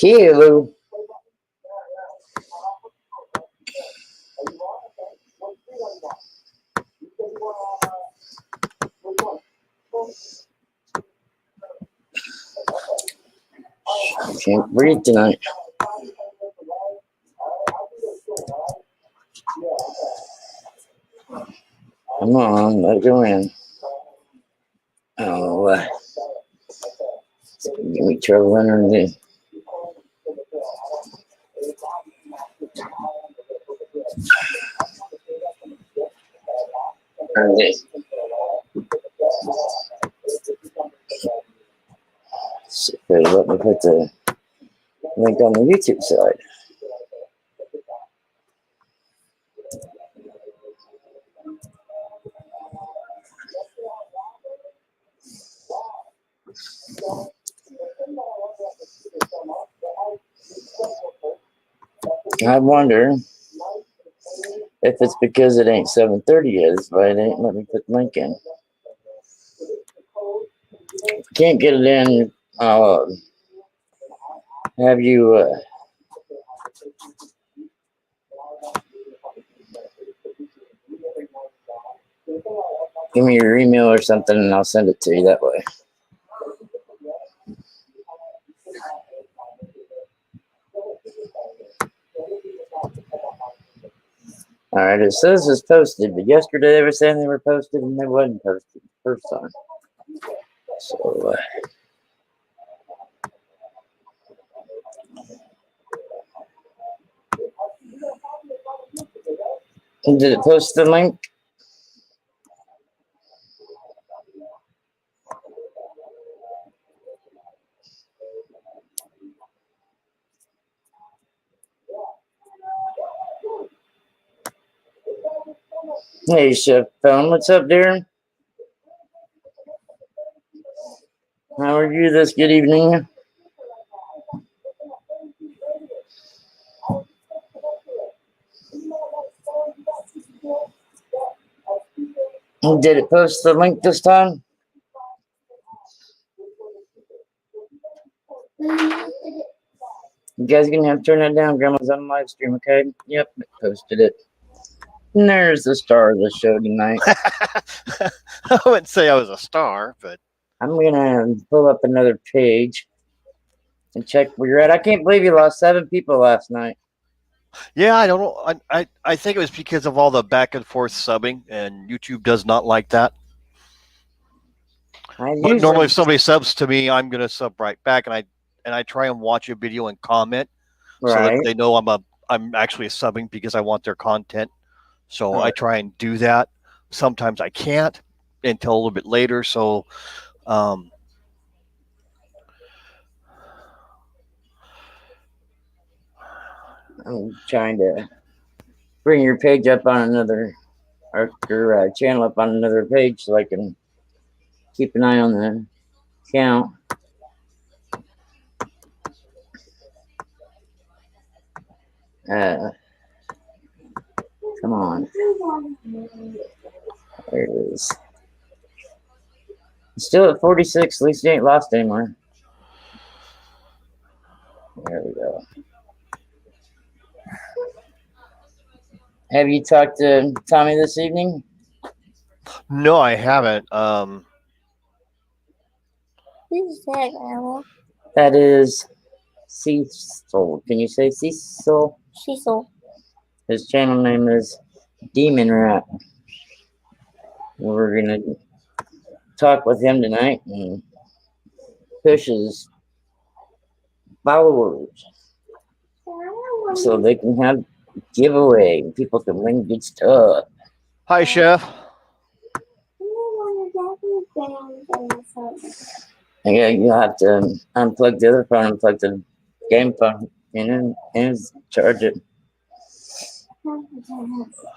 Hello. Can't breathe tonight. Come on, let it go in. Oh, give me trouble underneath. Underneath. So let me put the link on the YouTube side. I wonder if it's because it ain't 7:30 yet, is why it ain't let me put the link in. If I can't get it in, I'll have you give me your email or something and I'll send it to you that way. All right, it says it's posted, but yesterday they were saying they were posted and they wasn't posted the first time. So, did it post the link? Hey, Chef Phone, what's up, Darren? How are you this good evening? Did it post the link this time? You guys gonna have to turn that down. Grandma's on live stream, okay? Yep, it posted it. And there's the star of the show tonight. I wouldn't say I was a star, but I'm gonna pull up another page and check where you're at. I can't believe you lost 7 people last night. yeah, I don't know. I think it was because of all the back and forth subbing, and YouTube does not like that. But normally, if somebody subs to me, I'm going to sub right back, and I try and watch a video and comment so that they know I'm actually subbing because I want their content. So I try and do that. Sometimes I can't until a little bit later. So I'm trying to bring your page up on another, or your channel up on another page so I can keep an eye on the count. Come on. There it is. It's still at 46. At least you ain't lost anymore. There we go. Have you talked to Tommy this evening? No, I haven't. Who's that, Grandma? That is Cecil. Can you say Cecil? Cecil. His channel name is Demon Rat. We're gonna talk with him tonight and push his followers so they can have giveaway. People can win good stuff. Hi, Chef. Yeah, you have to unplug the other phone, unplug the game phone, and charge it.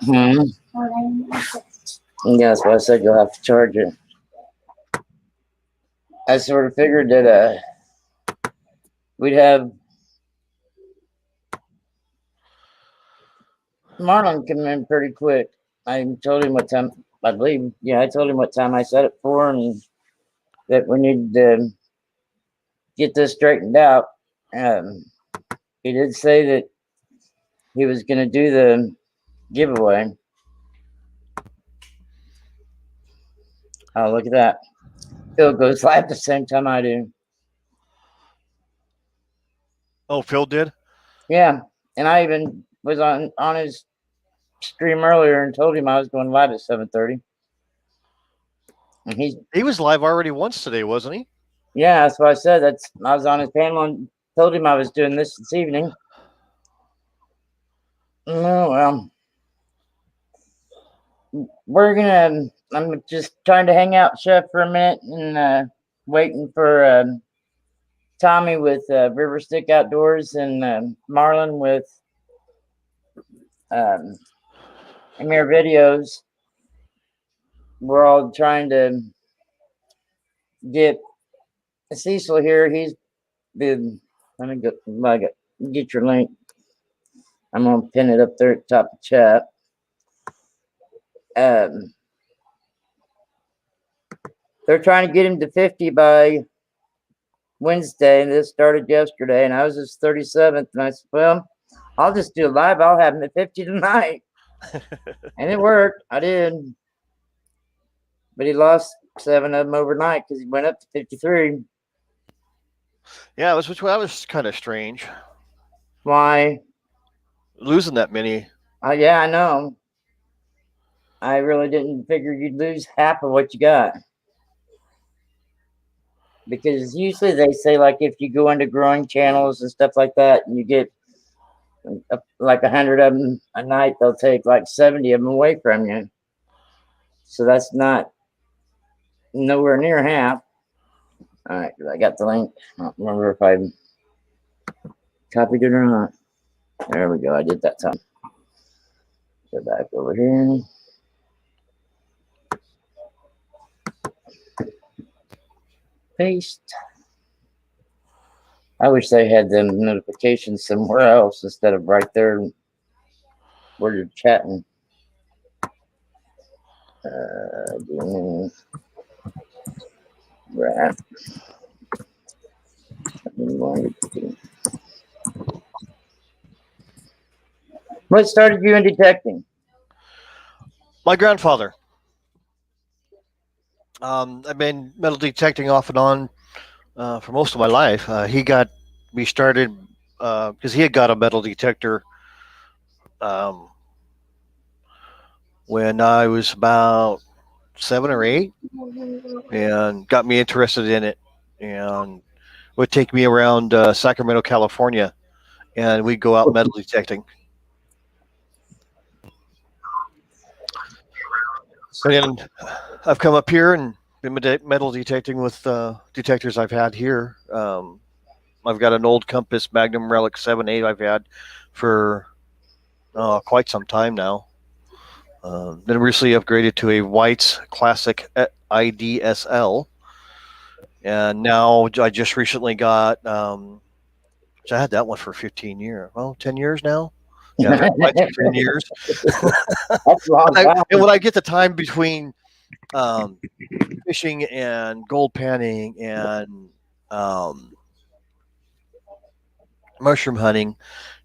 Yeah, that's why I said you'll have to charge it. I sort of figured that we'd have Marlon come in pretty quick. I told him what time, I believe. Yeah, I told him what time I set it for, and that we need to get this straightened out. He did say that he was going to do the giveaway. Oh, look at that. Phil goes live the same time I do. Oh, Phil did? Yeah. And I even was on his stream earlier and told him I was going live at 7:30. And he was live already once today, wasn't he? Yeah, that's what I said. I was on his panel and told him I was doing this evening. Oh, well. I'm just trying to hang out, Chef, for a minute and waiting for Tommy with River Stick Outdoors and Marlon with Amir Videos. We're all trying to get Cecil here. He's been, let me get your link. I'm going to pin it up there at the top of the chat. They're trying to get him to 50 by Wednesday, and this started yesterday, and I was his 37th, and I said, well, I'll just do a live. I'll have him at 50 tonight. And it worked. I did. But he lost 7 of them overnight because he went up to 53. Yeah, that was kind of strange. Why? Losing that many. Yeah, I know. I really didn't figure you'd lose half of what you got. Because usually they say, like, if you go into growing channels and stuff like that, and you get like 100 of them a night, they'll take like 70 of them away from you. So that's not nowhere near half. All right, I got the link. I don't remember if I copied it or not. There we go. I did that time. Go back over here. Paste. I wish they had them notifications somewhere else instead of right there where you're chatting. Right. What started you in detecting? My grandfather. I've been metal detecting off and on for most of my life. He got me started because he had got a metal detector when I was about 7 or 8, and got me interested in it, and would take me around Sacramento, California, and we'd go out metal detecting. And I've come up here and been metal detecting with detectors I've had here. I've got an old Compass Magnum Relic 7.8 I've had for quite some time now. Then recently upgraded to a White's Classic IDSL. And now I just recently got, I had that one for 15 years. Well, 10 years now. Yeah, 10 years. That's a long time. And when I get the time between fishing and gold panning and mushroom hunting,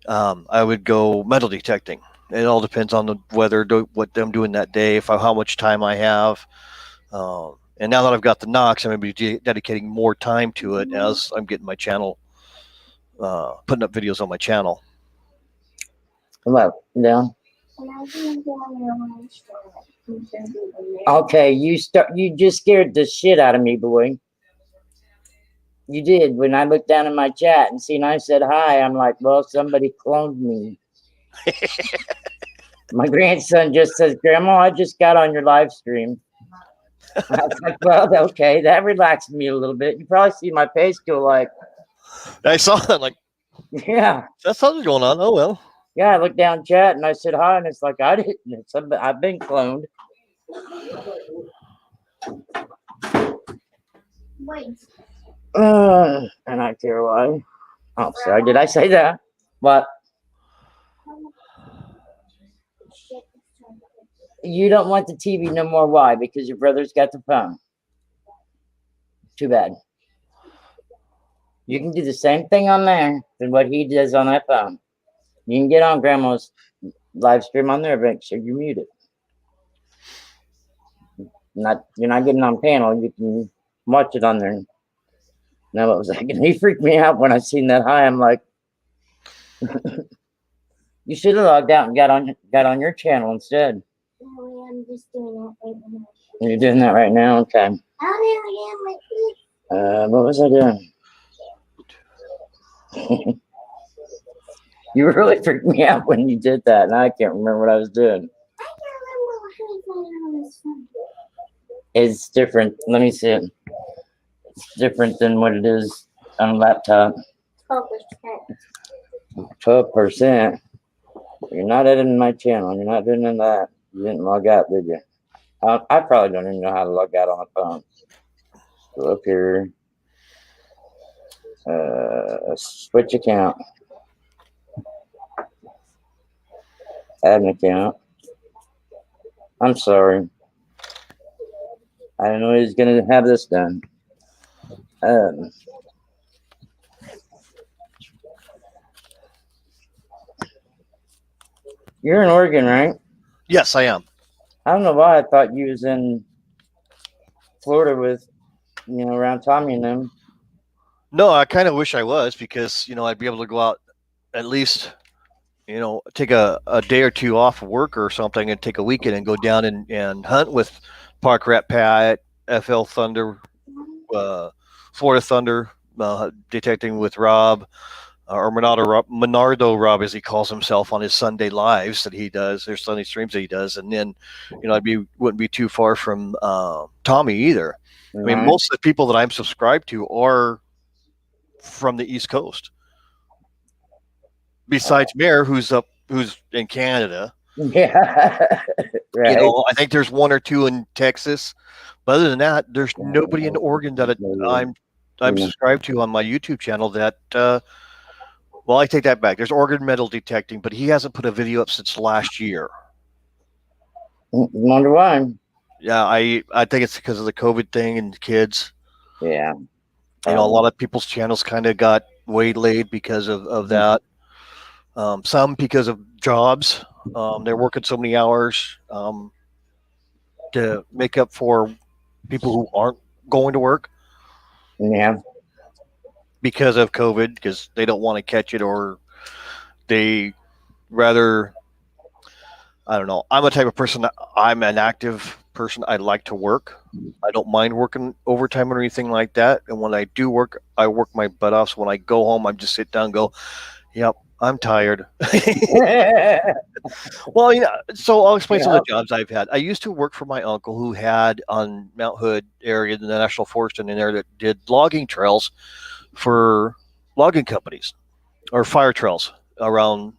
I would go metal detecting. It all depends on the weather, what I'm doing that day, how much time I have. And now that I've got the Nox, I'm going to be dedicating more time to it as I'm getting my channel, putting up videos on my channel. Come up, down. Okay, you just scared the shit out of me, boy. You did. When I looked down in my chat and seen I said hi, I'm like, well, somebody cloned me. My grandson just says, Grandma, I just got on your live stream. I was like, well, okay, that relaxed me a little bit. You probably see my face go like. I saw that, like, yeah. That's something going on. Oh, well. Yeah, I looked down chat and I said hi, and it's like, I didn't. I've been cloned. And I care why. Oh, sorry. Did I say that? What? You don't want the TV no more. Why? Because your brother's got the phone. Too bad. You can do the same thing on there than what he does on that phone. You can get on Grandma's live stream on there, but make sure you mute it. You're not getting on panel. You can watch it on there. Now what was that? He freaked me out when I seen that high. I'm like, you should have logged out and got on your channel instead. No, I'm just doing that right now. You're doing that right now, okay? What was I doing? You really freaked me out when you did that, and I can't remember what I was doing. I can't remember how to this phone. It's different. Let me see it. It's different than what it is on a laptop. 12%. 12%. You're not editing my channel. You're not doing none of that. You didn't log out, did you? I probably don't even know how to log out on a phone. Go up here. Switch account. Add an account. I'm sorry. I didn't know he was going to have this done. You're in Oregon, right? Yes, I am. I don't know why I thought you was in Florida with, around Tommy and them. No, I kind of wish I was, because I'd be able to go out at least, take a day or two off of work or something and take a weekend and go down and hunt with Park Rat Pat, FL Thunder, Florida Thunder, detecting with Rob, or Monardo Rob, as he calls himself on his Sunday lives that he does, their Sunday streams that he does. And then, wouldn't be too far from Tommy either. I mean, most of the people that I'm subscribed to are from the East Coast. Besides Mayor, who's in Canada. Yeah. Right. I think there's one or two in Texas. But other than that, there's nobody in Oregon that I'm subscribed to on my YouTube channel that well, I take that back. There's Oregon Metal Detecting, but he hasn't put a video up since last year. Wonder why. Yeah, I think it's because of the COVID thing and kids. Yeah. A lot of people's channels kind of got waylaid because of that. Some because of jobs. They're working so many hours to make up for people who aren't going to work. Yeah. Because of COVID, because they don't want to catch it, or they rather, I don't know. I'm a type of person, I'm an active person. I like to work. I don't mind working overtime or anything like that. And when I do work, I work my butt off. So when I go home, I just sit down and go, yep, I'm tired. Well, so I'll explain some of the jobs I've had. I used to work for my uncle, who had on Mount Hood area, in the National Forest in there, that did logging trails for logging companies, or fire trails around.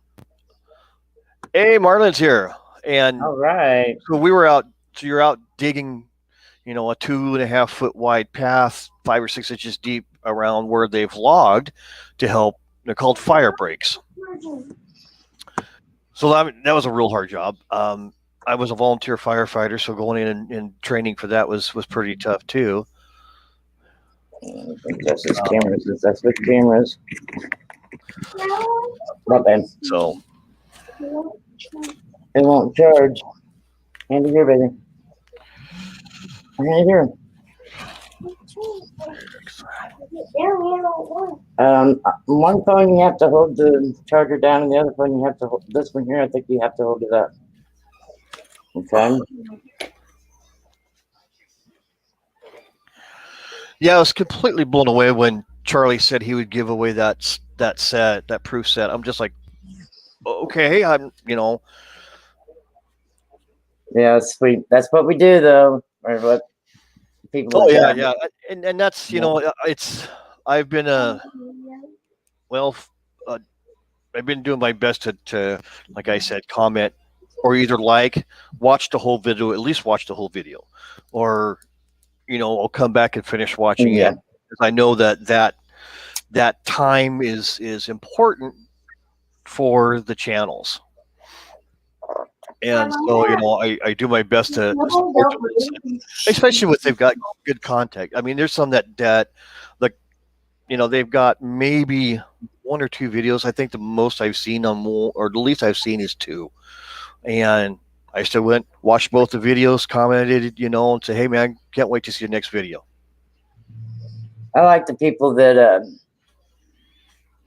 Hey, Marlon's here. And all right. So we were out. So you're out digging, a 2.5 foot wide path, 5 or 6 inches deep, around where they've logged to help. They're called fire breaks. So that was a real hard job. I was a volunteer firefighter, so going in and training for that was pretty tough too. That's his cameras. That's with cameras. Not bad. So it won't charge. Hand it here, baby. Hand it here. One phone you have to hold the charger down, and the other phone you have to hold. This one here, I think you have to hold it up. Okay. Yeah, I was completely blown away when Charlie said he would give away that set, that proof set. I'm just like, okay, Yeah, sweet. That's what we do, though. Or what people. Oh yeah, and that's I've been I've been doing my best to like I said, comment or either watch the whole video, at least watch the whole video, or I'll come back and finish watching it, because I know that time is important for the channels. And so, I do my best to support them, especially if they've got good content. I mean, there's some that like, they've got maybe one or two videos. I think the most I've seen on more, or the least I've seen is two. And I still went, watched both the videos, commented, and say, hey man, can't wait to see the next video. I like the people that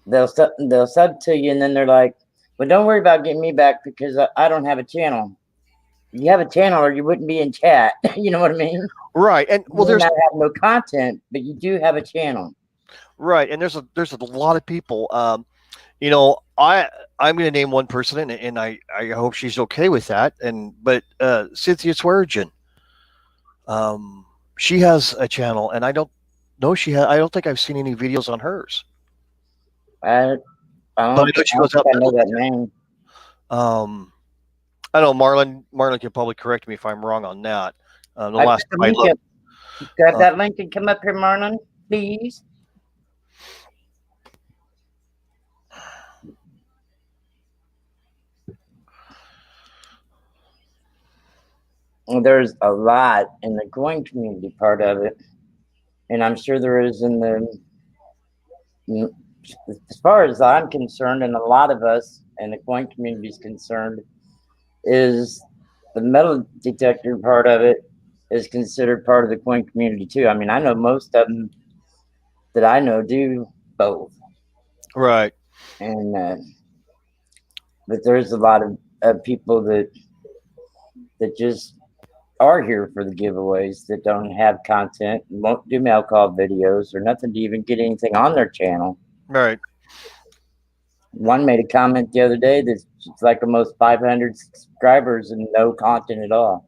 they'll sub to you and then they're like, well, don't worry about getting me back because I don't have a channel. You have a channel or you wouldn't be in chat. You know what I mean? Right. And well, you may not have no content, but you do have a channel. Right. And there's a lot of people, I'm going to name one person and I hope she's okay with that. But Cynthia Swearigan, she has a channel and I don't know I don't think I've seen any videos on hers. I know she goes up. I know that name. I know Marlon can probably correct me if I'm wrong on that. The last time I looked, grab that link and come up here, Marlon, please. There's a lot in the going community part of it, and I'm sure there is in the, as far as I'm concerned, and a lot of us in the going community is concerned, is the metal detector part of it is considered part of the coin community too. I mean, I know most of them that I know do both. Right. And but there's a lot of people that just are here for the giveaways that don't have content, won't do mail call videos or nothing to even get anything on their channel. Right. One made a comment the other day that's like almost 500 subscribers and no content at all.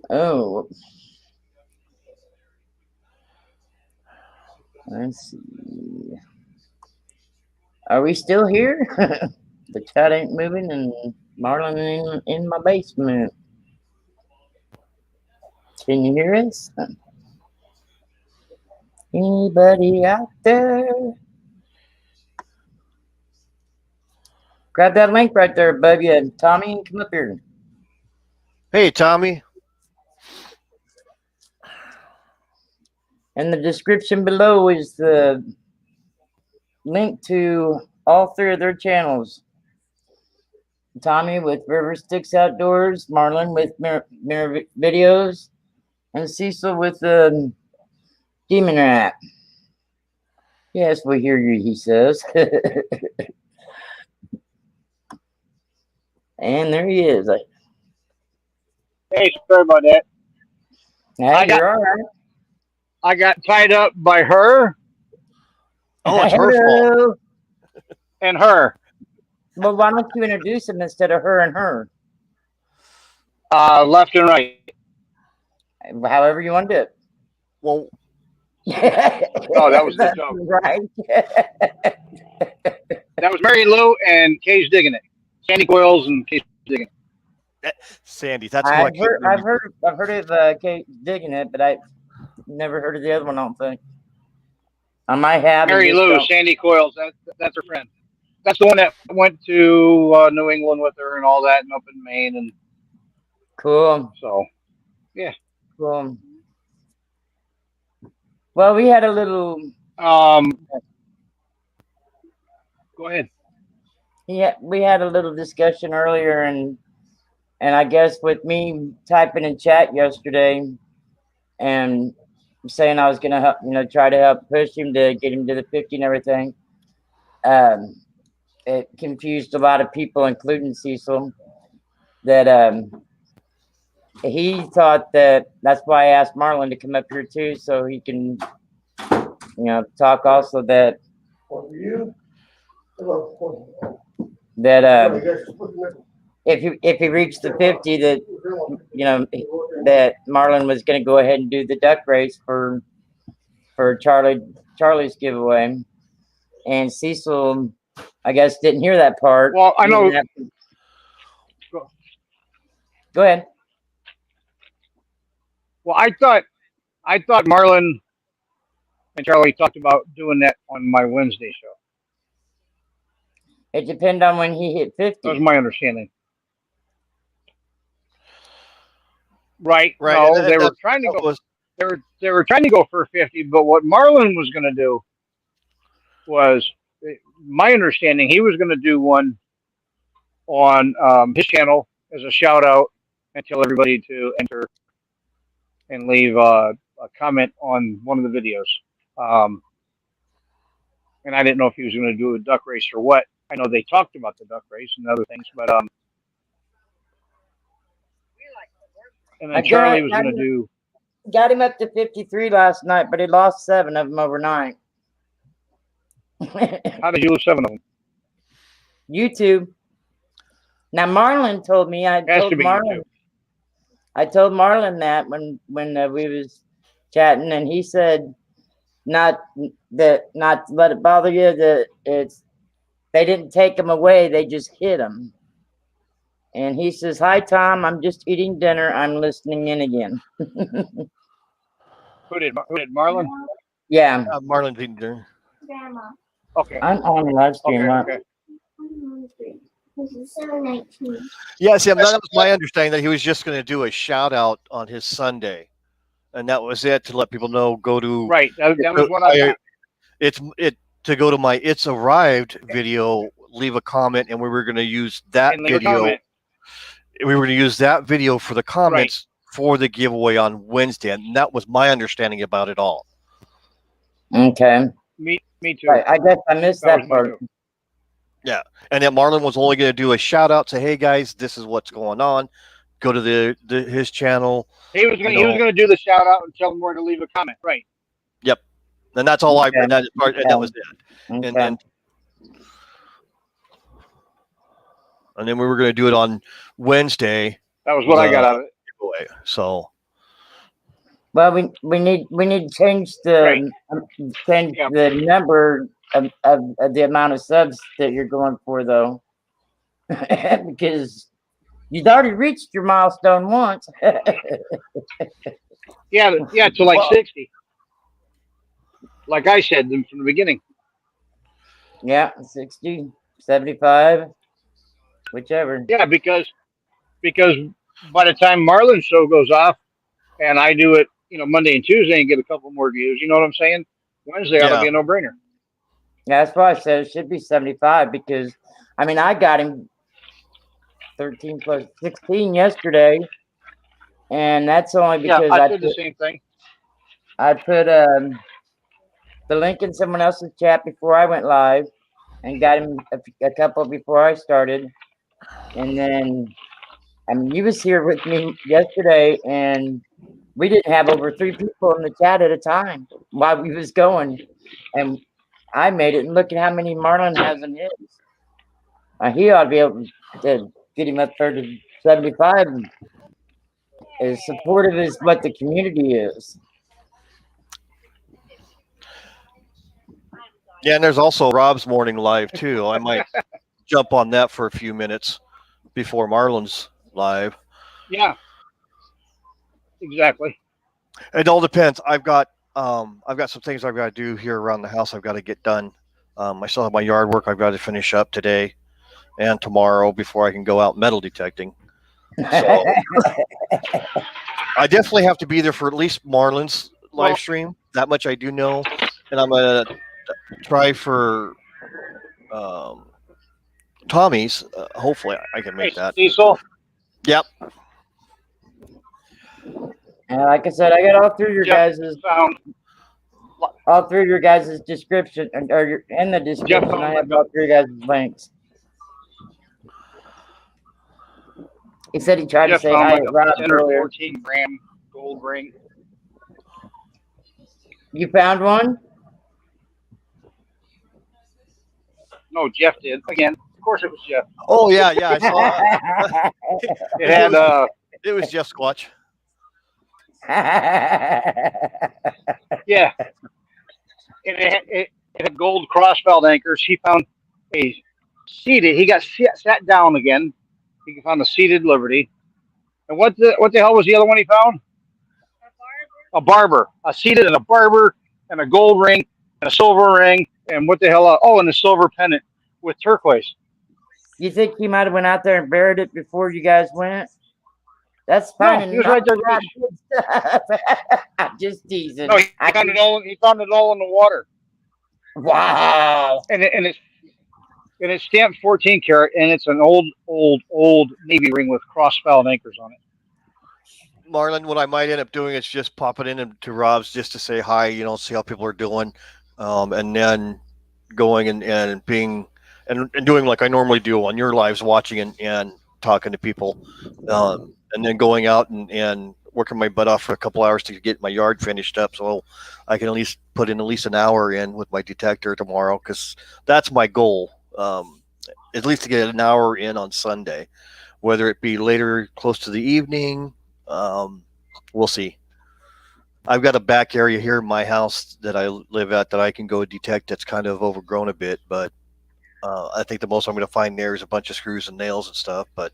Oh, let's see. Are we still here? The chat ain't moving, and Marlon in my basement. Can you hear us? Anybody out there? Grab that link right there, Bubby and Tommy, come up here. Hey, Tommy. In the description below is the link to all three of their channels. Tommy with River Sticks Outdoors, Marlon with Mirror Videos, and Cecil with Demon Rat. Yes, we hear you, he says. And there he is. Hey, sorry about that. Hey, you're all right. I got tied up by her. Oh, it's her fault. And her. Well, why don't you introduce him instead of her and her? Left and right. However you want to do it. Well, oh, that was the joke. Right. That was Mary Lou and Cage Digging It. Sandy Coils and Cage Digging It. Sandy, that's I've heard of Cage Digging It, but I've never heard of the other one, I don't think. I might have. Mary Lou, Sandy Coils, that's her friend. That's the one that went to New England with her and all that, and up in Maine. And cool. So, yeah. Cool. Well, we had a little. Go ahead. Yeah, we had a little discussion earlier, and I guess with me typing in chat yesterday, and saying I was gonna help, try to help push him to get him to the 50 and everything. It confused a lot of people, including Cecil, that he thought that's why I asked Marlon to come up here too, so he can, talk also that if he reached the 50, that that Marlon was going to go ahead and do the duck race for Charlie's giveaway, and Cecil, I guess, didn't hear that part. Well, I know. Go ahead. Well, I thought Marlon And Charlie talked about doing that on my Wednesday show. It depends on when he hit That was 50. my understanding. Right. Right. No, and they were that- trying to that go. was They were trying to go for 50, but what Marlon was going to do was, my understanding, he was going to do one on his channel as a shout out and tell everybody to enter and leave a comment on one of the videos. And I didn't know if he was going to do a duck race or what. I know they talked about the duck race and other things, but and then Charlie was going to do. Got him up to 53 last night, but he lost 7 of them overnight. How did you lose 7 of them? YouTube. Now Marlon told me. I Has told to be Marlon. YouTube. I told Marlon that when we was chatting, and he said not to let it bother you. That they didn't take him away; they just hit him. And he says, "Hi Tom, I'm just eating dinner. I'm listening in again." Who did Marlon? Yeah, Marlon didn't do. Grandma. Okay. I'm on live stream. Okay. right? Okay. This is 719. Yeah, see, that was my understanding that he was just going to do a shout out on his Sunday, and that was it, to let people know. Go to Right. That was what I thought. to go to my It's Arrived video, leave a comment, and we were going to use that And leave a video. comment. We were going to use that video for the comments for the giveaway on Wednesday, and that was my understanding about it all. Okay. Me too. Right, I guess I missed That that was me part. too. And that Marlon was only going to do a shout out, say, "Hey guys, this is what's going on. Go to his channel." He was gonna do the shout out and tell them where to leave a comment. Right. And that's all Okay. and that was it. Okay. And then we were going to do it on Wednesday That was what I got out of it. giveaway. So Well, we need to change the Yeah. the number of the amount of subs that you're going for, though, because you've already reached your milestone once. Yeah, to like Well- 60. Like I said from the beginning. Yeah, 60, 75, whichever. Yeah, because by the time Marlon's show goes off, and I do it, Monday and Tuesday and get a couple more views, you know what I'm saying? Wednesday ought to be a no-brainer. Yeah, that's why I said it should be 75, because I got him 13 plus 16 yesterday, and that's only Yeah, because I did the same thing. I put the link in someone else's chat before I went live, and got him a couple before I started. And then, you was here with me yesterday, and we didn't have over 3 people in the chat at a time while we was going. And I made it, and look at how many Marlon has in his. He ought to be able to get him up there to 75. As supportive as what the community is. yeah, and there's also Rob's morning live too. I might jump on that for a few minutes before Marlon's live. Yeah. Exactly. It all depends. I've got some things I've got to do here around the house. I've got to get done. I still have my yard work I've got to finish up today and tomorrow before I can go out metal detecting. So I definitely have to be there for at least Marlon's live stream. That much I do know, and I'm gonna try for Tommy's. Hopefully, I can make that. Cecil. Yep. And like I said, I got all through your Jeff guys' found description, or in the description. found I have my- all three guys' links. He said he tried Jeff to say found hi like to a Rob 10 or earlier. 14 gram gold ring. You found one? No, Jeff did. Again, of course it was Jeff. Oh yeah, I saw. It had It was Jeff Squatch. yeah. It had gold crossfelt anchors. He found a seated. He got sat down again. He found a seated Liberty. And what the hell was the other one he found? A barber. A seated and a barber and a gold ring and a silver ring and what the hell? Oh, and a silver pendant with turquoise. You think he might have went out there and buried it before you guys went? That's fine. No, he was right there. At the beach. I'm just teasing. No, he found it all. He found it all in the water. Wow. And it's stamped 14 karat, and it's an old Navy ring with cross-fouled anchors on it. Marlon, what I might end up doing is just popping into Rob's just to say hi, see how people are doing, and then going and being and doing like I normally do on your lives, watching and talking to people, and then going out and working my butt off for a couple hours to get my yard finished up, so I can at least put in at least an hour in with my detector tomorrow, because that's my goal, at least to get an hour in on Sunday, whether it be later close to the evening. We'll see. I've got a back area here in my house that I live at that I can go detect that's kind of overgrown a bit, but I think the most I'm going to find there is a bunch of screws and nails and stuff, but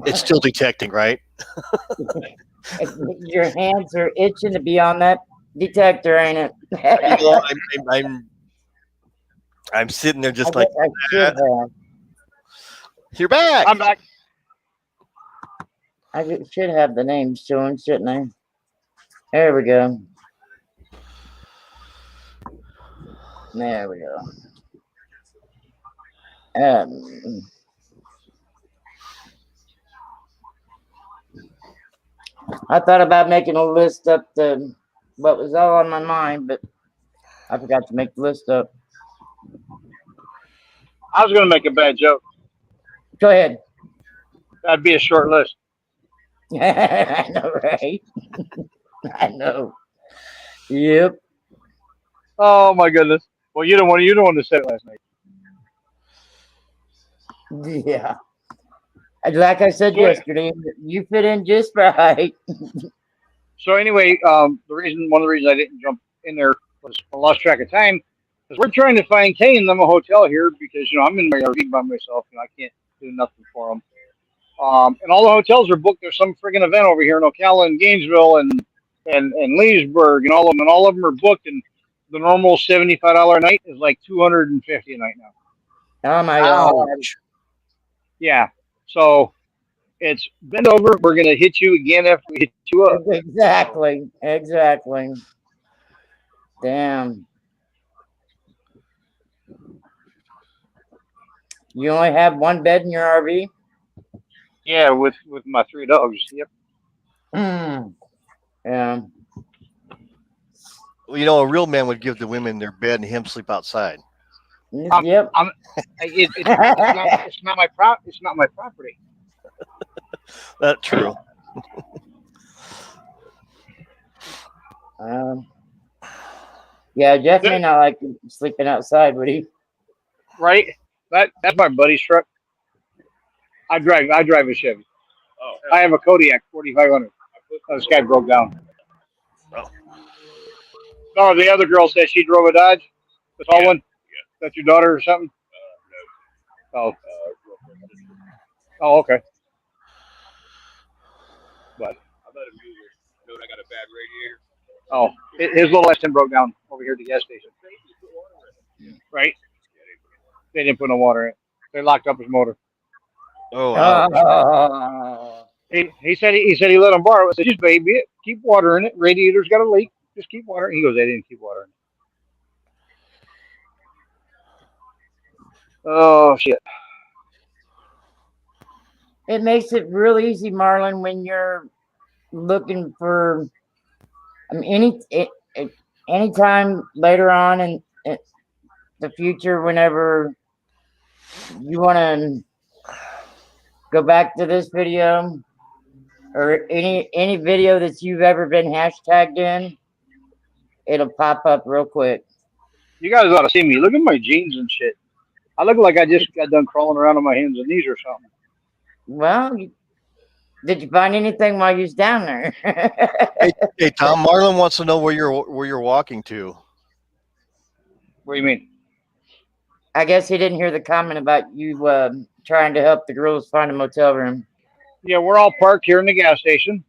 it's still detecting, right? Your hands are itching to be on that detector, ain't it? I'm sitting there just I like, guess I should have. you're back. I'm back. Should have the names showing, shouldn't I? There we go. There we go. I thought about making a list up to what was all on my mind, but I forgot to make the list up. I was going to make a bad joke. Go ahead. That'd be a short list. I know, right? I know. Yep. Oh my goodness. Well, you don't want to say it last night. Yeah. Like I said yesterday, you fit in just right. So anyway, one of the reasons I didn't jump in there was I lost track of time, because we're trying to maintain them a hotel here, because I'm in my RV by myself and I can't do nothing for them. And all the hotels are booked. There's some friggin' event over here in Ocala and Gainesville and Leesburg, and all of them are booked. And the normal $75 a night is like $250 a night now. Oh my God. Yeah. So it's bend over. We're gonna hit you again after we hit you up. Exactly. Damn. You only have one bed in your RV? Yeah, with my 3 dogs. Yep. Yeah. Well, a real man would give the women their bed and him sleep outside. Yep. It's not my property. That's true. Yeah, Jeff may not like sleeping outside, would he? Right. That's my buddy's truck. I drive a Chevy. Oh, I have a Kodiak 4500. This guy broke down. Oh. No, the other girl said she drove a Dodge. The tall one. Yeah. That's your daughter or something? No. Oh, okay. But I let him use it. I got a bad radiator. Oh, his little S10 broke down over here at the gas station. Right? They didn't put no water in it. They locked up his motor. Oh. He said he let him borrow it. I said, just baby it. Keep water in it. Radiator's got a leak. Just keep water. He goes, they didn't keep water in it. Oh shit. It makes it real easy, Marlon, when you're looking for anytime later on in the future, whenever you want to go back to this video or any video that you've ever been hashtagged in, it'll pop up real quick. You guys ought to see me. Look at my jeans and shit. I look like I just got done crawling around on my hands and knees or something. Well, did you find anything while you was down there? Hey, Tom. Marlon wants to know where you're walking to. What do you mean? I guess he didn't hear the comment about you trying to help the girls find a motel room. Yeah, we're all parked here in the gas station,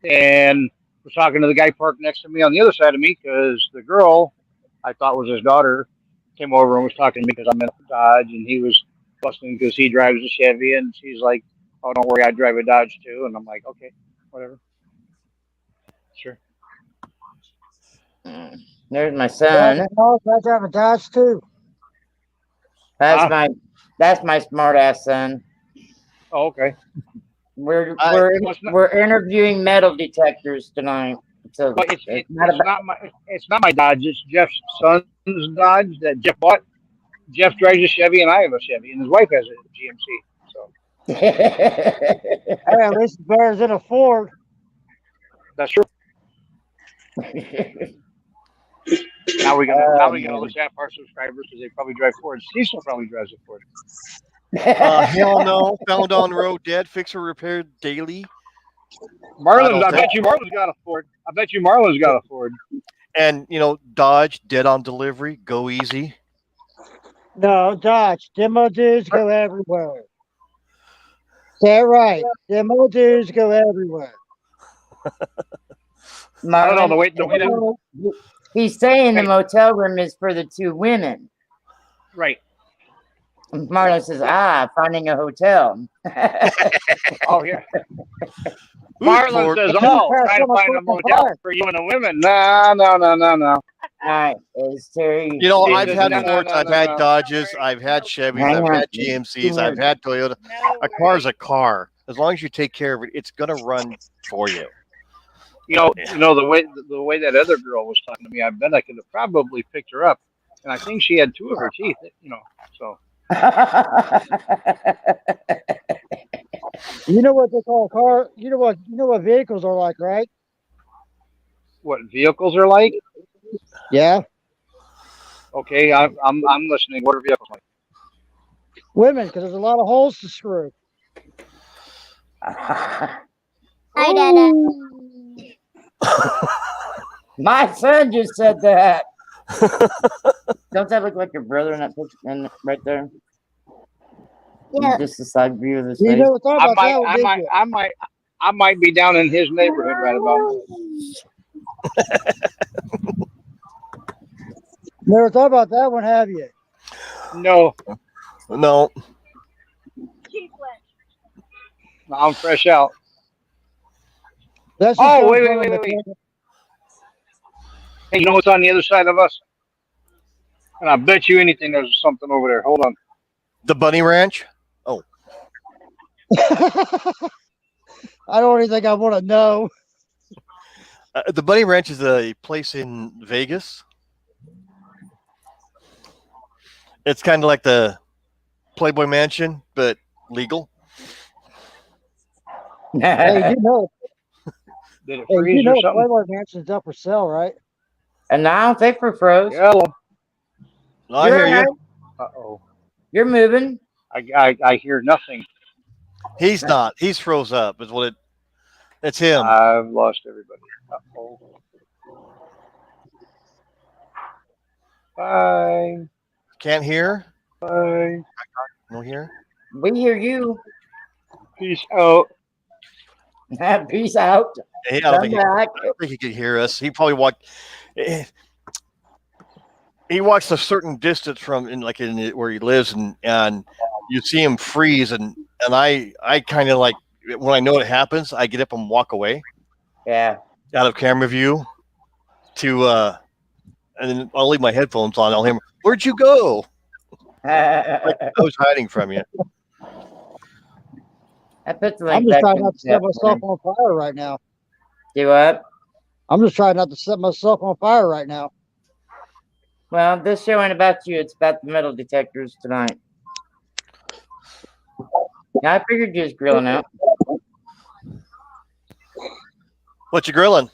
and we're talking to the guy parked next to me on the other side of me, because the girl I thought was his daughter, came over and was talking to me because I'm in a Dodge, and he was busting because he drives a Chevy, and she's like, "Oh, don't worry, I drive a Dodge too," and I'm like, "Okay, whatever, sure." There's my son. I drive a Dodge too. That's my smart ass son. Oh, okay. We're It's not- we're interviewing metal detectors tonight. So But it's not about it's not my Dodge. It's Jeff's son's Dodge that Jeff bought. Jeff drives a Chevy, and I have a Chevy, and his wife has a GMC. So Hey, at least it's better than a Ford. that's true. Now we're gonna lose half our subscribers because they probably drive Ford. Cecil probably drives a Ford. Hell no. Found on road, dead, fix or repair daily. Marlon, I don't bet you Marlon's got a Ford. I bet you Marlon's got a Ford. And, Dodge, dead on delivery, go easy. No, Dodge. Demo dudes go everywhere. Say it right. Demo dudes go everywhere. I don't know the way that, He's saying the motel room is for the two women. right. Marlon says, finding a hotel. Oh yeah. Ooh, Marlon Lord. says, "Oh, trying to find a motel for you and the women." No. All right, is Terry. I've had No, Fords, I've had Dodges, I've had Chevys, Hang I've on. had GMCs, I've had Toyota. A car is a car. As long as you take care of it, it's gonna run for you. You know the way that other girl was talking to me, I bet I could have probably picked her up, and I think she had two of her teeth. So You know what they call a car? You know what vehicles are like, right? what vehicles are like? Yeah. Okay, I'm listening. What are vehicles like? Women, because there's a lot of holes to screw. Hi, Dada. My son just said that. Don't that look like your brother in that picture right there? Yeah. Just the side view of his You face. never thought about that one, did you? I might be down in his neighborhood right about Never thought about that one, have you? now. No, No. I'm fresh out. That's just Oh, coming wait. from the- Hey, you know what's on the other side of us? And I bet you anything there's something over there. Hold on. The Bunny Ranch? I don't even think I want to know. The Bunny Ranch is a place in Vegas. It's kind of like the Playboy Mansion, but legal. Hey, you know, Did it hey, freeze you or know, something? Playboy Mansion's up for sale, right? And now they for froze. Hello. I hear you. Uh-oh. You're moving. I hear nothing. He's not. He's froze up. Is what it. It's him. I've lost everybody. Uh-oh. Bye. Can't hear. Bye. No hear. We hear you. Peace out. Peace out. Hey, I Come don't think back. he could hear us. He probably walked. He walks a certain distance from where he lives, and you see him freeze, and I kind of like when I know it happens, I get up and walk away Yeah. out of camera view and then I'll leave my headphones on. I'll hear him, "Where'd you go?" Like I was hiding from you. I put the link I'm just back trying in not to the set chat myself room. on fire right now. Do what? I'm just trying not to set myself on fire right now. Well, this show ain't about you. It's about the metal detectors tonight. Yeah, I figured you was grilling out. What you grilling?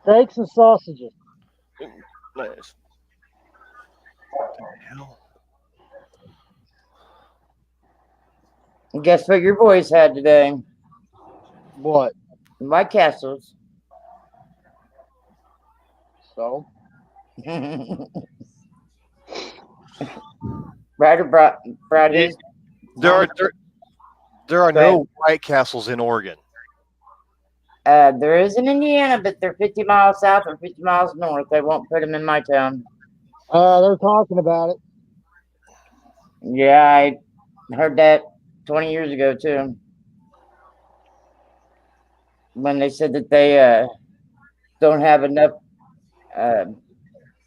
Steaks and sausages. Nice. What the hell? And guess what your boys had today? What? White Castles. So? Ryder brought his. There are no White Castles in Oregon. There is in Indiana, but they're 50 miles south or 50 miles north. They won't put them in my town. They're talking about it. Yeah, I heard that 20 years ago too. When they said that they don't have enough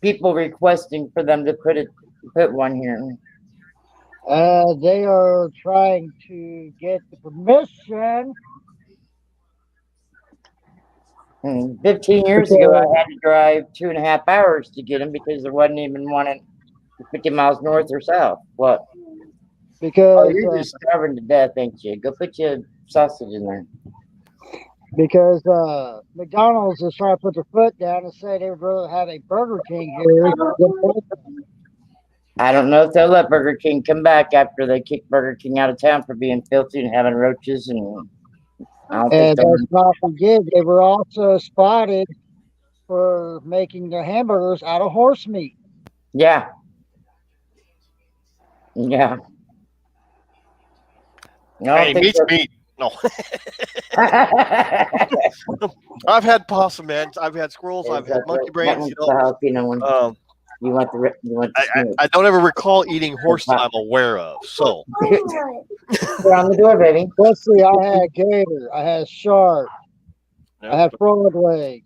people requesting for them to put one here. They are trying to get the permission. 15 years ago, I had to drive 2.5 hours to get them because there wasn't even one in 50 miles north or south. What? Because Oh, you're just starving to death, ain't you? Go put your sausage in there. Because McDonald's is trying to put their foot down and say they would rather have a Burger King here. I don't know if they'll let Burger King come back after they kick Burger King out of town for being filthy and having roaches, and I don't think And they'll. let's not forget, they were also spotted for making their hamburgers out of horse meat. Yeah. Yeah. No, Hey, meat's meat. No. I've had possum heads. I've had squirrels. I've had monkey brains. You know. You want the I don't ever recall eating horse that I'm aware of. So. You're on the door, baby. Let's see, I had gator, I had shark, Yep. I had frog legs.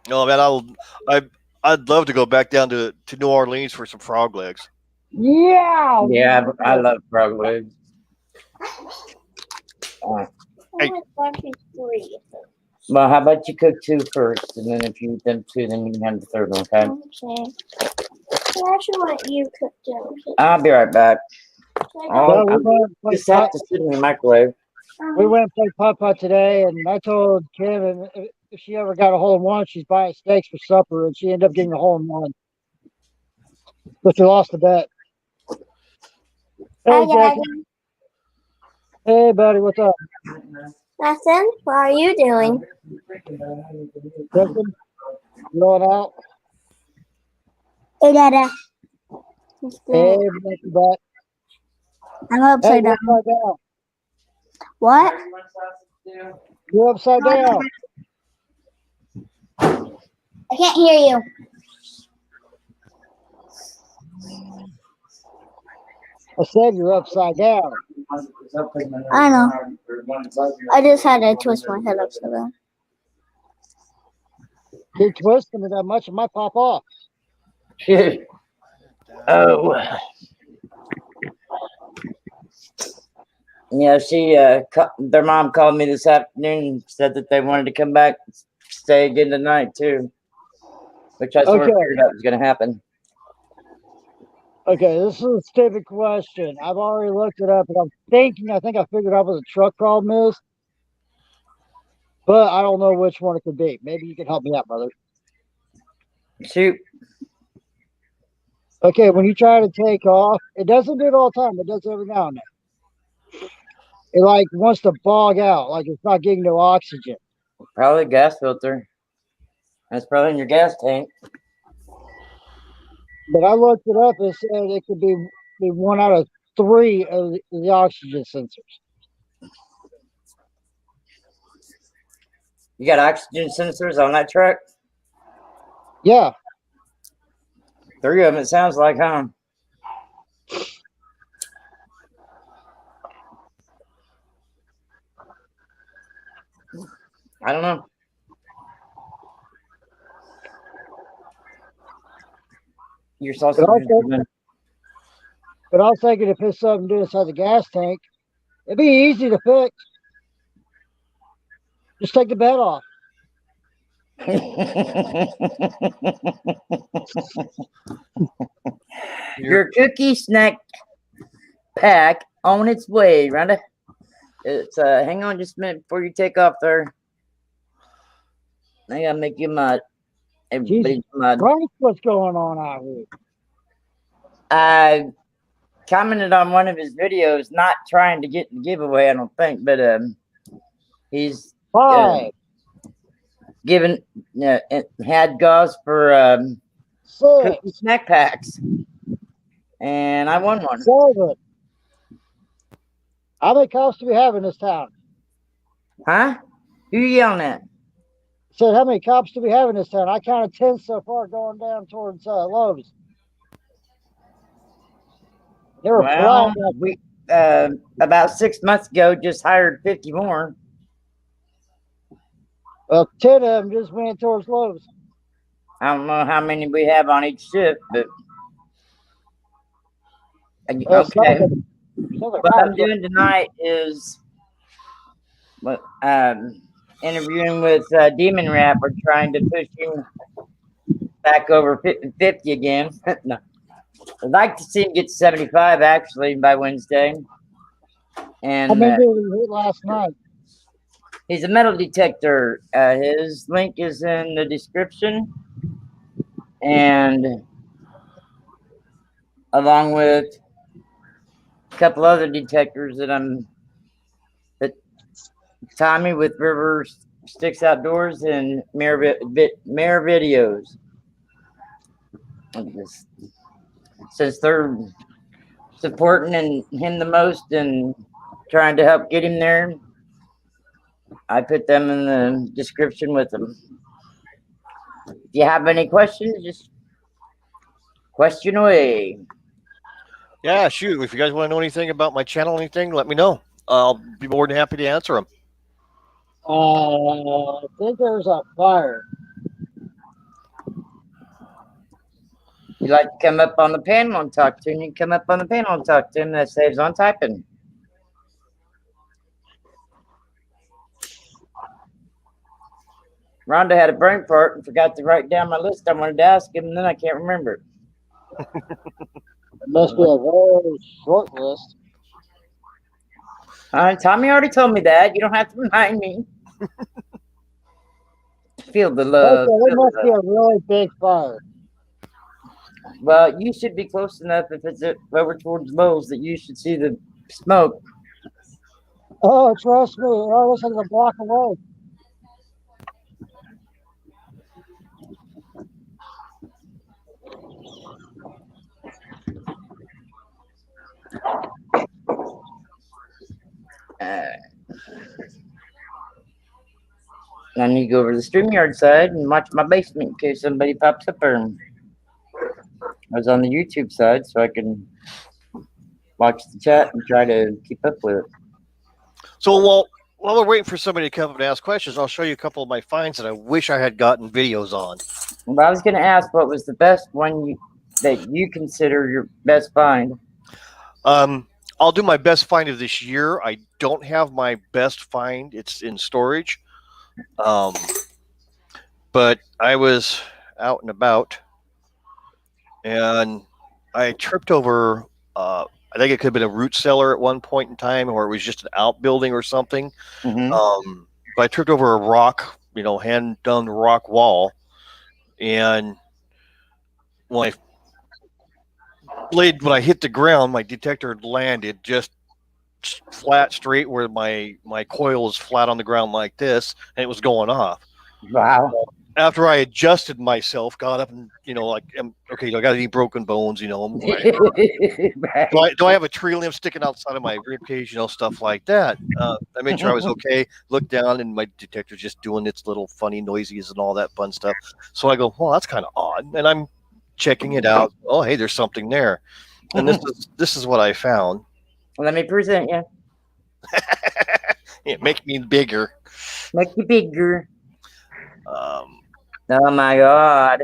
No, man, I'd love to go back down to New Orleans for some frog legs. Yeah. Yeah, I love frog legs. Hey. Well, how about you cook 2 first, and then if you eat them 2, then you can have the 3rd one, okay? Okay. I actually want you cooked them. I'll be right back. Well, Just have to sit in the microwave. we went and played putt-putt today, and I told Kim and if she ever got a hole-in-one, she's buying steaks for supper, and she ended up getting a hole-in-one. But she lost the bet. Hey, Hi, Jackie. Daddy. Hey, buddy, what's up? Nothing. What are you doing? Justin? Going out? Hey, Dada. Hey, Becky, butt. I'm Hey, upside you're down. upside down. What? You're upside down. I can't hear you. I said you're upside down. I know. I just had to twist my head upside down. Keep twisting it that much, it might pop off. Oh. Yeah, their mom called me this afternoon and said that they wanted to come back and stay again tonight too, which I sort of figured out was going to happen. Okay, this is a stupid question. I've already looked it up, and I think I figured out what the truck problem is, but I don't know which one it could be. Maybe you can help me out, brother. Shoot. Okay, when you try to take off, it doesn't do it all the time. It does it every now and then. It like wants to bog out, like it's not getting no oxygen. Probably a gas filter. That's probably in your gas tank. But I looked it up and said it could be 1 out of 3 of the oxygen sensors. You got oxygen sensors on that truck? Yeah. 3 of them, it sounds like, huh? I don't know. Your sausage. But I was thinking if it's something to do inside the gas tank, it'd be easy to fix. Just take the bed off. Your cookie snack pack on its way, Rhonda. It's hang on just a minute before you take off there. I gotta make you mud. Everybody's mud. What's going on out here? I commented on one of his videos, not trying to get the giveaway, I don't think, but he's given had gauze for cookie snack packs, and I won one. 7. How many cops do we have in this town? Huh? Who you yelling at? Said, how many cops do we have in this town? I counted 10 so far going down towards Lowe's. They were Well, flying. we about 6 months ago just hired 50 more. Well, 10 of them just went towards Lowe's. I don't know how many we have on each shift, but Well, okay. some of the What cops I'm doing tonight is interviewing with Demon Rap. We're trying to push him back over 50 again. No. I'd like to see him get to 75 actually by Wednesday. How And many did we hit last night? he's a metal detector. His link is in the description. And along with a couple other detectors that Tommy with River Sticks Outdoors and Mirror Videos. Since they're supporting him the most and trying to help get him there, I put them in the description with them. If you have any questions, just question away. Yeah, shoot. If you guys want to know anything about my channel, anything, let me know. I'll be more than happy to answer them. I think there's a fire. If you'd like to come up on the panel and talk to him, you can come up on the panel and talk to him. That saves on typing. Rhonda had a brain fart and forgot to write down my list I wanted to ask him, and then I can't remember it. It must be a very short list. Tommy already told me that. You don't have to remind me. Feel the love. Okay, Feel it the must be love. a really big fire. Well, you should be close enough if it's over towards Lowe's that you should see the smoke. Oh, trust me. Oh, looks like it's a block away. I need to go over to the StreamYard side and watch my basement in case somebody pops up there. I was on the YouTube side, so I can watch the chat and try to keep up with it. So while we're waiting for somebody to come up and ask questions, I'll show you a couple of my finds that I wish I had gotten videos on. Well, I was going to ask what was the best one that you consider your best find. I'll do my best find of this year. I don't have my best find. It's in storage. But I was out and about and I tripped over, I think it could have been a root cellar at one point in time, or it was just an outbuilding or something. Mm-hmm. But I tripped over a rock, hand done rock wall. And when I hit the ground, my detector landed just flat straight where my coil was flat on the ground like this, and it was going off. Wow. After I adjusted myself, got up and okay, I got any broken bones, Right. do I have a tree limb sticking outside of my rib cage, stuff like that. I made sure I was okay. Looked down and my detector's just doing its little funny noises and all that fun stuff. So I go, well, that's kind of odd, and I'm checking it out. Oh, hey, there's something there, and this is what I found. Let me present you. It makes me bigger. Make you bigger. Oh my God.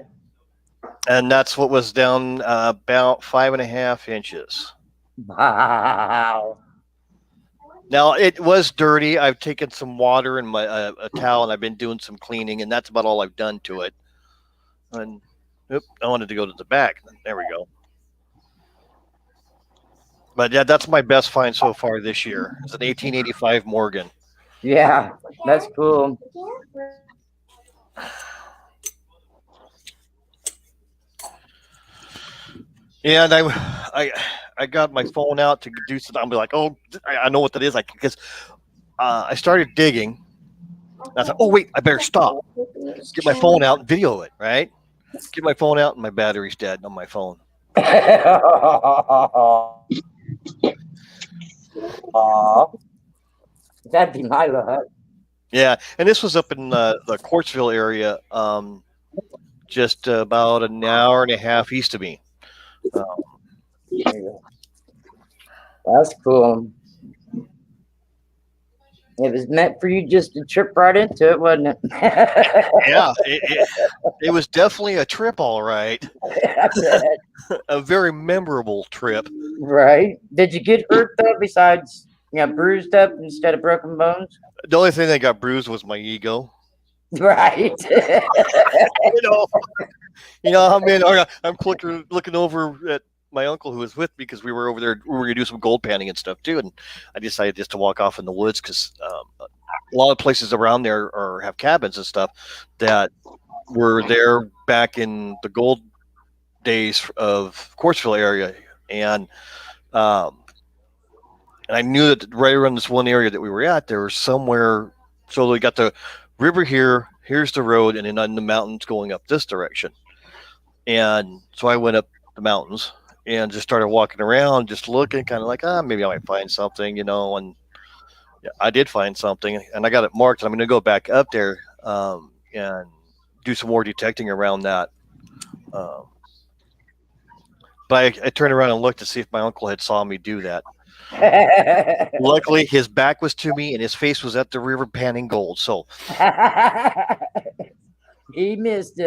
And that's what was down about 5.5 inches. Wow. Now it was dirty. I've taken some water and a towel, and I've been doing some cleaning, and that's about all I've done to it. And I wanted to go to the back. There we go. But yeah, that's my best find so far this year. It's an 1885 Morgan. Yeah, that's cool. And I got my phone out to do something. I'll be like, oh, I know what that is. Because I started digging. And I thought, oh wait, I better stop. Get my phone out and video it. Right? Get my phone out and my battery's dead on my phone. That'd be my luck. Yeah, and this was up in the Quartzville area, just about an hour and a half east of me. There you go. That's cool. It was meant for you just to trip right into it, wasn't it? Yeah, it was definitely a trip, all right. I bet. A very memorable trip. Right? Did you get hurt though? Besides, bruised up instead of broken bones. The only thing that got bruised was my ego. Right. I'm looking over at my uncle who was with me because we were over there. We were gonna do some gold panning and stuff too, and I decided just to walk off in the woods because a lot of places around there have cabins and stuff that were there back in the gold days of Quartzville area, and I knew that right around this one area that we were at, there was somewhere. So we got the river here. Here's the road, and then on the mountains going up this direction. And so I went up the mountains and just started walking around, just looking, kind of like, maybe I might find something, And yeah, I did find something, and I got it marked. And I'm going to go back up there and do some more detecting around that. But I turned around and looked to see if my uncle had saw me do that. Luckily, his back was to me, and his face was at the river panning gold. So he missed.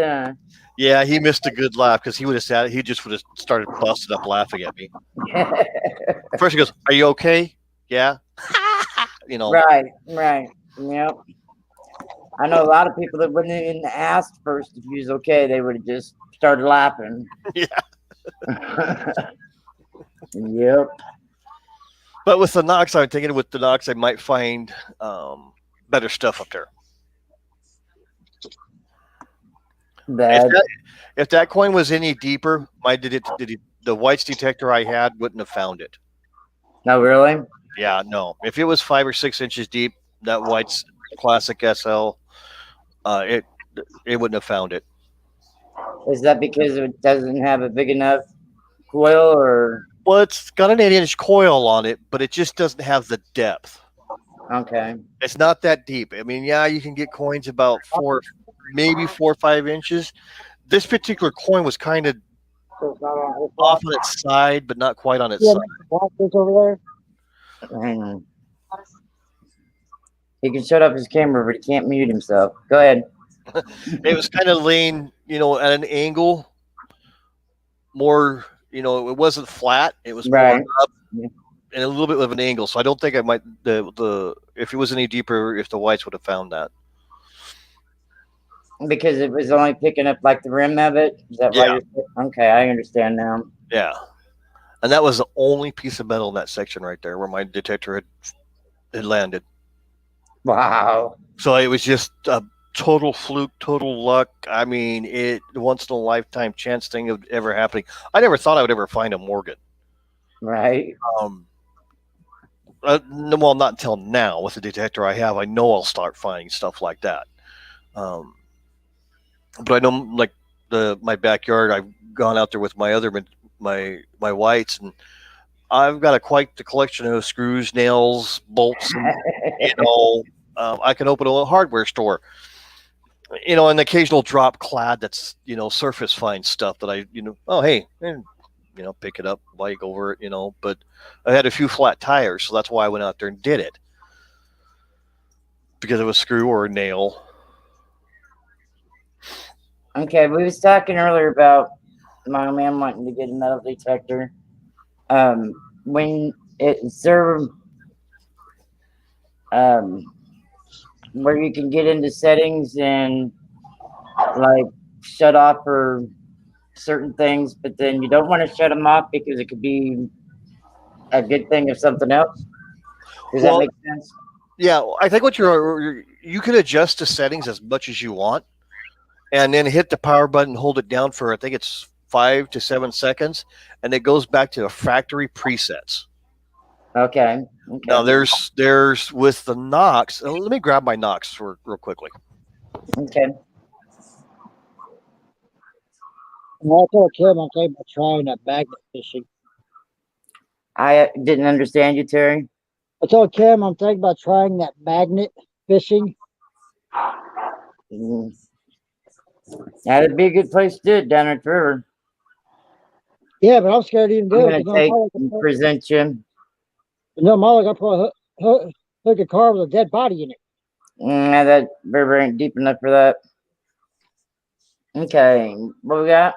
Yeah, he missed a good laugh because he would have sat. He just would have started busting up laughing at me. First, he goes, "Are you okay?" Yeah. Right. Yep. I know a lot of people that wouldn't even ask first if he was okay. They would have just started laughing. Yeah. Yep. But with the Knox, I'm thinking with the Knox, I might find better stuff up there. If that coin was any deeper, the whites detector I had wouldn't have found it. No, really? Yeah, no. If it was 5 or 6 inches deep, that white's classic SL, it wouldn't have found it. Is that because it doesn't have a big enough coil, or? Well, it's got an 8-inch coil on it, but it just doesn't have the depth. Okay. It's not that deep. I mean, yeah, you can get coins about 4 or 5 inches. This particular coin was kind of off on its side, but not quite on its side. Over there. Hang on. He can shut off his camera, but he can't mute himself. Go ahead. It was kind of laying, at an angle. More, it wasn't flat. It was right more up and a little bit of an angle. So I don't think I might if it was any deeper, if the whites would have found that. Because it was only picking up like the rim of it. Is that why? Okay, I understand now. Yeah, and that was the only piece of metal in that section right there where my detector had landed. Wow. So it was just a total fluke, total luck. I mean, it once in a lifetime chance thing of ever happening. I never thought I would ever find a Morgan. Right. Well, not until now. With the detector I have, I know I'll start finding stuff like that. But I know, like my backyard, I've gone out there with my whites, and I've got quite the collection of screws, nails, bolts, and, I can open a hardware store. An occasional drop clad that's surface fine stuff that I pick it up, bike over it, But I had a few flat tires, so that's why I went out there and did it, because of a screw or a nail. Okay, we was talking earlier about my man wanting to get a metal detector. When it's there, where you can get into settings and like shut off for certain things, but then you don't want to shut them off because it could be a good thing of something else. Does that make sense? Yeah, I think you can adjust the settings as much as you want, and then hit the power button, hold it down for I think it's 5 to 7 seconds, and it goes back to the factory presets. Okay. Now there's with the Knox. Let me grab my Knox real quickly. Okay. Well, I told Kim I'm thinking about trying that magnet fishing. I didn't understand you, Terry. I told Kim I'm thinking about trying that magnet fishing. Mm. That'd be a good place to do it down at the river. Yeah, but I'm scared to even do I'm it. gonna 'Cause take I'm and present you. no, Molly, I put hook a car with a dead body in it. That river ain't deep enough for that. Okay, what we got?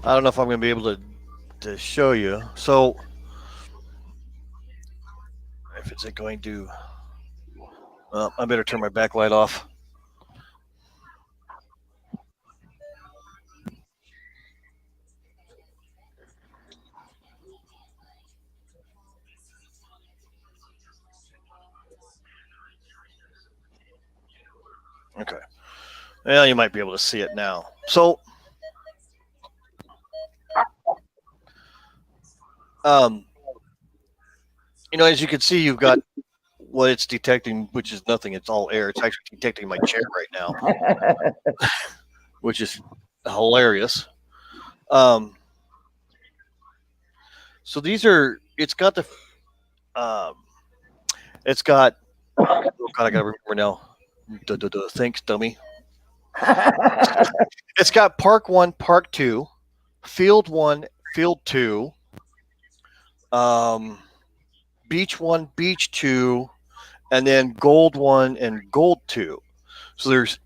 I don't know if I'm going to be able to show you. So, if it's going to, I better turn my backlight off. Okay. Well, you might be able to see it now. So, as you can see, you've got what it's detecting, which is nothing. It's all air. It's actually detecting my chair right now, which is hilarious. So these are. It's got the. It's got. Oh God, I gotta remember now. Thanks, dummy. It's got Park 1, Park 2, Field 1, Field 2, Beach 1, Beach 2, and then Gold 1 and Gold 2. So there's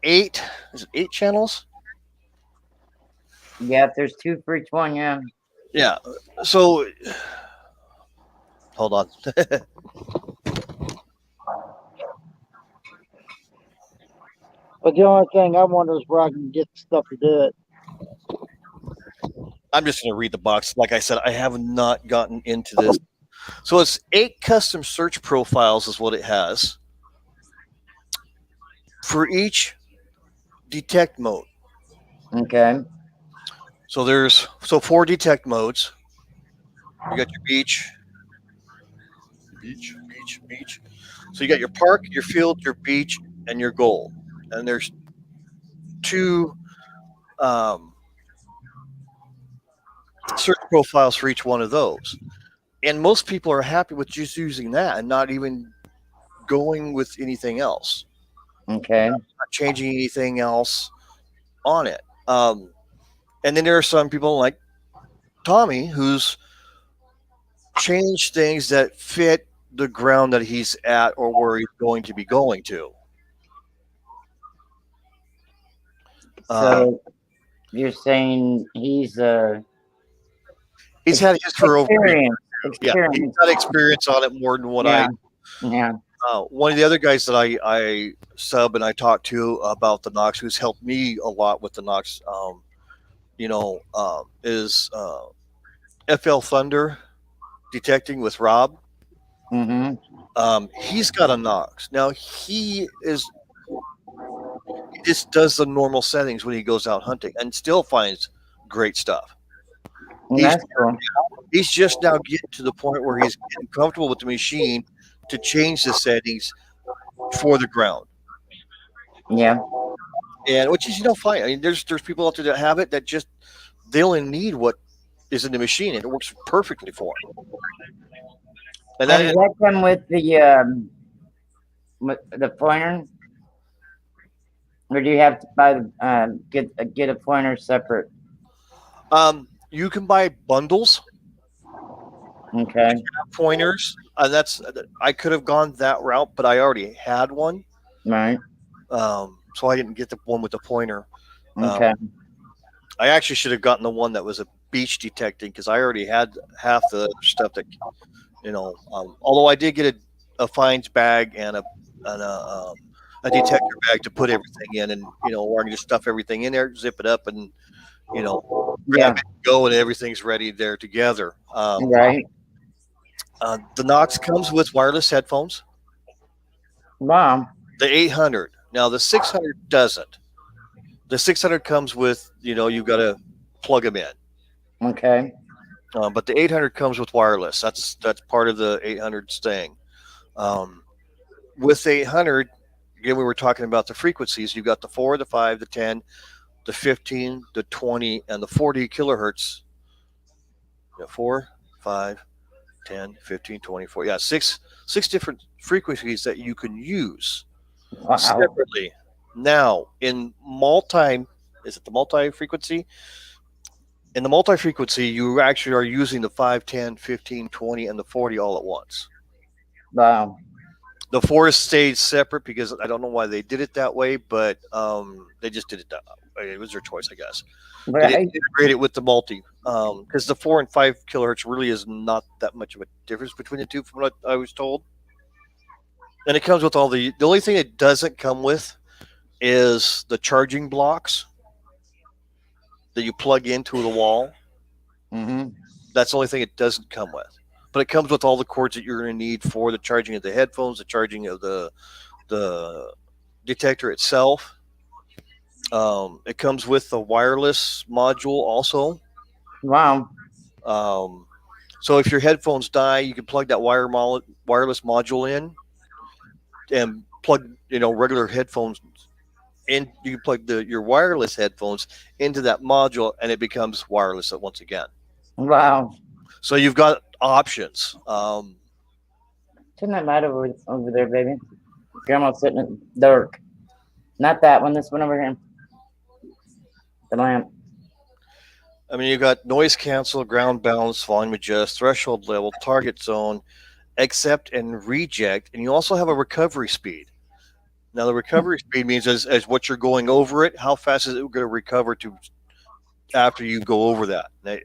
8. Is it 8 channels? Yeah, there's 2 for each one. Yeah. Yeah. So hold on. But the only thing I wonder is where I can get stuff to do it. I'm just going to read the box. Like I said, I have not gotten into this. So it's 8 custom search profiles is what it has for each detect mode. Okay. So there's 4 detect modes. You got your beach. So you got your park, your field, your beach, and your goal. And there's 2 search profiles for each one of those. And most people are happy with just using that and not even going with anything else. Okay. Not changing anything else on it. And then there are some people like Tommy who's changed things that fit the ground that he's at or where he's going to be going to. So you're saying he's had his for over. Yeah, he's got experience on it more than what yeah. I. Yeah. One of the other guys that I sub and I talk to about the Knox, who's helped me a lot with the Knox, is FL Thunder detecting with Rob. Mm-hmm. He's got a Knox. Now he just does the normal settings when he goes out hunting and still finds great stuff. That's cool. He's just now getting to the point where he's getting comfortable with the machine to change the settings for the ground. Yeah. And which is fine. I mean, there's people out there that have it that just they only need what is in the machine and it works perfectly for them. And does that come with the pointer, or do you have to buy get a pointer separate? You can buy bundles. Okay. Pointers. I could have gone that route, but I already had one. Right. So I didn't get the one with the pointer. Okay. I actually should have gotten the one that was a beach detecting because I already had half the stuff that, although I did get a fines bag and a detector bag to put everything in, and where I can just stuff everything in there, zip it up, and grab it, go, and everything's ready there together. Right. The Knox comes with wireless headphones. Wow. The 800. Now the 600 doesn't. The 600 comes with, you've got to plug them in. Okay. But the 800 comes with wireless. That's part of the 800's thing. With the 800, again, we were talking about the frequencies. You've got the 4, the 5, the 10, the 15, the 20, and the 40 kilohertz. 4, 5, 10, 15, 24. Yeah, six different frequencies that you can use Wow. separately. Now, in is it the multi-frequency? In the multi-frequency, you actually are using the 5, 10, 15, 20, and the 40 all at once. Wow. The 4 stayed separate because I don't know why they did it that way, but they just did it that way. It was their choice, I guess. They Right. didn't integrate it with the multi because the 4 and 5 kilohertz really is not that much of a difference between the two, from what I was told. And it comes with all the only thing it doesn't come with is the charging blocks that you plug into the wall. Mm-hmm. That's the only thing it doesn't come with. But it comes with all the cords that you're going to need for the charging of the headphones, the charging of the detector itself. It comes with the wireless module also. Wow. So if your headphones die, you can plug that wireless module in and plug, regular headphones in. You can plug your wireless headphones into that module, and it becomes wireless once again. Wow. So you've got options. Turn that light over there, baby. Grandma's sitting in the dark. Not that one. This one over here. The lamp. I mean, you got noise cancel, ground balance, volume adjust, threshold level, target zone, accept and reject, and you also have a recovery speed. Now, the recovery speed means as what you're going over it, how fast is it going to recover to after you go over that? Now,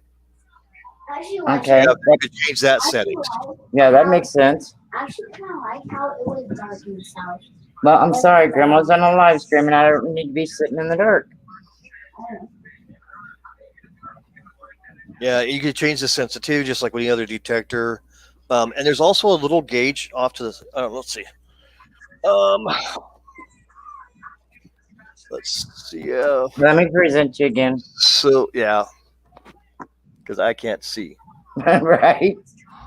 Okay. you can change that settings. Yeah, that makes sense. I actually kind of like how it was dark in the south. Well, I'm sorry, Grandma's on a live stream, and I don't need to be sitting in the dark. Yeah, you can change the sensitivity just like with any other detector. And there's also a little gauge off to the. Let's see. Let's see. Let me present you again. So yeah, because I can't see. Right?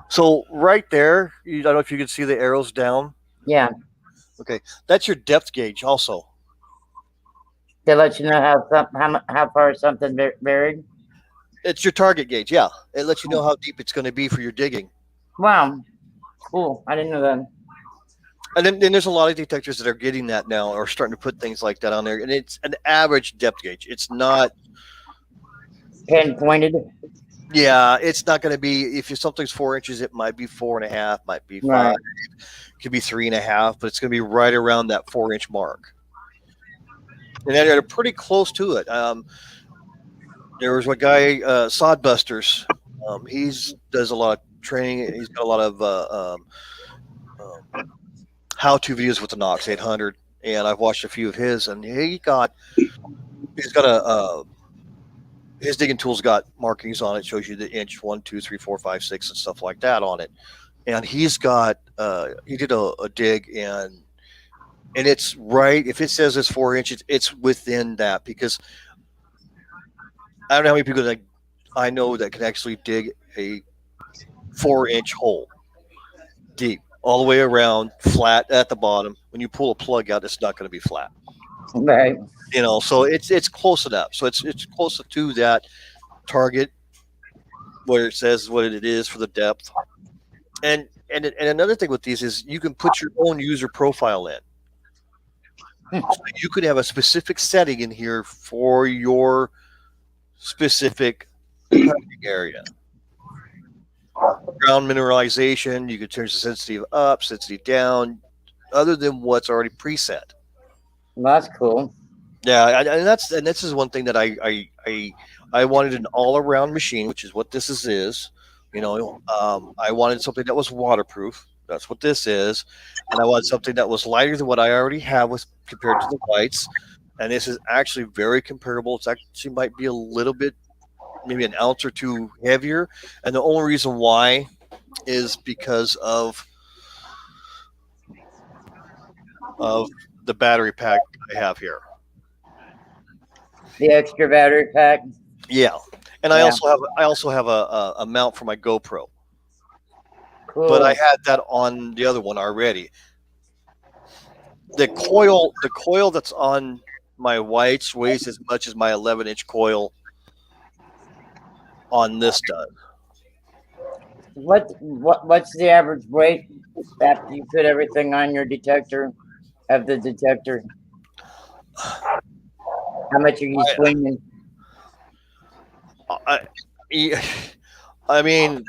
So right there, I don't know if you can see the arrows down. Yeah. Okay, that's your depth gauge also. To let you know how far something buried. It's your target gauge. Yeah, it lets you know how deep it's going to be for your digging. Wow. Cool. I didn't know that. And then there's a lot of detectors that are getting that now, or starting to put things like that on there. And it's an average depth gauge. It's not Pinpointed. Yeah, it's not going to be. If something's 4 inches, it might be 4.5, might be 5, Right. it could be 3.5, but it's going to be right around that 4-inch mark. And they're pretty close to it. There was a guy, Sodbusters. He's does a lot of training. He's got a lot of how-to videos with the Knox 800, and I've watched a few of his. And he's got his digging tool's got markings on it, shows you the inch 1, 2, 3, 4, 5, 6, and stuff like that on it. And he's got he did a dig, and it's right. If it says it's 4 inches, it's within that, because I don't know how many people that I know that can actually dig a 4-inch hole deep, all the way around, flat at the bottom. When you pull a plug out, it's not going to be flat. Right. So it's close enough. So it's close to that target where it says what it is for the depth. And another thing with these is you can put your own user profile in. So you could have a specific setting in here for your specific hunting area. Ground mineralization, you could change the sensitivity up, sensitivity down, other than what's already preset. Well, that's cool. Yeah, and this is one thing that I wanted, an all-around machine, which is what this is. I wanted something that was waterproof. That's what this is, and I wanted something that was lighter than what I already have compared to the lights. And this is actually very comparable. It's actually might be a little bit, maybe an ounce or two heavier, and the only reason why is because of the battery pack I have here. The extra battery pack. Yeah, and Yeah. I also have a mount for my GoPro, Cool. but I had that on the other one already. The coil that's on my whites weighs as much as my 11-inch coil on this does. What's the average weight after you put everything on your detector of the detector? How much are you swinging? I mean,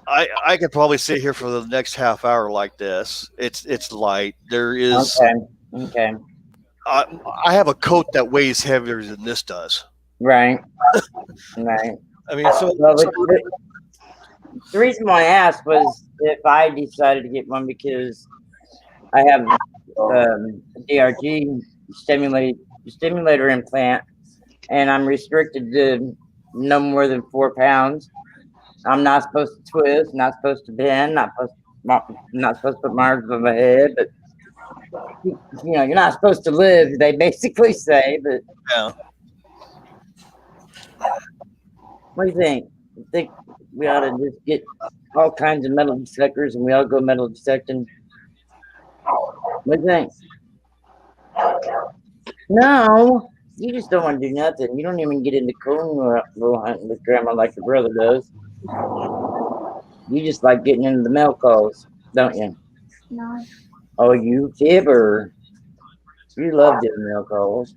I could probably sit here for the next half hour like this. It's light. There is. Okay. I have a coat that weighs heavier than this does. Right. Right. I mean, so Well, the reason why I asked was if I decided to get one because I have DRG stimulator implant, and I'm restricted to no more than 4 pounds. I'm not supposed to twist, not supposed to bend, not supposed to put my arms on my head, but you're not supposed to live. They basically say, but yeah. What do you think? You think we ought to just get all kinds of metal detectors and we all go metal detecting? What do you think? No, you just don't want to do nothing. You don't even get into coon hunting with grandma like your brother does. You just like getting into the mail calls, don't you? No. Oh, you fibber. You love doing mail calls.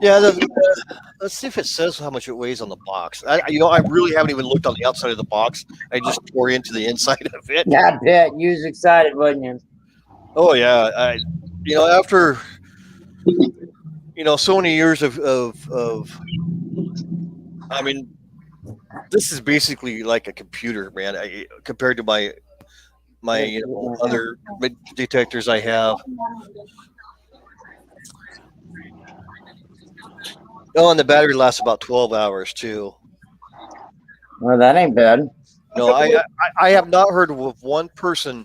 Yeah, let's see if it says how much it weighs on the box. I really haven't even looked on the outside of the box. I just tore into the inside of it. I bet you was excited, wasn't you? Oh yeah, after so many years of I mean, this is basically like a computer, man. Compared to my other detectors I have. Oh, and the battery lasts about 12 hours too. Well, that ain't bad. No, I have not heard of one person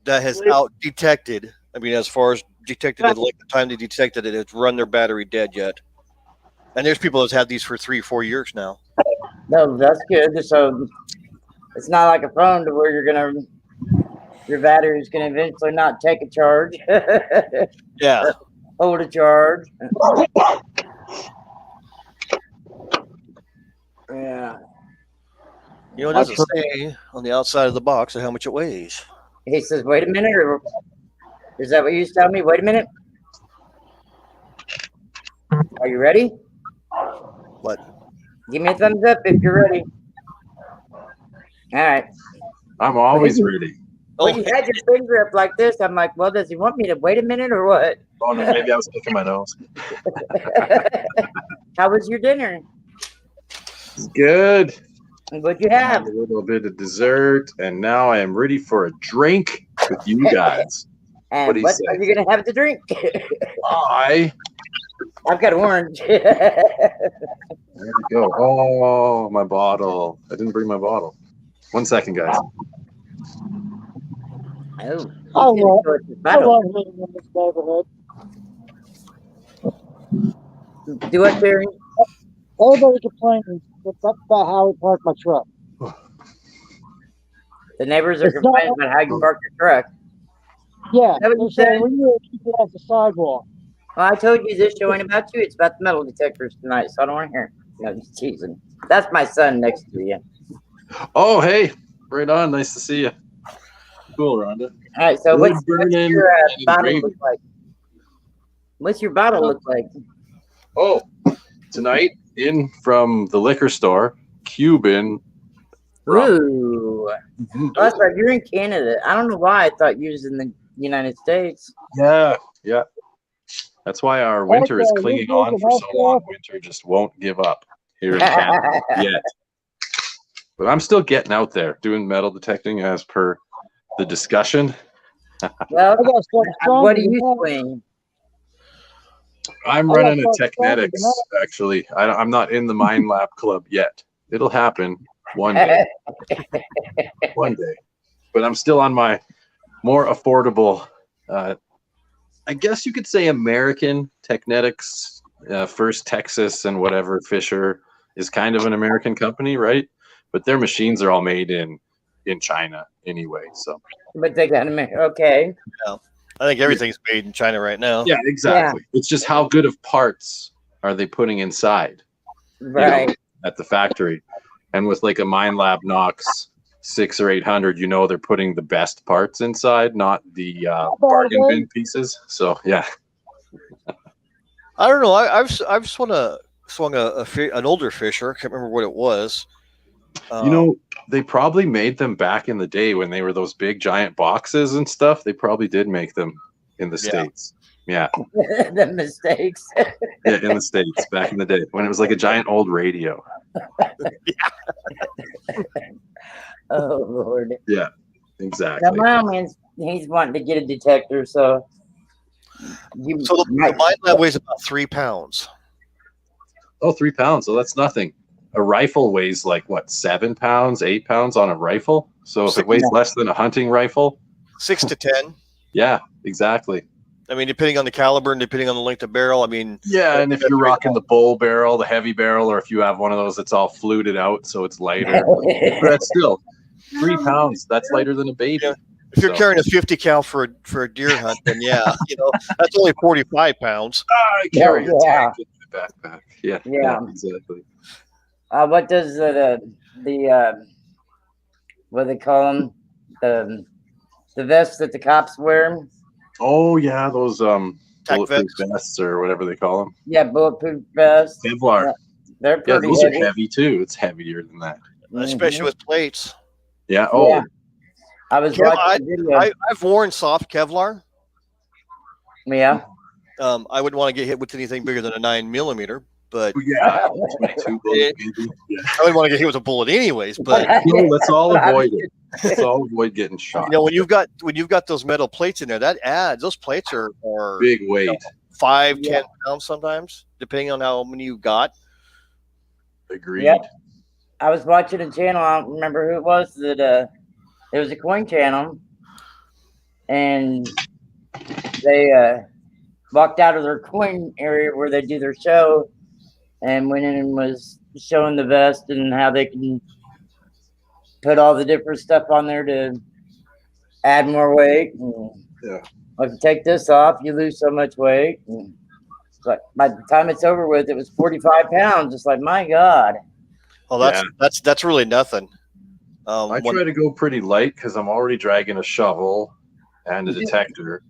that has out detected. I mean, as far as detected it, like the time they detected it, it's run their battery dead yet. And there's people that's had these for 3-4 years now. No, that's good. So it's not like a phone to where your battery's gonna eventually not take a charge. Yeah. Hold a charge. Yeah. It doesn't say on the outside of the box how much it weighs. He says, wait a minute, or is that what you telling me? Wait a minute. Are you ready? What? Give me a thumbs up if you're ready. All right. I'm always ready. When you had your finger up like this, I'm like, well, does he want me to wait a minute or what? Oh no, maybe I was picking my nose. How was your dinner? It's good. What'd you I have? had a little bit of dessert, and now I am ready for a drink with you guys. And What do you what say? are you gonna have to drink? I've got orange. There we go. Oh, my bottle. I didn't bring my bottle. 1 second, guys. Oh, I love bottle. living in this neighborhood. Do it, Barry. Everybody complains about how we park my truck. The neighbors are It's not- complaining about how you park your truck. Yeah, Is that what you they're said? saying we need to keep it off the sidewalk. Well, I told you this show ain't about you. It's about the metal detectors tonight, so I don't want to hear it. No, just teasing. That's my son next to you. Oh, hey. Right on. Nice to see you. Cool, Rhonda. All right, so Wood what's burning your and bottle gravy. look like? What's your bottle look like? Oh, tonight in from the liquor store, Cuban. rum. Ooh. Mhm. Oh, that's right. You're in Canada. I don't know why I thought you was in the United States. Yeah. That's why our winter is Okay, clinging this on is for so enough long. Winter just won't give up here in Canada yet. But I'm still getting out there doing metal detecting as per the discussion. Well, I gotta start what do stronger you than that. swing? I'm I got running a fucked up with Technetics, actually. I'm not in the Mind Lab Club yet. It'll happen one day. One day. But I'm still on my more affordable, I guess you could say American Technetics. First Texas and whatever Fisher is kind of an American company, right? But their machines are all made in China anyway. So But they got to okay. I think everything's made in China right now. yeah, exactly. It's just how good of parts are they putting inside? Right. at the factory. And with like a Minelab Knox 600 or 800, you know they're putting the best parts inside, not the bargain bin pieces. So yeah. I don't know. I've swung an older Fisher. I can't remember what it was. You know, they probably made them back in the day when they were those big giant boxes and stuff. They probably did make them in the States. Yeah. The mistakes. Yeah, in the States back in the day when it was like a giant old radio. Oh Lord. Yeah, exactly. Now, my old man's he's wanting to get a detector, so the Minelab weighs about 3 pounds. Oh, 3 pounds. So that's nothing. A rifle weighs like what, 7 pounds, 8 pounds on a rifle. So if it weighs less than a hunting rifle, 6 to 10. Yeah, exactly. I mean, depending on the caliber and depending on the length of barrel. I mean, yeah, and if you're rocking the bull barrel, the heavy barrel, or if you have one of those that's all fluted out, so it's lighter. But that's still 3 pounds. That's lighter than a baby. Yeah. If you're carrying a 50 cal for a deer hunt, then yeah, that's only 45 pounds. I carry a tank in my backpack. Yeah, exactly. What does the what do they call them? The vest that the cops wear? Oh yeah, those bulletproof vests or whatever they call them. Yeah, bulletproof vests. Kevlar. They're pretty those heavy. are heavy too. It's heavier than that. Especially with plates. Yeah. Oh. Yeah. I was watching the video. I've worn soft Kevlar. Yeah. I wouldn't want to get hit with anything bigger than a 9mm, but yeah, 22 bullets, I wouldn't want to get hit with a bullet anyways. But let's all avoid it. Let's all avoid getting shot. When you've got those metal plates in there, that adds. Those plates are big weight, 5-10 pounds sometimes, depending on how many you got. Agreed. Yep. I was watching a channel. I don't remember who it was. That it was a coin channel, and they walked out of their coin area where they do their show, and went in and was showing the vest and how they can put all the different stuff on there to add more weight. And if you take this off, you lose so much weight. And it's like by the time it's over with, it was 45 pounds. It's like, my God. Well, that's really nothing. I try to go pretty light because I'm already dragging a shovel and a detector,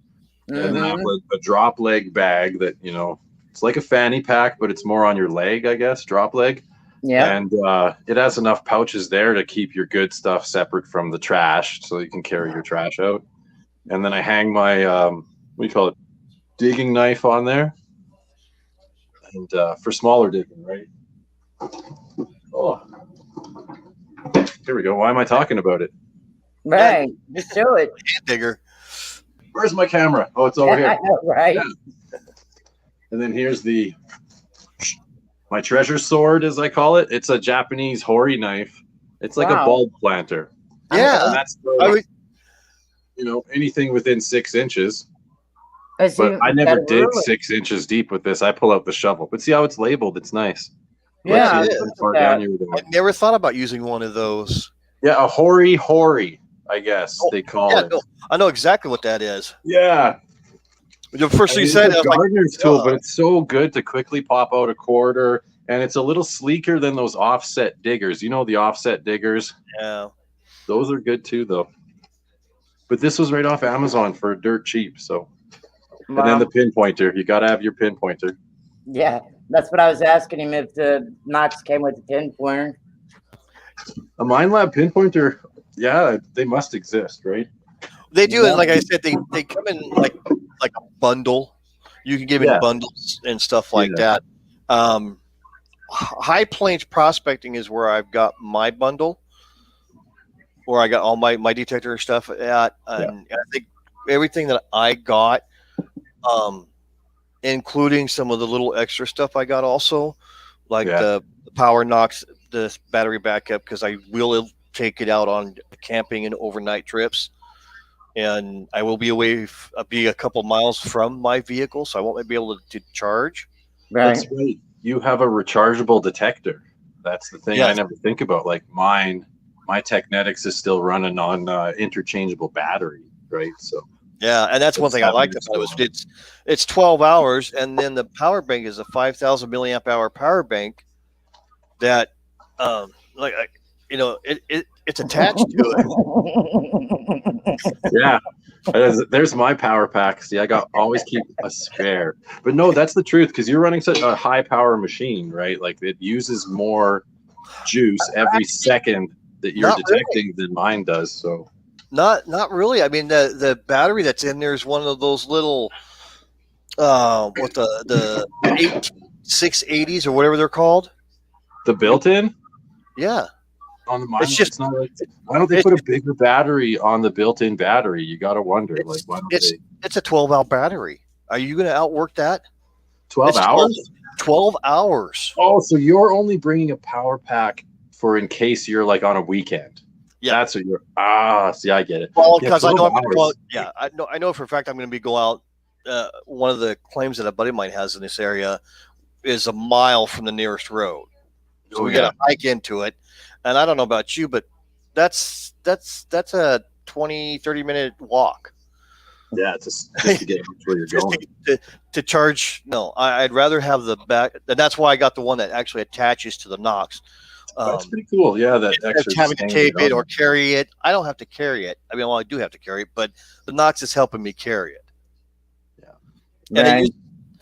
and then I have a drop leg bag that it's like a fanny pack, but it's more on your leg, I guess, drop leg. Yeah. And it has enough pouches there to keep your good stuff separate from the trash, so you can carry your trash out. And then I hang my what do you call it, digging knife on there, and for smaller digging, right? Oh. Here we go. Why am I talking about it? Right. Just show it. Digger. Where's my camera? Oh, it's over here. I know, right? Yeah. And then here's my treasure sword, as I call it. It's a Japanese hori knife. It's like a bulb planter. Yeah. And that's anything within 6 inches. But I never dig 6 inches deep with this. I pull out the shovel. But see how it's labeled? It's nice. Yeah. I never thought about using one of those. Yeah, a hori, I guess they call it. No, I know exactly what that is. Yeah. The first thing you said, it's a gardener's tool, but it's so good to quickly pop out a quarter, and it's a little sleeker than those offset diggers. You know the offset diggers? Yeah. Those are good too, though. But this was right off Amazon for dirt cheap. So, and then the pinpointer. You got to have your pinpointer. Yeah, that's what I was asking him, if the Knox came with the pinpointer. A Minelab pinpointer, yeah, they must exist, right? They do, and like I said, they come in like a bundle. You can get them in bundles and stuff like that. High Plains Prospecting is where I've got my bundle, where I got all my detector stuff at, and I think everything that I got, including some of the little extra stuff I got also, like the Power Knox, the battery backup, because I will take it out on camping and overnight trips, and I will be away, be a couple miles from my vehicle, so I won't be able to charge. Right. That's right. You have a rechargeable detector. That's the thing I never think about. Like my Technetics is still running on interchangeable battery, right? So yeah, and that's one thing I liked about it. It's 12 hours, and then the power bank is a 5,000 milliamp hour power bank that like it's attached to it. Yeah. There's my power pack. See, always keep a spare. But no, that's the truth, because you're running such a high power machine, right? Like it uses more juice every second that you're detecting than mine does. So not really. I mean, the battery that's in there is one of those little what the 680s or whatever they're called. The built-in? Yeah. On the mine, It's just- it's not like, why don't they put a bigger battery on the built-in battery? You got to wonder, like, why don't they? It's a 12-hour battery. Are you going to outwork that? 12 It's hours? 12 hours. Oh, so you're only bringing a power pack for in case you're like on a weekend. Yeah. That's what you're. See, I get it. Well, Yeah, because I know 12 I'm going to go hours. out. Yeah, I know for a fact I'm going to go out. One of the claims that a buddy of mine has in this area is a mile from the nearest road. So we got to hike into it. And I don't know about you, but that's a 20-30 minute walk. Yeah, just to get where you're Just going. to charge. No, I'd rather have the back. And that's why I got the one that actually attaches to the Knox. That's pretty cool. Yeah, that Instead extra of having to hanging tape it on. or carry it, I don't have to carry it. I mean, well, I do have to carry it, but the Knox is helping me carry it. Right.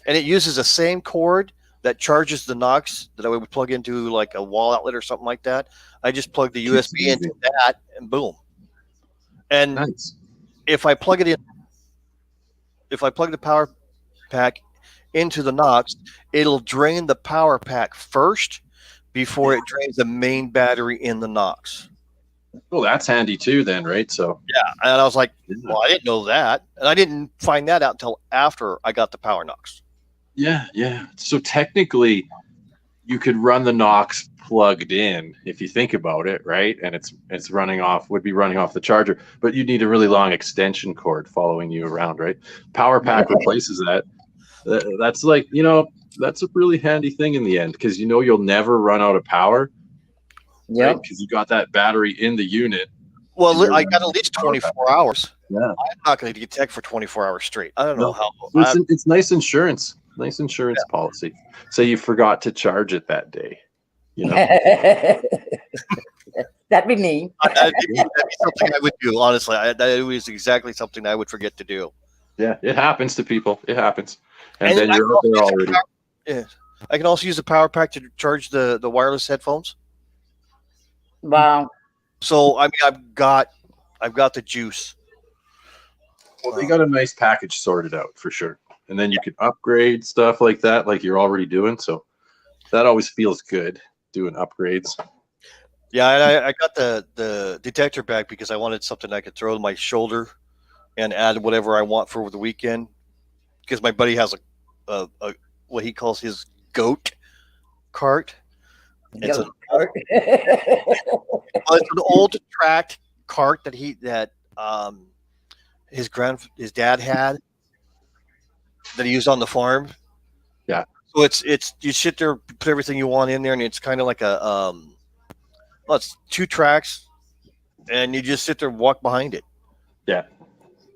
And it uses the same cord that charges the Knox that I would plug into like a wall outlet or something like that. I just plug the Keeps USB it into easy. that, and boom. And Nice. if I plug it in, if I plug the power pack into the Knox, it'll drain the power pack first before it drains the main battery in the Knox. Well, that's handy too, then, right? So And I was like, well, I didn't know that. And I didn't find that out until after I got the power Knox. yeah. So technically, you could run the Knox plugged in if you think about it, right? And it's would be running off the charger, but you need a really long extension cord following you around, right? Power pack replaces that. That's like, that's a really handy thing in the end, because you'll never run out of power. Yep. Because you got that battery in the unit. Well, I got at least 24 hours. Yeah. I'm not going to get tech for 24 hours straight. I don't know how. It's nice insurance. Nice insurance policy. Say you forgot to charge it that day. That'd be me. That'd be something I would do, honestly. That is exactly something I would forget to do. Yeah, it happens to people. It happens. And And then I you're out there already. Yeah. I can also use the power pack to charge the wireless headphones. Wow. So I mean, I've got the juice. Well, they got a nice package sorted out for sure. And then you can upgrade stuff like that, like you're already doing. So that always feels good, doing upgrades. Yeah, and I got the detector back because I wanted something I could throw to my shoulder and add whatever I want for the weekend. Because my buddy has a what he calls his goat cart. It's an old tracked cart that his dad had that he used on the farm. Yeah. So it's you sit there, put everything you want in there, and it's kind of like it's 2 tracks, and you just sit there and walk behind it. Yeah.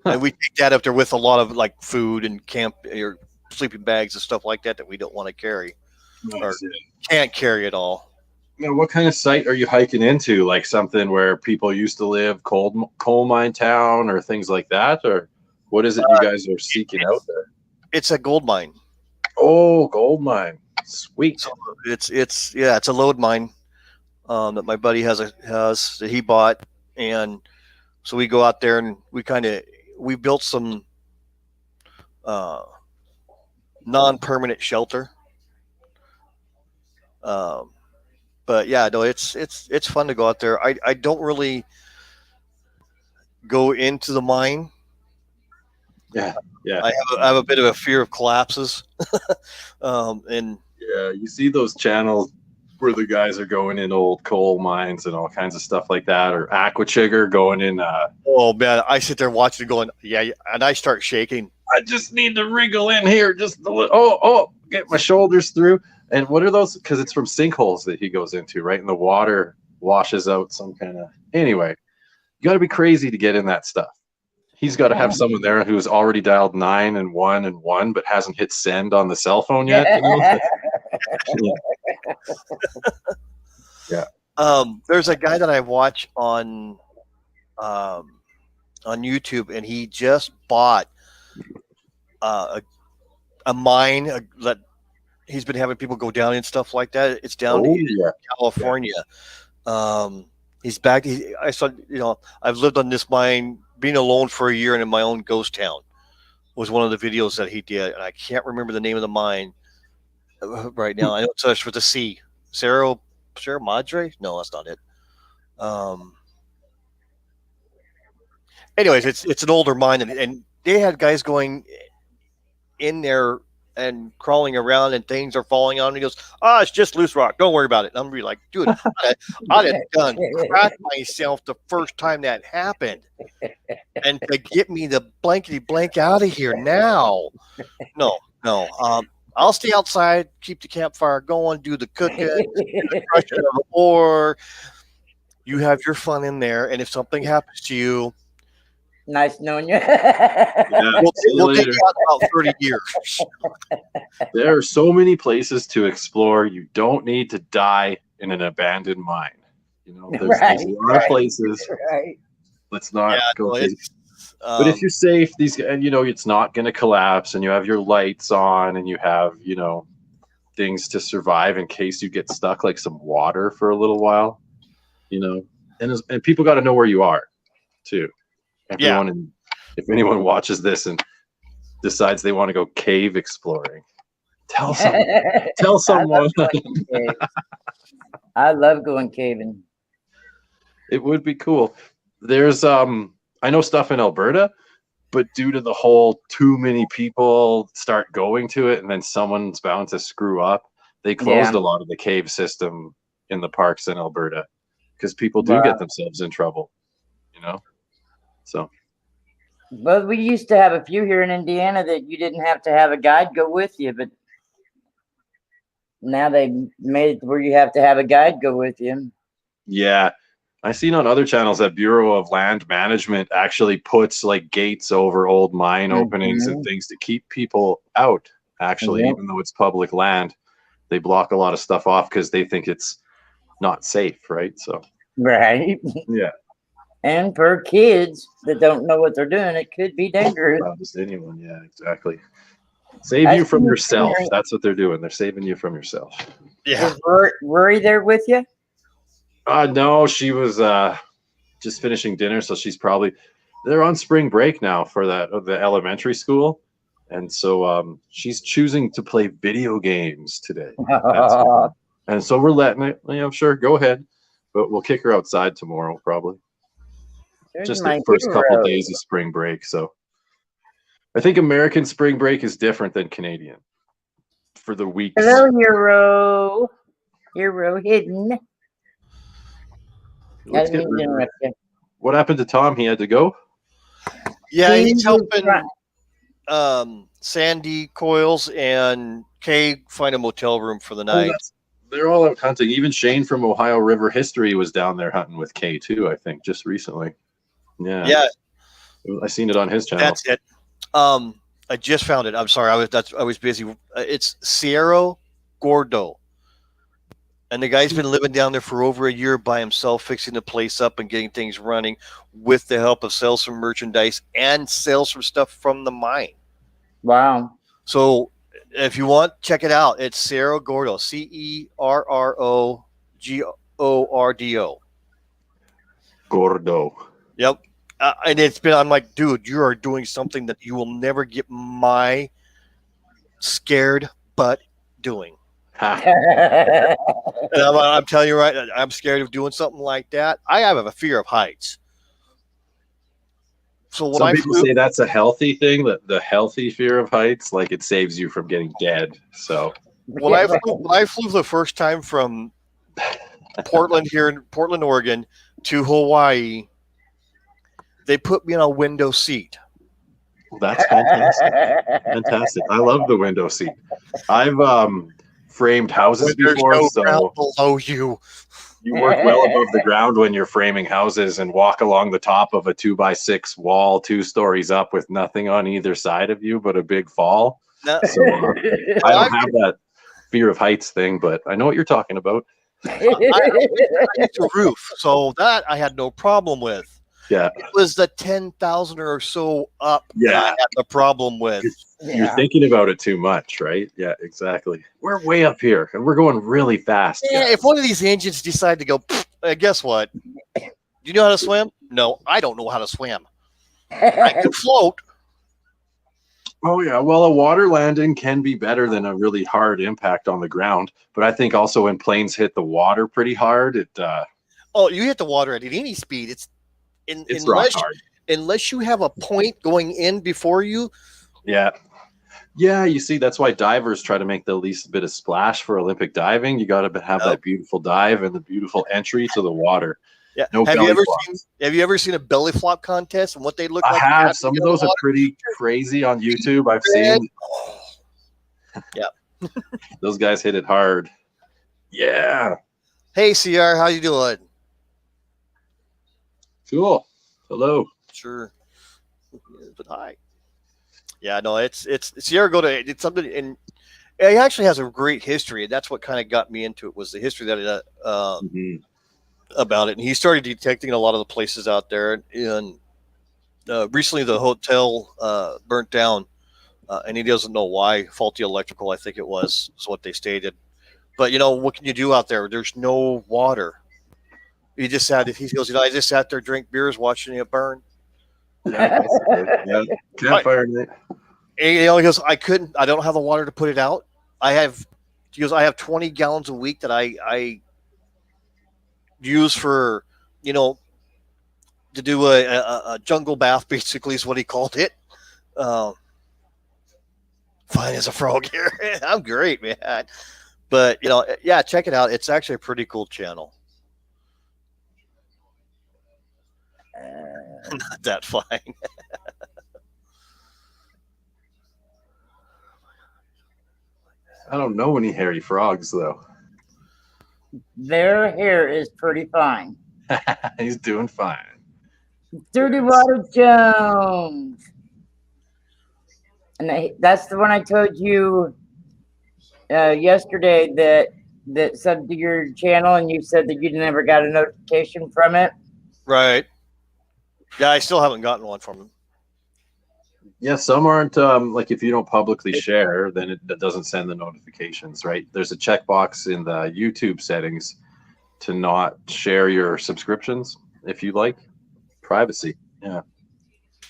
And we take that up there with a lot of like food and camp or sleeping bags and stuff like that we don't want to carry or can't carry at all. Now, what kind of site are you hiking into? Like something where people used to live, coal mine town, or things like that? Or what is it you guys are seeking out there? It's a gold mine. Oh, gold mine. Sweet. So it's a load mine that my buddy has that he bought, and so we go out there and we built some non-permanent shelter. But yeah, no, it's fun to go out there. I don't really go into the mine. Yeah. I have a bit of a fear of collapses. And Yeah, you see those channels where the guys are going in old coal mines and all kinds of stuff like that, or Aquachigger going in. oh man, I sit there watching it going, yeah, and I start shaking. I just need to wriggle in here, just a little. Get my shoulders through. And what are those? Because it's from sinkholes that he goes into, right? And the water washes out some kind of. Anyway, you got to be crazy to get in that stuff. He's got to have someone there who's already dialed 911, but hasn't hit send on the cell phone yet. Yeah. There's a guy that I watch on YouTube, and he just bought a mine that he's been having people go down and stuff like that. It's down in California. He's back. I saw, I've lived on this mine, being alone for a year and in my own ghost town was one of the videos that he did. And I can't remember the name of the mine right now. I know it starts with a C. Cerro Madre? No, that's not it. Anyways, it's an older mine, and they had guys going in there and crawling around, and things are falling on. And he goes, it's just loose rock. Don't worry about it. And I'm really like, dude, I'd have done crap myself the first time that happened. And to get me the blankety blank out of here now. No. I'll stay outside, keep the campfire going, do the cooking, the crushing of the ore. You have your fun in there, and if something happens to you, nice knowing you. we'll take you out about 30 years. There are so many places to explore. You don't need to die in an abandoned mine. There's a lot of places. Right. Let's not go. But if you're safe, and it's not going to collapse, and you have your lights on, and you have things to survive in case you get stuck, like some water for a little while. And people got to know where you are, too. If anyone watches this and decides they want to go cave exploring, tell someone. I love going caving. It would be cool. There's I know stuff in Alberta, but due to the whole too many people start going to it, and then someone's bound to screw up, they closed a lot of the cave system in the parks in Alberta because people do get themselves in trouble, So. Well, we used to have a few here in Indiana that you didn't have to have a guide go with you, but now they made it where you have to have a guide go with you. Yeah. I seen on other channels that Bureau of Land Management actually puts like gates over old mine openings and things to keep people out, actually, even though it's public land. They block a lot of stuff off because they think it's not safe, right? So yeah. And for kids that don't know what they're doing, it could be dangerous. Just anyone, exactly. Save you from yourself. That's what they're doing. They're saving you from yourself. Yeah. Is Rory there with you? No, she was just finishing dinner, so they're on spring break now for the elementary school, and so she's choosing to play video games today. And so we're letting it. Sure, go ahead, but we'll kick her outside tomorrow probably. Just the first couple of days of spring break. So I think American spring break is different than Canadian for the weeks. Hello, Hero hidden. What happened to Tom? He had to go? Yeah, he's helping Sandy Coils and Kay find a motel room for the night. They're all out hunting. Even Shane from Ohio River History was down there hunting with Kay too, I think, just recently. Yeah. I seen it on his channel. That's it. I just found it. I'm sorry. I was busy. It's Cerro Gordo. And the guy's been living down there for over a year by himself, fixing the place up and getting things running with the help of sales from merchandise and sales from stuff from the mine. Wow. So if you want, check it out. It's Cerro Gordo, CerroGordo. Gordo. Yep. And I'm like, dude, you are doing something that you will never get my scared butt doing. And I'm telling you right, I'm scared of doing something like that. I have a fear of heights. So when some people say that's a healthy thing, the healthy fear of heights, like it saves you from getting dead. So when I flew the first time from Portland here in Portland, Oregon to Hawaii, they put me in a window seat. That's fantastic. Fantastic. I love the window seat. I've framed houses before, so below you work well above the ground when you're framing houses and walk along the top of a 2x6 wall 2 stories up with nothing on either side of you but a big fall. So I don't have that fear of heights thing, but I know what you're talking about. It's a roof, so that I had no problem with. Yeah. It was the 10,000 or so up that I Yeah. had the problem with. You're Yeah. thinking about it too much, right? Yeah, exactly. We're way up here and we're going really fast. Yeah, guys. if one of these engines decide to go, guess what? Do you know how to swim? No, I don't know how to swim. I can float. Oh yeah, well, a water landing can be better than a really hard impact on the ground, but I think also when planes hit the water pretty hard, Oh, you hit the water at any speed. It's it's rock unless hard. unless you have a point going in before you. Yeah. Yeah, you see, that's why divers try to make the least bit of splash for Olympic diving. You got to have that beautiful dive and the beautiful entry to the water. Yeah. No Have you belly ever flops. seen a belly flop contest and what they look I like? have. after Some you of go in those the are water? pretty crazy on YouTube. I've seen. Yeah. Those guys hit it hard. Yeah. Hey, CR, how you doing? Cool. Hello. Sure. But hi. Yeah, no, it's Sierra go to it's something, and it actually has a great history, and that's what kind of got me into it was the history that it, Mhm. about it. And he started detecting a lot of the places out there, and recently the hotel burnt down, and he doesn't know why. Faulty electrical, I think it was, is what they stated. But what can you do out there? There's no water. He just sat. He goes, I just sat there, drank beers, watching it burn. Yeah, yeah. Campfire night. And, he goes, I don't have the water to put it out. He goes, I have 20 gallons a week that I use for, to do a jungle bath, basically is what he called it. Fine as a frog here. I'm great, man. But, yeah, check it out. It's actually a pretty cool channel. Not that fine. I don't know any hairy frogs though. Their hair is pretty fine. He's doing fine. Dirty Water Jones. And that's the one I told you yesterday that subbed to your channel, and you said that you never got a notification from it. Right. Yeah, I still haven't gotten one from him. Yeah, some aren't like if you don't publicly share, then it doesn't send the notifications, right? There's a checkbox in the YouTube settings to not share your subscriptions if you like. Privacy. Yeah.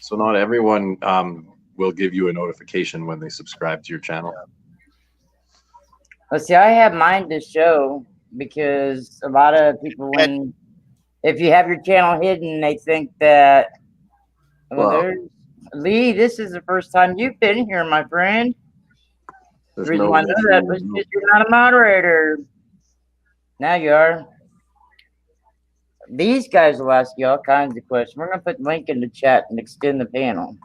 So not everyone will give you a notification when they subscribe to your channel. Well, see, I have mine to show because a lot of people, if you have your channel hidden, they think that, Well, Lee, this is the first time you've been here, my friend. The there's reason no why I know that was because you're not a moderator. Now you are. These guys will ask you all kinds of questions. We're going to put the link in the chat and extend the panel.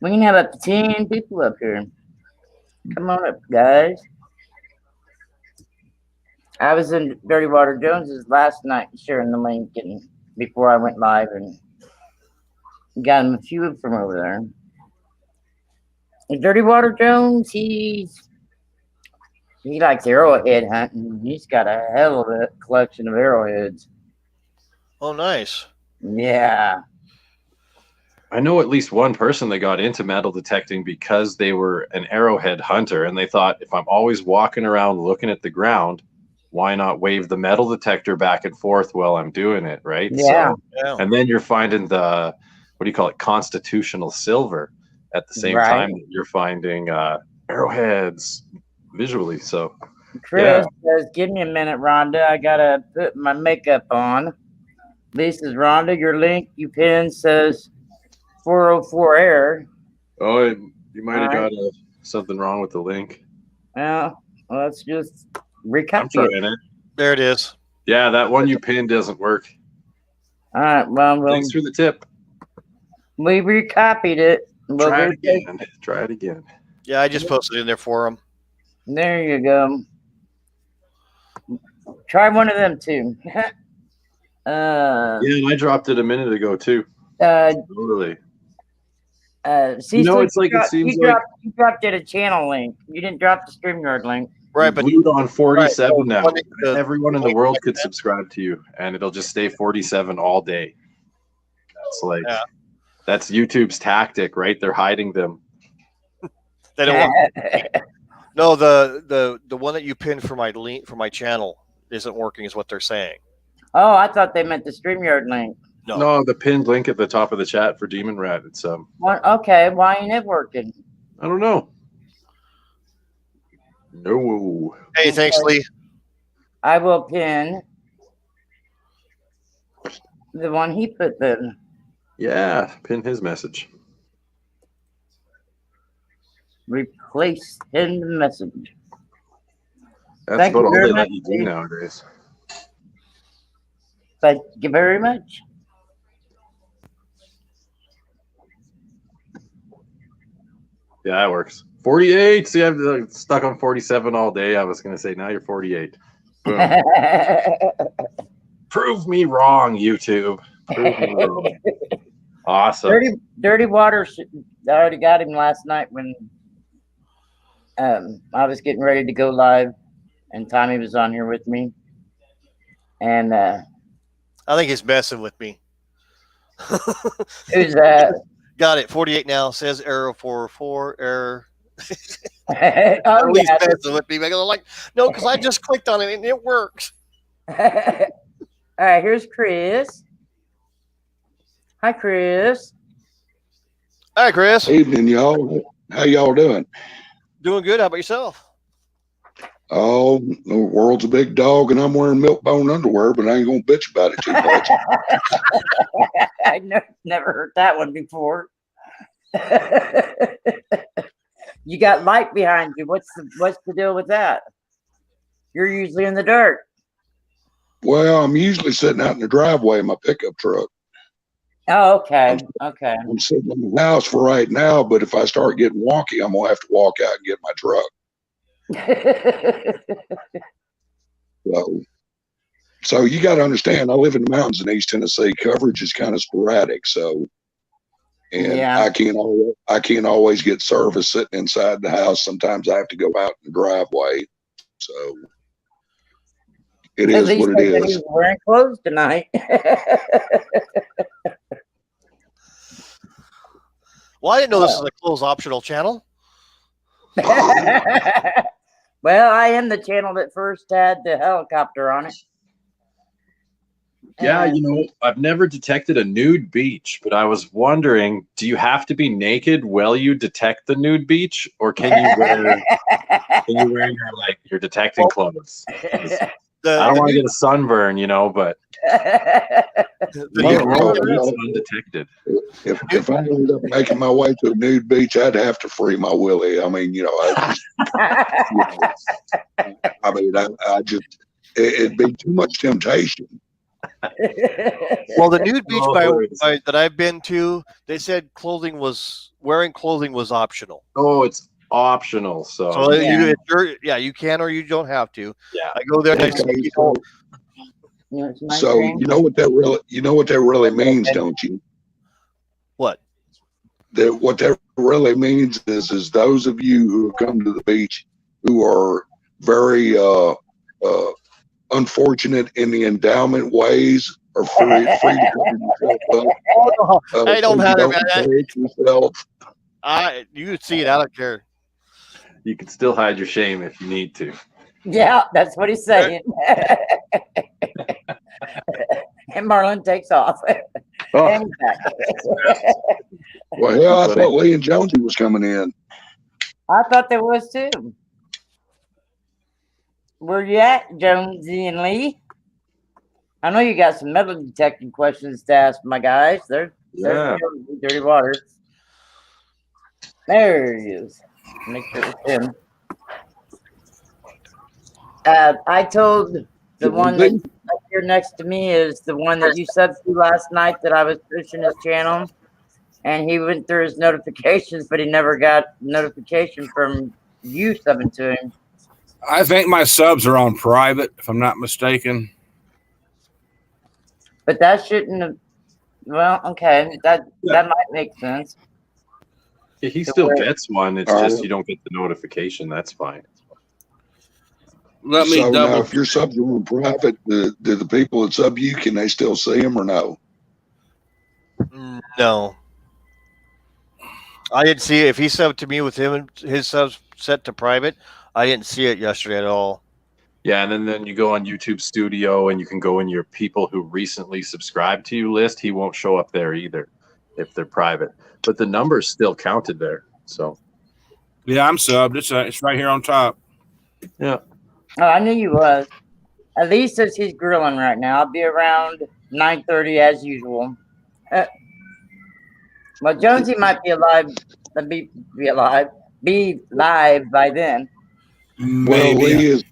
We can have up to 10 people up here. Come on up, guys. I was in Dirty Water Jones's last night sharing the link and before I went live and got him a few from over there. And Dirty Water Jones, he likes arrowhead hunting. He's got a hell of a collection of arrowheads. Oh, nice. Yeah. I know at least one person that got into metal detecting because they were an arrowhead hunter, and they thought, if I'm always walking around looking at the ground, why not wave the metal detector back and forth while I'm doing it, right? Yeah. Yeah. And then you're finding the, what do you call it, constitutional silver at the same Right. time that you're finding arrowheads visually. So Chris says, give me a minute, Rhonda. I got to put my makeup on. Lisa's, Rhonda, your link you pinned says 404 error. oh, you might have All got something wrong with the link. Well, let's just I'm recopy it. trying it. There it is. Yeah, that one you pinned doesn't work. All right, well, Thanks for the tip. we recopied it. We'll Try it retake- again. Try it again. Yeah, I just posted it in there for him. There you go. Try one of them too. Yeah, and I dropped it a minute ago too. Totally. Cecily, it's like it seems like- you dropped it a channel link. You didn't drop the StreamYard link. Right, but glued on 47 right, now. the- Everyone in the world could subscribe to you, and it'll just stay 47 all day. That's like Yeah. that's YouTube's tactic, right? They're hiding them. they don't want. No, the one that you pinned for my link for my channel isn't working, is what they're saying. Oh, I thought they meant the StreamYard link. No. No, the pinned link at the top of the chat for Demon Rat. It's What? Okay, why ain't it working? I don't know. No. Hey, thanks, Lee. I will pin the one he put then. Yeah, pin his message. Replace pinned message. That's Thank about you all very they much, let you do Steve. nowadays. Thank you very much. Yeah, that works. 48. See, I'm stuck on 47 all day. I was going to say, now you're 48. Boom. Prove me wrong, YouTube. Prove me wrong. Awesome. Dirty Water. I already got him last night when I was getting ready to go live, and Tommy was on here with me. And I think he's messing with me. who's that? Got it. 48 now. Says error 404 error. Oh, He's yeah. messing with me. I'm like, no, because I just clicked on it and it works. All right, here's Chris. Hi, Chris. Hi, Chris. Evening, y'all. How y'all doing? Doing good. How about yourself? Oh, the world's a big dog, and I'm wearing milk bone underwear, but I ain't gonna bitch about it too much. I never heard that one before. You got light behind you. What's the deal with that? You're usually in the dirt. Well, I'm usually sitting out in the driveway of my pickup truck. Oh, okay. Okay. I'm sitting in the house for right now, but if I start getting wonky, I'm gonna have to walk out and get my truck. So you got to understand, I live in the mountains in East Tennessee. Coverage is kind of sporadic, so and Yeah. I can't always get service sitting inside the house. Sometimes I have to go out in the driveway. So it At is least what I it said is. he was wearing clothes tonight. Well, I didn't know this was a close optional channel. Well, I am the channel that first had the helicopter on it. Yeah, And- you know, I've never detected a nude beach, but I was wondering, do you have to be naked while you detect the nude beach, or can you wear your detecting clothes? 'Cause I don't want to get a sunburn, you know, but The Well, nude well, beach- well, undetected. if I ended up making my way to a nude beach, I'd have to free my willie. I mean, you know, I just it'd be too much temptation. Well, the nude beach Oh, that I've been to, they said wearing clothing was optional. Oh, it's optional. So, So Yeah. you can or you don't have to. yeah. I go there and I say, Okay, you know, It's my So screen. you know what that really means, don't you? what? That what that really means is those of you who come to the beach who are very unfortunate in the endowment ways are free to cover yourself up. I don't so have you it, man. embarrass yourself. You can see it. I don't care. You can still hide your shame if you need to. Yeah, that's what he's saying. And Marlon takes off. Oh, And back. Well, hell, I thought Lee and Jonesy was coming in. I thought there was too. Where you at, Jonesy and Lee? I know you got some metal detecting questions to ask my guys. There's yeah. Dirty Water. There he is. Make sure it's him. I told the one that's up here next to me is the one that you subbed to last night that I was pushing his channel. And he went through his notifications, but he never got notification from you subbing to him. I think my subs are on private, if I'm not mistaken. But that shouldn't have. Well, okay, that might make sense. He still gets one. It's All just right. you don't get the notification. That's fine. Let me So now, double. if your subs are on private, do the people that sub you, can they still see them or no? No, I didn't see it. If he subbed to me with him and his subs set to private, I didn't see it yesterday at all. Yeah, and then you go on YouTube Studio and you can go in your people who recently subscribed to you list. He won't show up there either if they're private, but the number's still counted there. So Yeah, I'm subbed. It's right here on top. yeah, Oh, I knew you was. At least says he's grilling right now. I'll be around 9:30 as usual. Well, Jonesy might be alive. Be live by then. Well, Maybe. he is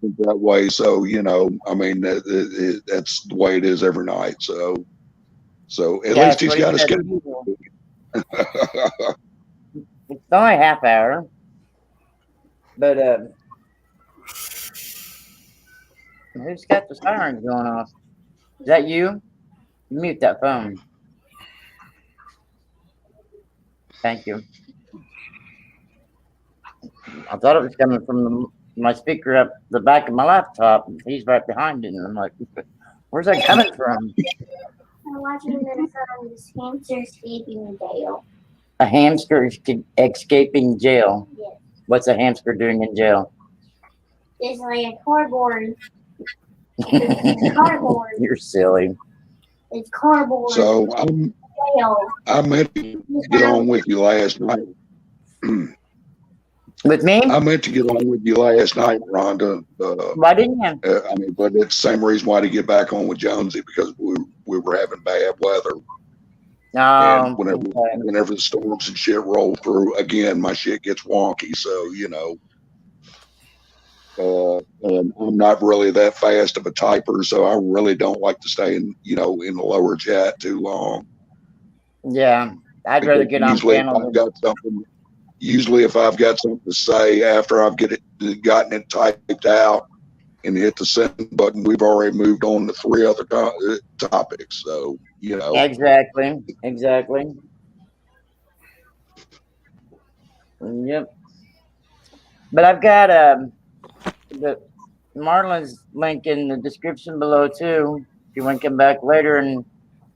that way. So, you know, I mean, that's the way it is every night. So at Yeah, least that's he's what got a said as schedule. usual. It's only half hour. But who's got the sirens going off? Is that you? Mute that phone. Thank you. I thought it was coming from my speaker up the back of my laptop. He's right behind it, and I'm like, where's that coming from? I'm watching this hamster escaping jail. A hamster escaping jail. Yes. What's a hamster doing in jail? It's like a cardboard. It's cardboard. You're silly. It's cardboard. So jail. I meant to get on with you last night. With me? I meant to get on with you last night, Rhonda. Why didn't you? I mean, but it's the same reason why to get back on with Jonesy, because we were having bad weather. And whenever the storms and shit roll through, again, my shit gets wonky. So, you know, and I'm not really that fast of a typer, so I really don't like to stay in the lower chat too long. Yeah, I'd rather get on panel. Usually if I've got something to say after I've gotten it typed out and hit the send button, we've already moved on to 3 other topics. So, you know. Exactly. Yep. But I've got the Marlon's link in the description below too. If you want to come back later and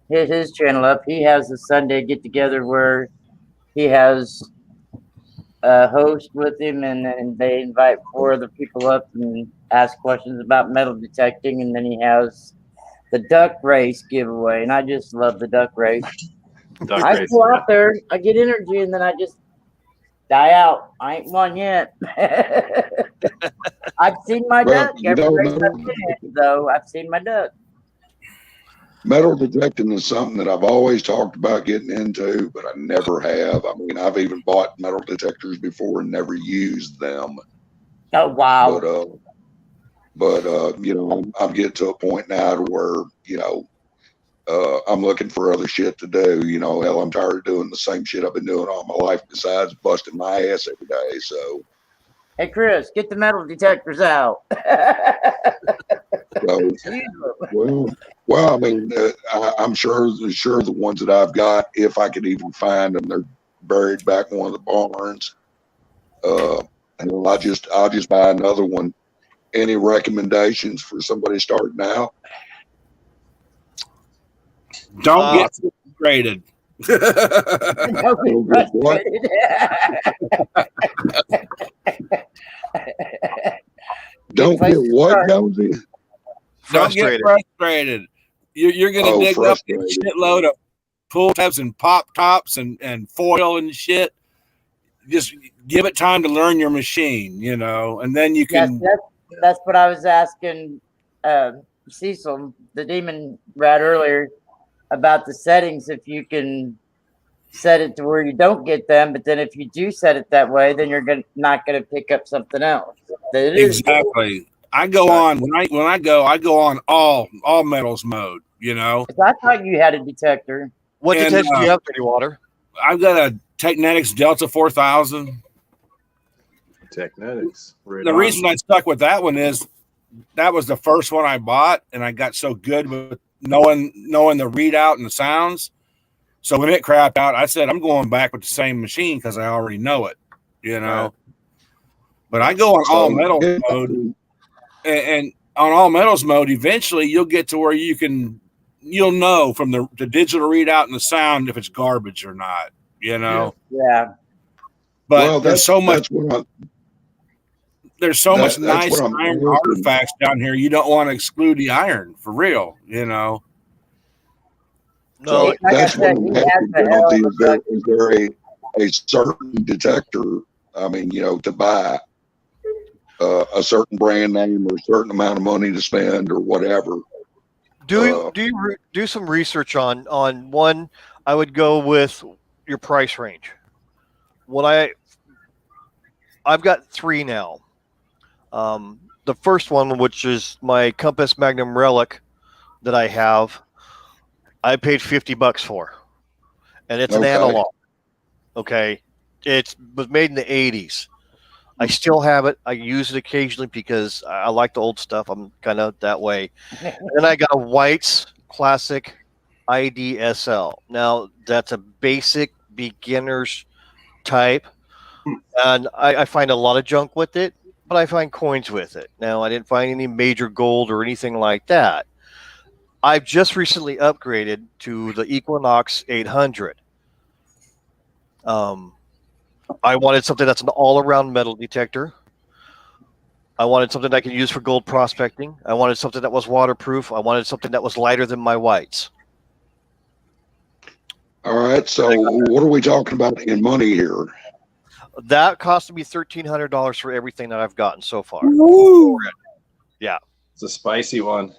hit his channel up, he has a Sunday get together where he has a host with him, and they invite 4 other people up and ask questions about metal detecting, and then he has the duck race giveaway, and I just love the duck race. I go out there, I get energy, and then I just die out. I ain't won yet. I've seen my duck every race I've been in, though. I've seen my duck. Metal detecting is something that I've always talked about getting into, but I never have. I mean, I've even bought metal detectors before and never used them. Oh, wow. But you know, I'm getting to a point now to where, you know, I'm looking for other shit to do. You know, hell, I'm tired of doing the same shit I've been doing all my life besides busting my ass every day. So, hey, Chris, get the metal detectors out. Well, I mean, I'm sure the ones that I've got, if I could even find them, they're buried back in one of the barns. And I'll just buy another one. Any recommendations for somebody starting out? Don't get frustrated. Don't get what, Jonesy? Don't get frustrated. You're going to dig up a shitload of pull tabs and pop tops and foil and shit. Just give it time to learn your machine, you know, and then you can. That's what I was asking Cecil, the demon rat, earlier about the settings. If you can set it to where you don't get them, but then if you do set it that way, then you're not going to pick up something else. Exactly. I go on when I go on all metals mode, you know. I thought you had a detector. What detector do you have, Dirty Water? I've got a Technetics Delta 4000. Technetics. The reason I stuck with that one is that was the first one I bought, and I got so good with knowing the readout and the sounds. So when it crapped out, I said I'm going back with the same machine because I already know it, you know. But I go on all metal mode. and on all metals mode, eventually you'll get to where you'll know from the digital readout and the sound if it's garbage or not, you know? Yeah. But Well, there's so much nice I'm iron looking. artifacts down here. You don't want to exclude the iron for real, you know? No, So Like I that's said, what he I'm has asking, the hell Penalty. of Is there a certain detector? I mean, to buy a certain brand name or a certain amount of money to spend or whatever. do you do some research on one? I would go with your price range. I've got 3 now. The first one, which is my Compass Magnum Relic that I have, I paid $50 for, and it's an Okay. analog. Okay, it was made in the '80s. I still have it. I use it occasionally because I like the old stuff. I'm kind of that way. And then I got a White's Classic IDSL. Now that's a basic beginner's type, and I find a lot of junk with it, but I find coins with it. Now I didn't find any major gold or anything like that. I've just recently upgraded to the Equinox 800. I wanted something that's an all-around metal detector. I wanted something I could use for gold prospecting. I wanted something that was waterproof. I wanted something that was lighter than my Whites. All right. So what are we talking about in money here? That cost me $1,300 for everything that I've gotten so far. Woo. Yeah. It's a spicy one.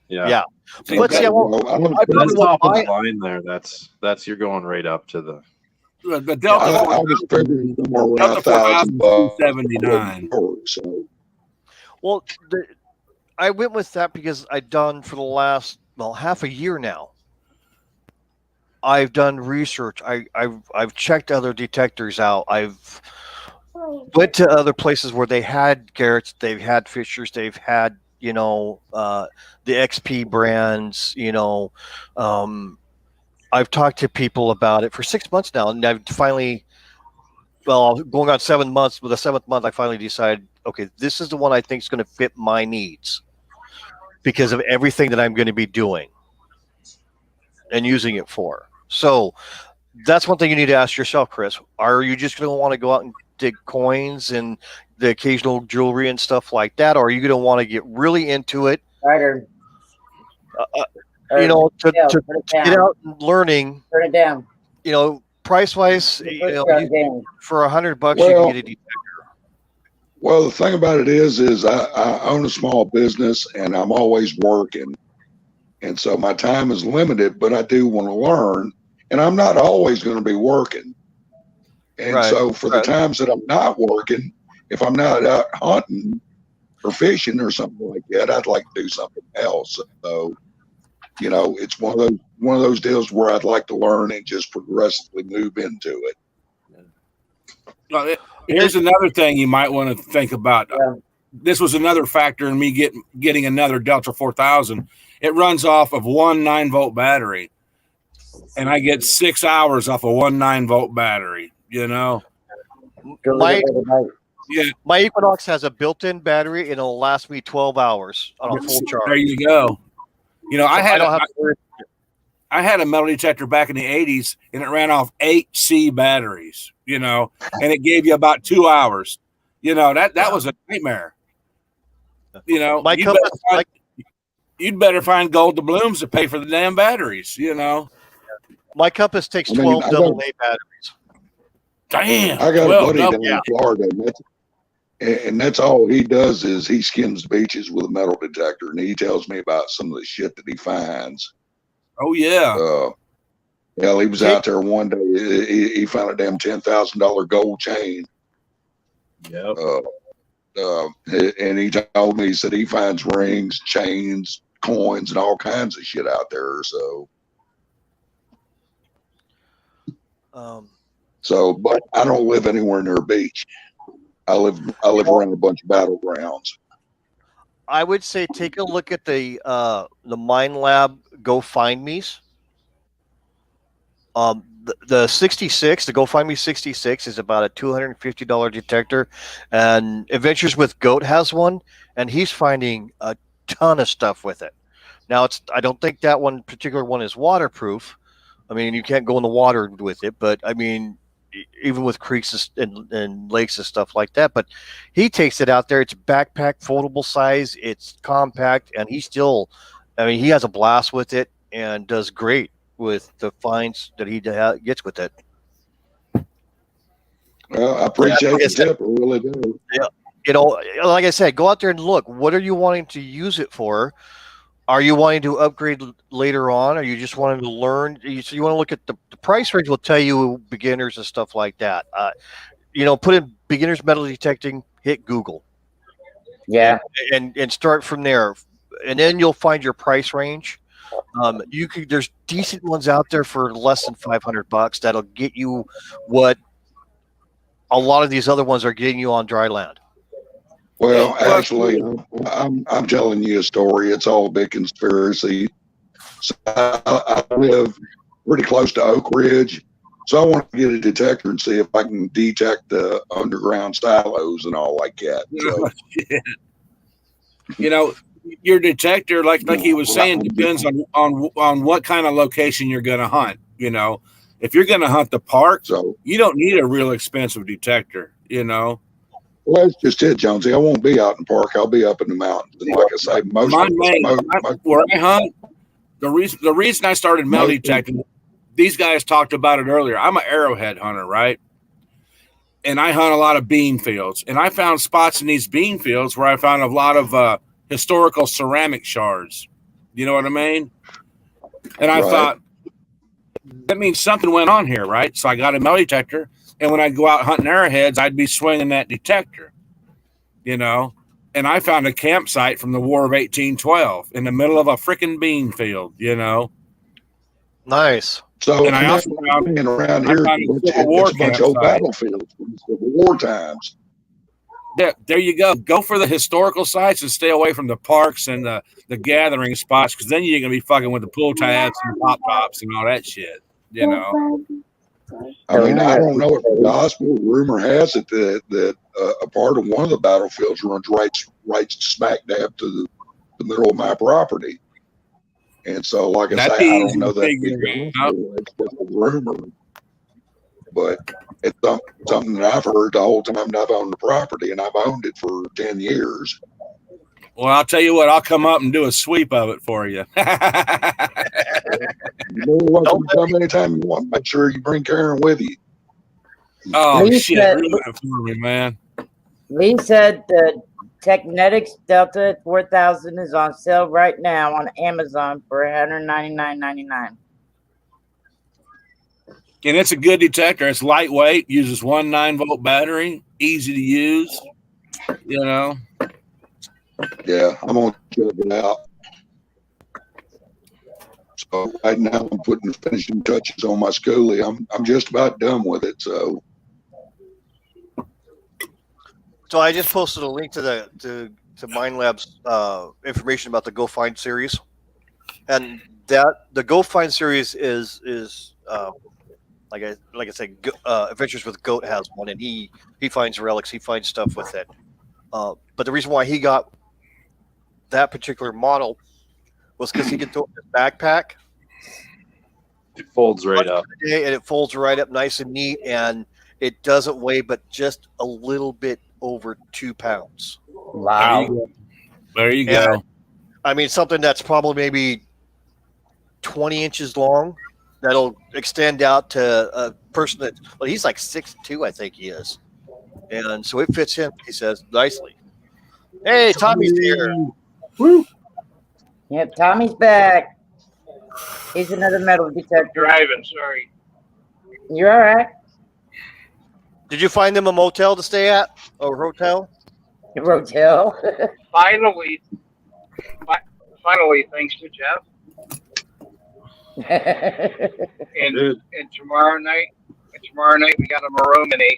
Yeah. Yeah. See, But see, That's top of the line there. That's you're going right up to the. The Delta I was figuring somewhere around Delta 1,000 bucks. 4,279. So well, I went with that because I've done for the last half a year now. I've done research. I've checked other detectors out. I've went to other places where they had Garrett's, they've had Fishers, they've had the XP brands. I've talked to people about it for 6 months now, and I've finally, going on 7 months. With the 7th month, I finally decided, okay, this is the one I think is going to fit my needs because of everything that I'm going to be doing and using it for. So that's one thing you need to ask yourself, Chris. Are you just going to want to go out and dig coins and the occasional jewelry and stuff like that, or are you going to want to get really into it? Ryder. To get out and learning. Turn it down. Price wise, for $100 you can get a detector. Well, the thing about it is I own a small business and I'm always working, and so my time is limited. But I do want to learn, and I'm not always going to be working. And so for the times that I'm not working, if I'm not out hunting or fishing or something like that, I'd like to do something else. So, it's one of those deals where I'd like to learn and just progressively move into it. Well, here's another thing you might want to think about. Yeah. This was another factor in me getting another Delta 4000. It runs off of one 9-volt battery, and I get 6 hours off a 1 9-volt battery. My Equinox has a built-in battery, and it'll last me 12 hours on a full charge. There you go. I had a metal detector back in the 80s, and it ran off 8 C batteries, and it gave you about 2 hours. That was a nightmare. You'd better find gold doubloons to pay for the damn batteries, My Compass takes 12 AA batteries. Damn. I got a buddy down in Florida, and that's all he does is he skims the beaches with a metal detector, and he tells me about some of the shit that he finds. Oh yeah. He was out there one day. He found a damn $10,000 gold chain. Yep. And he told me, he said he finds rings, chains, coins, and all kinds of shit out there. So, but I don't live anywhere near a beach. I live around a bunch of battlegrounds. I would say take a look at the Mine Lab Go Find Me's. The 66, the GoFindMe 66 is about a $250 detector, and Adventures with Goat has one, and he's finding a ton of stuff with it. Now, I don't think that one particular one is waterproof. I mean, you can't go in the water with it, but I mean, even with creeks and lakes and stuff like that. But he takes it out there. It's backpack, foldable size. It's compact, and he has a blast with it and does great with the finds that he gets with it. Well, I appreciate the tip. I really do. Yeah, like I said, go out there and look. What are you wanting to use it for? Are you wanting to upgrade later on? Are you just wanting to learn? So you want to look at the price range will tell you beginners and stuff like that. Put in beginners metal detecting, hit Google. Yeah. And start from there. And then you'll find your price range. There's decent ones out there for less than $500 that'll get you what a lot of these other ones are getting you on dry land. Well, actually, I'm telling you a story. It's all a big conspiracy. So I live pretty close to Oak Ridge, so I want to get a detector and see if I can detect the underground silos and all like that. So, your detector, like he was saying, depends on what kind of location you're going to hunt. If you're going to hunt the park, you don't need a real expensive detector. Well, that's just it, Jonesy. I won't be out in the park. I'll be up in the mountains. And like I say, where I hunt, the reason I started metal detecting, these guys talked about it earlier. I'm an arrowhead hunter, right? And I hunt a lot of bean fields. And I found spots in these bean fields where I found a lot of historical ceramic shards. You know what I mean? And I thought, that means something went on here, right? So I got a metal detector. And when I'd go out hunting arrowheads, I'd be swinging that detector, and I found a campsite from the War of 1812 in the middle of a freaking bean field, Nice. So, and I also found around here, it's a bunch of old battlefields from the war times. There you go. Go for the historical sites and stay away from the parks and the gathering spots, because then you're going to be fucking with the pull tabs and pop tops and all that shit, I mean, I don't know if the gospel rumor has it that a part of one of the battlefields runs right smack dab to the middle of my property. And so, like I say, I don't know that it's just a rumor, but it's something that I've heard the whole time that I've owned the property, and I've owned it for 10 years. Well, I'll tell you what, I'll come up and do a sweep of it for you. Come anytime you want. Make sure you bring Karen with you. Oh, shit. Ruin it for me, man. Lee said the Technetics Delta 4000 is on sale right now on Amazon for $199.99. And it's a good detector. It's lightweight, uses one 9-volt battery, easy to use, Yeah, I'm going to check it out. So right now I'm putting the finishing touches on my schoolie. I'm just about done with it. So I just posted a link to Mind Lab's information about the Go Find series, and that the Go Find series is like I said, Adventures with Goat has one, and he finds relics, he finds stuff with it. But the reason why he got that particular model was because he can throw it in his backpack. It folds right up. And it folds right up nice and neat, and it doesn't weigh but just a little bit over 2 pounds. Wow. There you go. And, I mean, something that's probably maybe 20 inches long that'll extend out to a person he's like 6'2", I think he is. And so it fits him, he says, nicely. Hey, Tommy's here. Woo. Yep, Tommy's back. He's another metal detector. Driving, sorry. You're all right. Did you find them a motel to stay at or hotel? Rotel. Finally, thanks to Jeff. And tomorrow night we got him a room in a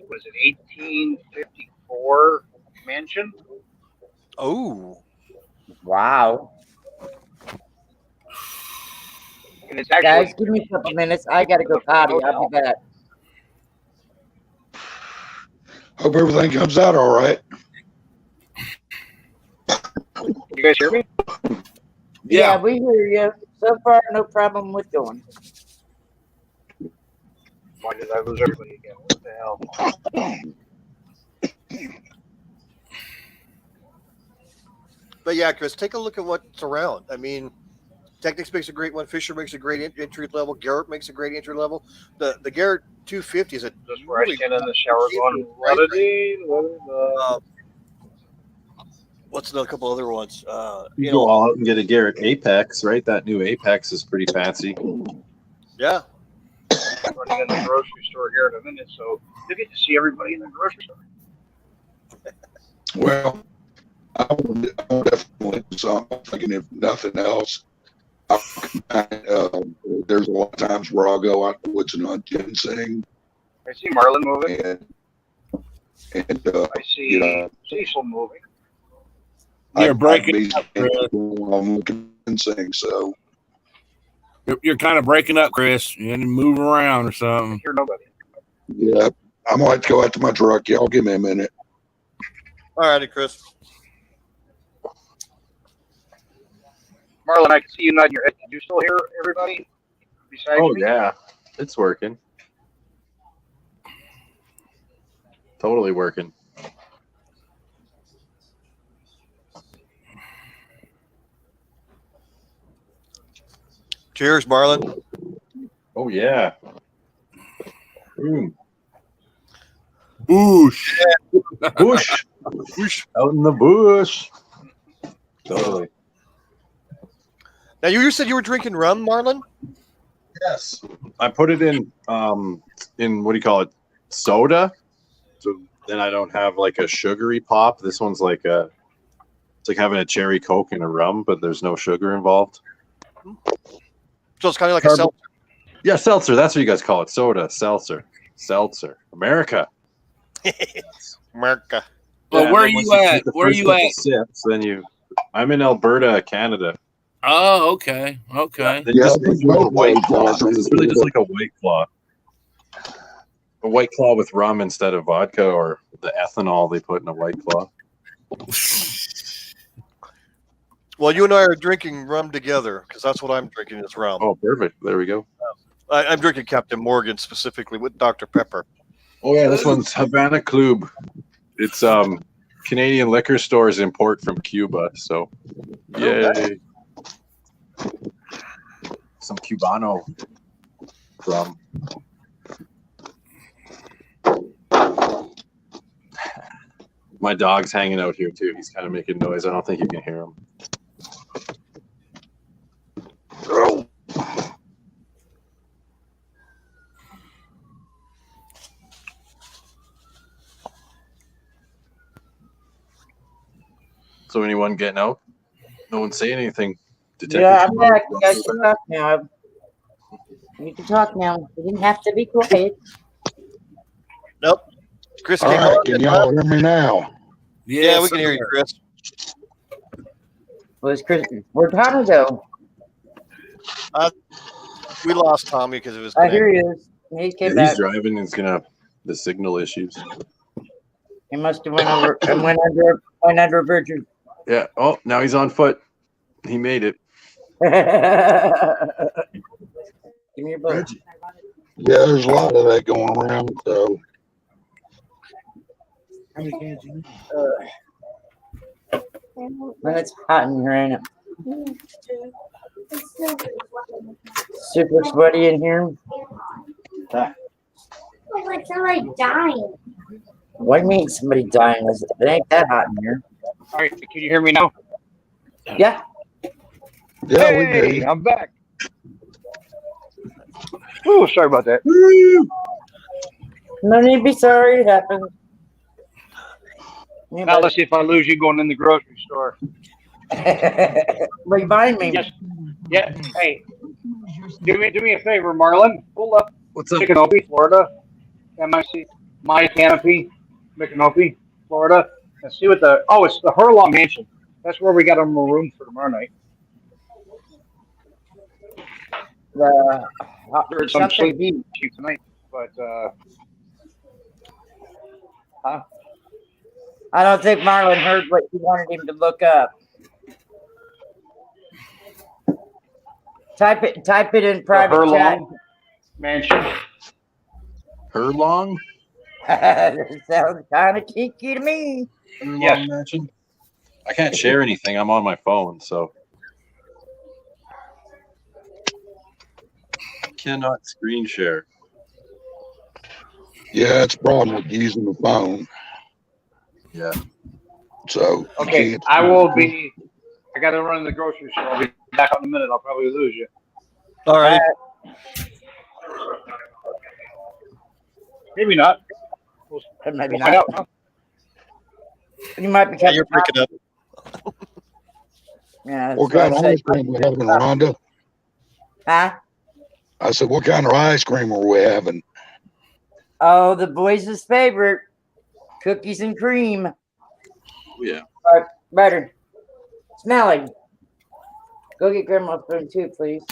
1854 mansion. Oh, wow. And it's Guys, actually, give me a couple minutes. I gotta go potty. I'll be back. Hope everything comes out all right. you guys hear me? Yeah, Yeah. we hear you. So far, no problem with going. Why did I lose everybody again? What the hell? But yeah, Chris, take a look at what's around. I mean, Technics makes a great one. Fisher makes a great entry level. Garrett makes a great entry level. The Garrett 250 is a Just where I stand in the shower going, what's another couple other ones? You go all out and get a Garrett Apex, right? That new Apex is pretty fancy. Yeah. running in the grocery store here in a minute, so you get to see everybody in the grocery store. Well, I would definitely do something. I'm thinking if nothing else, there's a lot of times where I'll go out in the woods and hunt ginseng. I see Marlin moving. And I see Cecil moving. You're breaking up, Chris. I'm looking ginseng, so You're kind of breaking up, Chris. You need to move around or something. Hear nobody. yeah, I might go out to my truck. Y'all give me a minute. All righty, Chris. Marlin, I can see you nodding your head. Did you still hear everybody besides Oh me? yeah, it's working. Totally working. Cheers, Marlon. Oh yeah. Mm. Boosh. Bush. Out in the bush. Totally. Now you said you were drinking rum, Marlon? Yes. I put it in what do you call it? Soda. So then I don't have like a sugary pop. This one's like it's like having a cherry Coke in a rum, but there's no sugar involved. So it's kind of like a seltzer. Yeah, seltzer. That's what you guys call it. Soda, seltzer. Seltzer. America. America. Well, Yeah, where are and then you once at? get the Where are first you couple at? Sips, I'm in Alberta, Canada. Oh, okay. Okay. Then you Yeah, just I think make your own both white White claw. Claws It's really just like a white claw. A white claw with rum instead of vodka or the ethanol they put in a white claw. Well, you and I are drinking rum together because that's what I'm drinking is rum. Oh, perfect. There we go. I'm drinking Captain Morgan specifically with Dr. Pepper. Oh yeah, this one's Havana Club. It's Canadian liquor stores import from Cuba. So yay. Some Cubano rum. My dog's hanging out here too. He's kind of making noise. I don't think you can hear him. Oh. So anyone getting out? No one say anything. Yeah, I'm back. You guys can talk now. You can talk now. You didn't have to be quiet. Nope. Chris All came right, on. can y'all hear me now? Yeah, we can hear you, Chris. Was Chris? Where'd Tommy go? We lost Tommy because of his. I hear you. He Yeah, came back. he's driving. He's gonna have the signal issues. He must have went over and went under a bridge. Yeah. Oh, now he's on foot. He made it. Give me your book. Yeah, there's a lot of that going around. So When it's hot in here, ain't it? Super sweaty in here. Like somebody dying. What do you mean somebody dying? It ain't that hot in here. All right, can you hear me now? Yeah. yeah, we Hey, do. I'm back. Ooh, sorry about that. No need to be sorry. It happened. Now let's see if I lose you going in the grocery store. Remind me. Yes. Yeah. Hey, do me a favor, Marlon. Pull up What's up? Micanopy, Florida. MIC, My Canopy, Micanopy, Florida. And see what it's the Hurlong Mansion. That's where we got a room for tomorrow night. The Heard some something sleep tonight, but I don't think Marlon heard what you wanted him to look up. Type it in private chat. Herlong Mansion. Herlong? That sounds kind of kinky to me. Herlong Yes. Mansion? I can't share anything. I'm on my phone, so. Cannot screen share. Yeah, it's a problem with using the phone. Yeah. So you Okay, can't- I will be. I got to run to the grocery store. I'll be back in a minute. I'll probably lose you. All right. Maybe not. Maybe We'll find not. out. You might be Yeah, catching you're breaking up. Yeah. What that's kind of I ice cream we having, Rhonda? Huh? I said, what kind of ice cream are we having? Oh, the boys' favorite. Cookies and cream. Oh, yeah. Butter. Smelly. Go get Grandma's spoon too, please.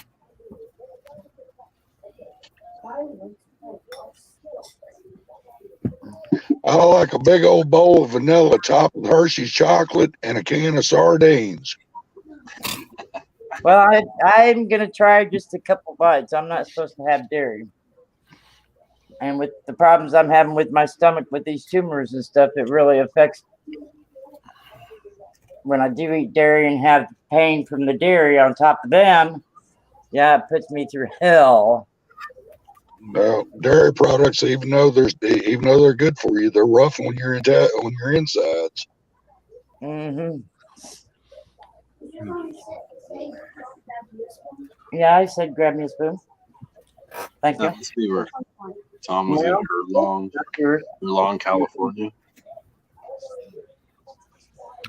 I like a big old bowl of vanilla topped with Hershey's chocolate and a can of sardines. Well, I'm going to try just a couple bites. I'm not supposed to have dairy. And with the problems I'm having with my stomach with these tumors and stuff, it really affects when I do eat dairy and have pain from the dairy on top of them. Yeah, it puts me through hell. Dairy products, even though they're good for you, they're rough on your insides. Mm-hmm. Yeah, I said grab me a spoon. Thank you. That must be where Tom was in Herlong, California.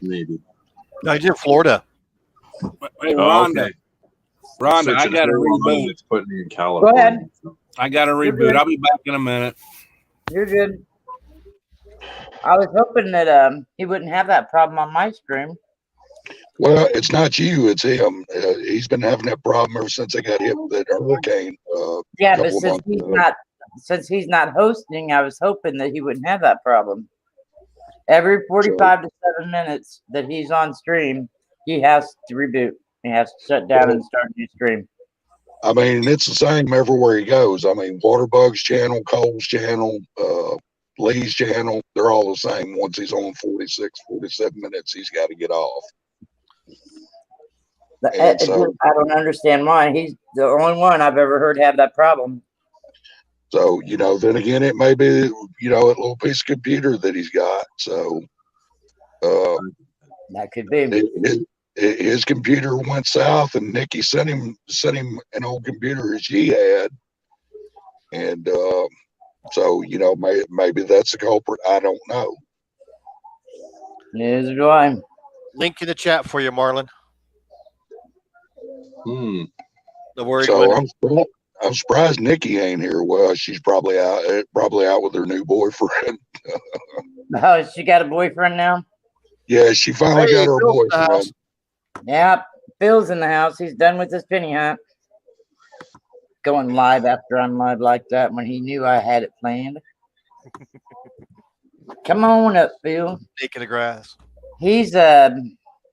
Maybe. No, he's in Florida. Hey, Oh, Rhonda, okay. Rhonda, I Searching got to Herlong, reboot. It's putting me in California. Go ahead. I got to You're reboot. good. I'll be back in a minute. You're good. I was hoping that he wouldn't have that problem on my stream. Well, it's not you, it's him. He's been having that problem ever since they got hit with that hurricane. Yeah, but couple of months ago. since he's not hosting, I was hoping that he wouldn't have that problem. Every 45 to 7 minutes that he's on stream, he has to reboot. He has to shut down and start a new stream. I mean, it's the same everywhere he goes. I mean, Waterbug's channel, Cole's channel, Lee's channel, they're all the same. Once he's on 46, 47 minutes, he's got to get off. I don't understand why. He's the only one I've ever heard have that problem. So, then again, it may be, a little piece of computer that he's got. So, that could be. His computer went south, and Nikki sent him an old computer as she had. And so, maybe that's the culprit. I don't know. Neither do I. Link in the chat for you, Marlon. The word. So I'm surprised Nikki ain't here. Well, she's probably out with her new boyfriend. Oh, she got a boyfriend now? Yeah, she finally got her boyfriend. Yeah, Phil's in the house. He's done with his penny hunt. Going live after I'm live like that when he knew I had it planned. Come on up, Phil. Snake in the grass. He's a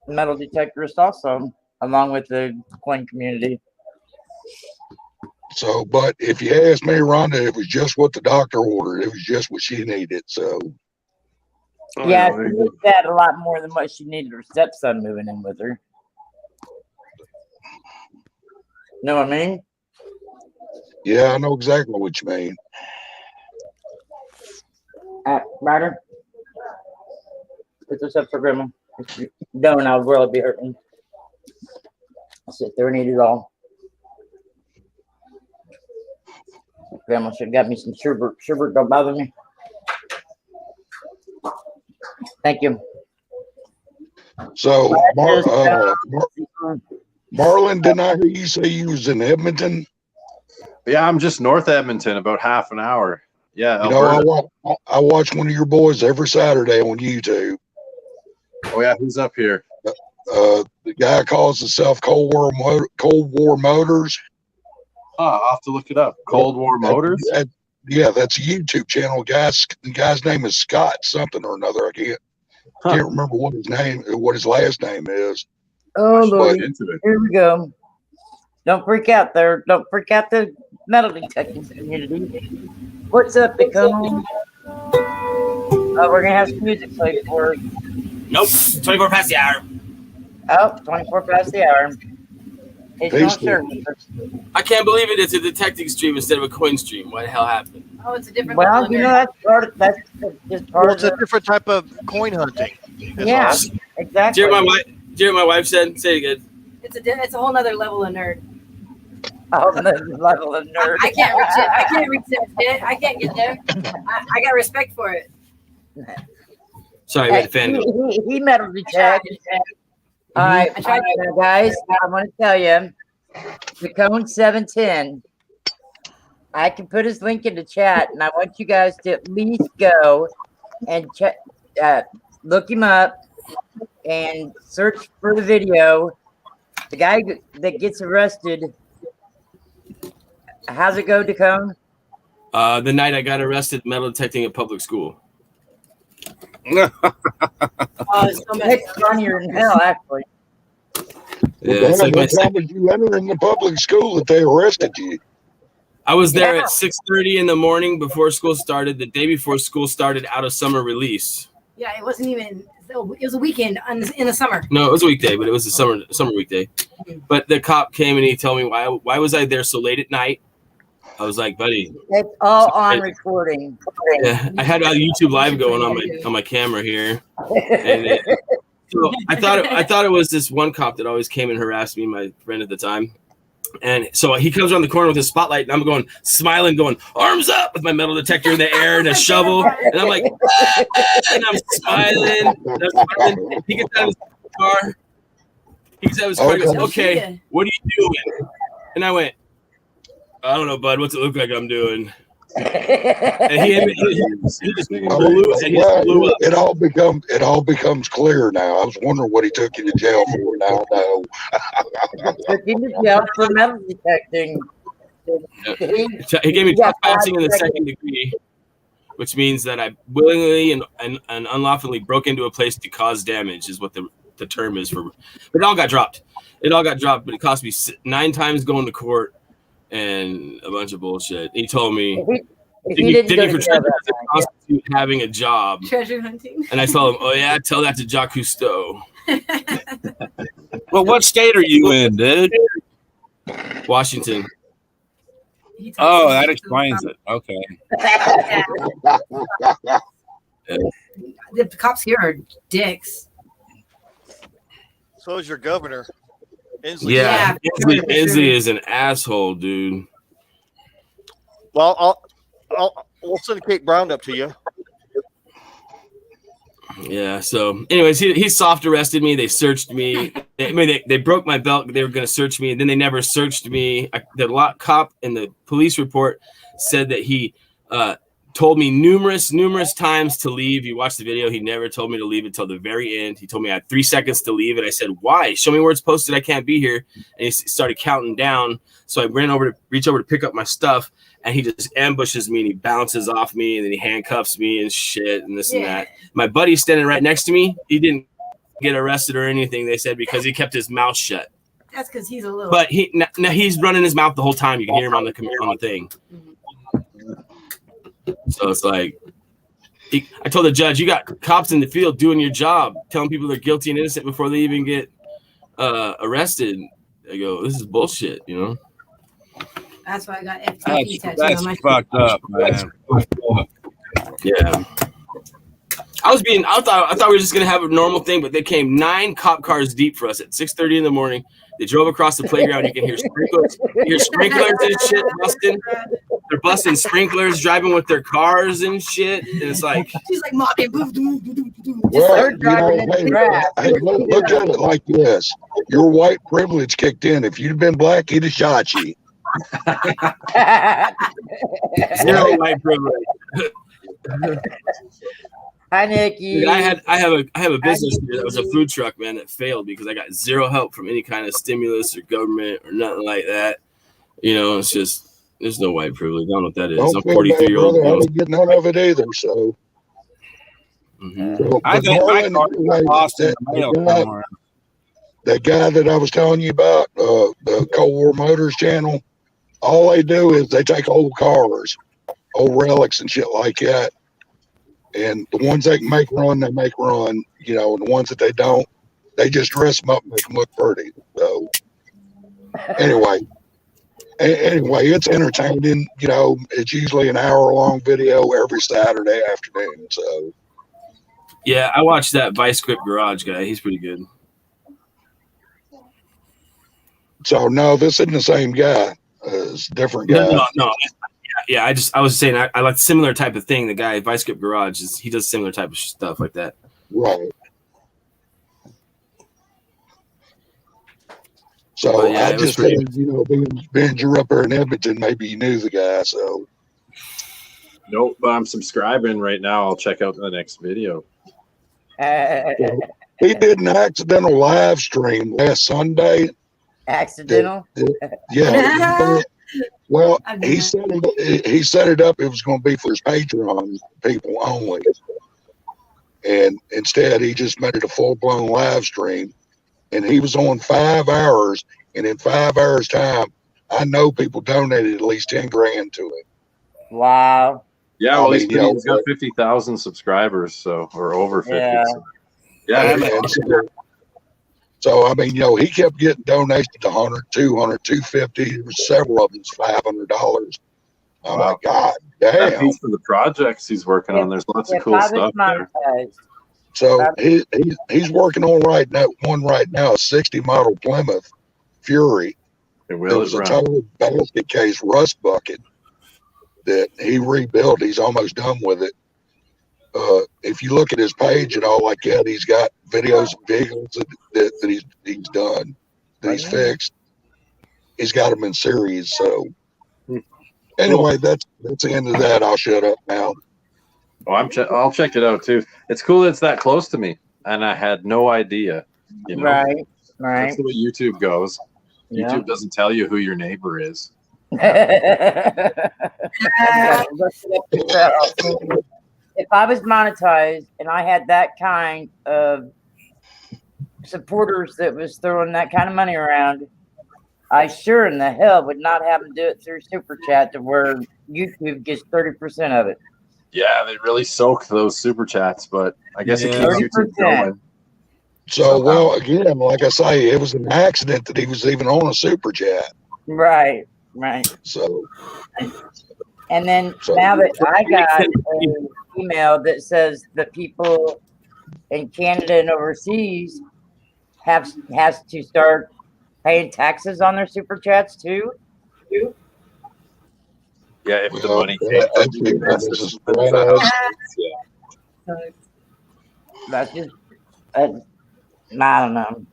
metal detectorist also, along with the coin community. So, but if you ask me, Rhonda, it was just what the doctor ordered. It was just what she needed. So, Yeah, she needs that a lot more than what she needed her stepson moving in with her. Know what I mean? yeah, I know exactly what you mean. Ryder, put this up for Grandma. If you don't, I'll really be hurting. I'll sit there and eat it all. Grandma should have got me some sherbet. Sherbet don't bother me. Thank you. So, Marlon, didn't I hear you say you was in Edmonton? Yeah, I'm just north Edmonton, about half an hour. Yeah, I watch one of your boys every Saturday on YouTube. Oh yeah, who's up here? The guy calls himself Cold War Motors. I'll have to look it up. Cold War Motors. Yeah, that's a YouTube channel. Guy's name is Scott something or another. I can't remember what his last name is. Oh, Lord. Into it. Here we go. Don't freak out there. Don't freak out the metal detecting community. What's up, Nicole? We're going to have some music played for us. Nope. 24 past the hour. Oh, 24 past the hour. It's not sure. I can't believe it. It's a detecting stream instead of a coin stream. What the hell happened? Oh, it's a different. Well, you know, that's just part of It's a different type of coin hunting. Yeah, exactly. Do you hear what my wife said? Say it again. It's a whole nother level of nerd. Oh, the level of nerd. I can't reach it. I can't reach it. I can't get there. I got respect for it. Sorry, I fan. He metal detect. All right, guys, I want to tell you, the Cone 710. I can put his link in the chat, and I want you guys to at least go and check, look him up, and search for the video. The guy that gets arrested. How's it go, Decone? The night I got arrested metal detecting at public school. It's funnier than hell, actually. Yeah, it's like what time did you enter in the public school that they arrested you? I was there at 6:30 in the morning before school started. The day before school started, out of summer release. Yeah, it wasn't even. It was a weekend in the summer. No, it was a weekday, but it was a summer weekday. But the cop came and he told me why was I there so late at night? I was like, buddy, it's all on recording. Yeah, I had a YouTube live going on my camera here, and so I thought it was this one cop that always came and harassed me, my friend at the time. And so he comes around the corner with his spotlight, and I'm going smiling, going arms up with my metal detector in the air and a shovel, and I'm like, and I'm smiling. He gets out of his car. He goes, okay, what are you doing? And I went, I don't know, bud. What's it look like I'm doing? And he just blew up. It all becomes clear now. I was wondering what he took you to jail for. Now I know. Took you to jail for metal detecting. He gave me trespassing in the second degree, which means that I willingly and unlawfully broke into a place to cause damage, is what the term is for. But it all got dropped. But it cost me 9 times going to court. And a bunch of bullshit. He told me, did you for treasure constitute having a job? Treasure hunting. And I told him, oh yeah, tell that to Jacques Cousteau. Well, what state are you in, dude? Washington. Oh, that explains it. Okay. The cops here are dicks. So is your governor. Inslee. Yeah, Inslee is an asshole, dude. Well, we'll send Kate Brown up to you. Yeah. So, anyways, he soft arrested me. They searched me. They broke my belt. They were going to search me, and then they never searched me. The cop in the police report said that he told me numerous times to leave. You watch the video. He never told me to leave until the very end. He told me I had 3 seconds to leave, and I said, "Why? Show me where it's posted. I can't be here." And he started counting down. So I reach over to pick up my stuff, and he just ambushes me and he bounces off me and then he handcuffs me and shit and this and that. My buddy's standing right next to me. He didn't get arrested or anything, they said, because he kept his mouth shut. That's because he's a little. But he's running his mouth the whole time. You can hear him on the thing. So it's like, I told the judge, you got cops in the field doing your job, telling people they're guilty and innocent before they even get arrested. I go, this is bullshit, you know? That's why I got FTP tattooed that's on my fucked up, man. Yeah. I thought we were just gonna have a normal thing, but they came 9 cop cars deep for us at 6:30 in the morning. They drove across the playground. You can hear sprinklers. You hear sprinklers and shit busting. They're busting sprinklers, driving with their cars and shit. And it's like she's like mopping. Well, look at it like this: your white privilege kicked in. If you'd been black, he'd have shot you. Zero white privilege. Hi, Nikki. Dude, I have a business here that was a food truck, man, that failed because I got zero help from any kind of stimulus or government or nothing like that. You know, it's just there's no white privilege. I don't know what that is. Don't I'm feel 43-year-old. bad, brother. I didn't get none of it either. So, Mm-hmm. I think my car got lost in the mail somewhere. that guy that I was telling you about, the Cold War Motors channel, all they do is they take old cars, old relics and shit like that. And the ones they can make run, they make run, you know, and the ones that they don't, they just dress them up and make them look pretty. So anyway, it's entertaining. You know, it's usually an hour-long video every Saturday afternoon. So Yeah, I watched that Vice Grip Garage guy. He's pretty good. so no, this isn't the same guy. It's a different guy. No. Yeah, I was saying I like similar type of thing. The guy Vice Grip Garage he does similar type of stuff like that. Right. So But yeah, I it was just pretty- figured, you know, being you're up there in Edmonton, maybe you knew the guy. So Nope, but I'm subscribing right now. I'll check out the next video. he did an accidental live stream last Sunday. Accidental? Yeah. Well, he set it up. It was going to be for his Patreon people only, and instead he just made it a full-blown live stream. And he was on 5 hours, and in 5 hours' time, I know people donated at least 10 grand to it. Wow. Yeah, well, he's you know, got 50,000 subscribers, so or over 50. Yeah. So, yeah, So I mean, you know, he kept getting donations to 100, 200, 250. There was several of them $500. I'm like, God that damn. piece for the projects he's working on. There's lots of cool stuff there. So he's working on one right now, a 60 model Plymouth Fury. It was a total basket case rust bucket that he rebuilt. He's almost done with it. If you look at his page and all like that, he's got videos of vehicles that he's done, that he's fixed. He's got them in series. So anyway, that's the end of that. I'll shut up now. Oh, I'll check it out too. It's cool that it's that close to me, and I had no idea. You know, Right. That's the way YouTube goes. Yeah. YouTube doesn't tell you who your neighbor is. If I was monetized and I had that kind of supporters that was throwing that kind of money around, I sure in the hell would not have them do it through Super Chat to where YouTube gets 30% of it. Yeah, they really soak those super chats, but I guess it keeps YouTube 30%. going. So, well, again, like I say, it was an accident that he was even on a Super Chat. Right. So, And then now that I got an email that says that people in Canada and overseas has to start paying taxes on their Super Chats too. Yeah, if the money That's just, I don't know.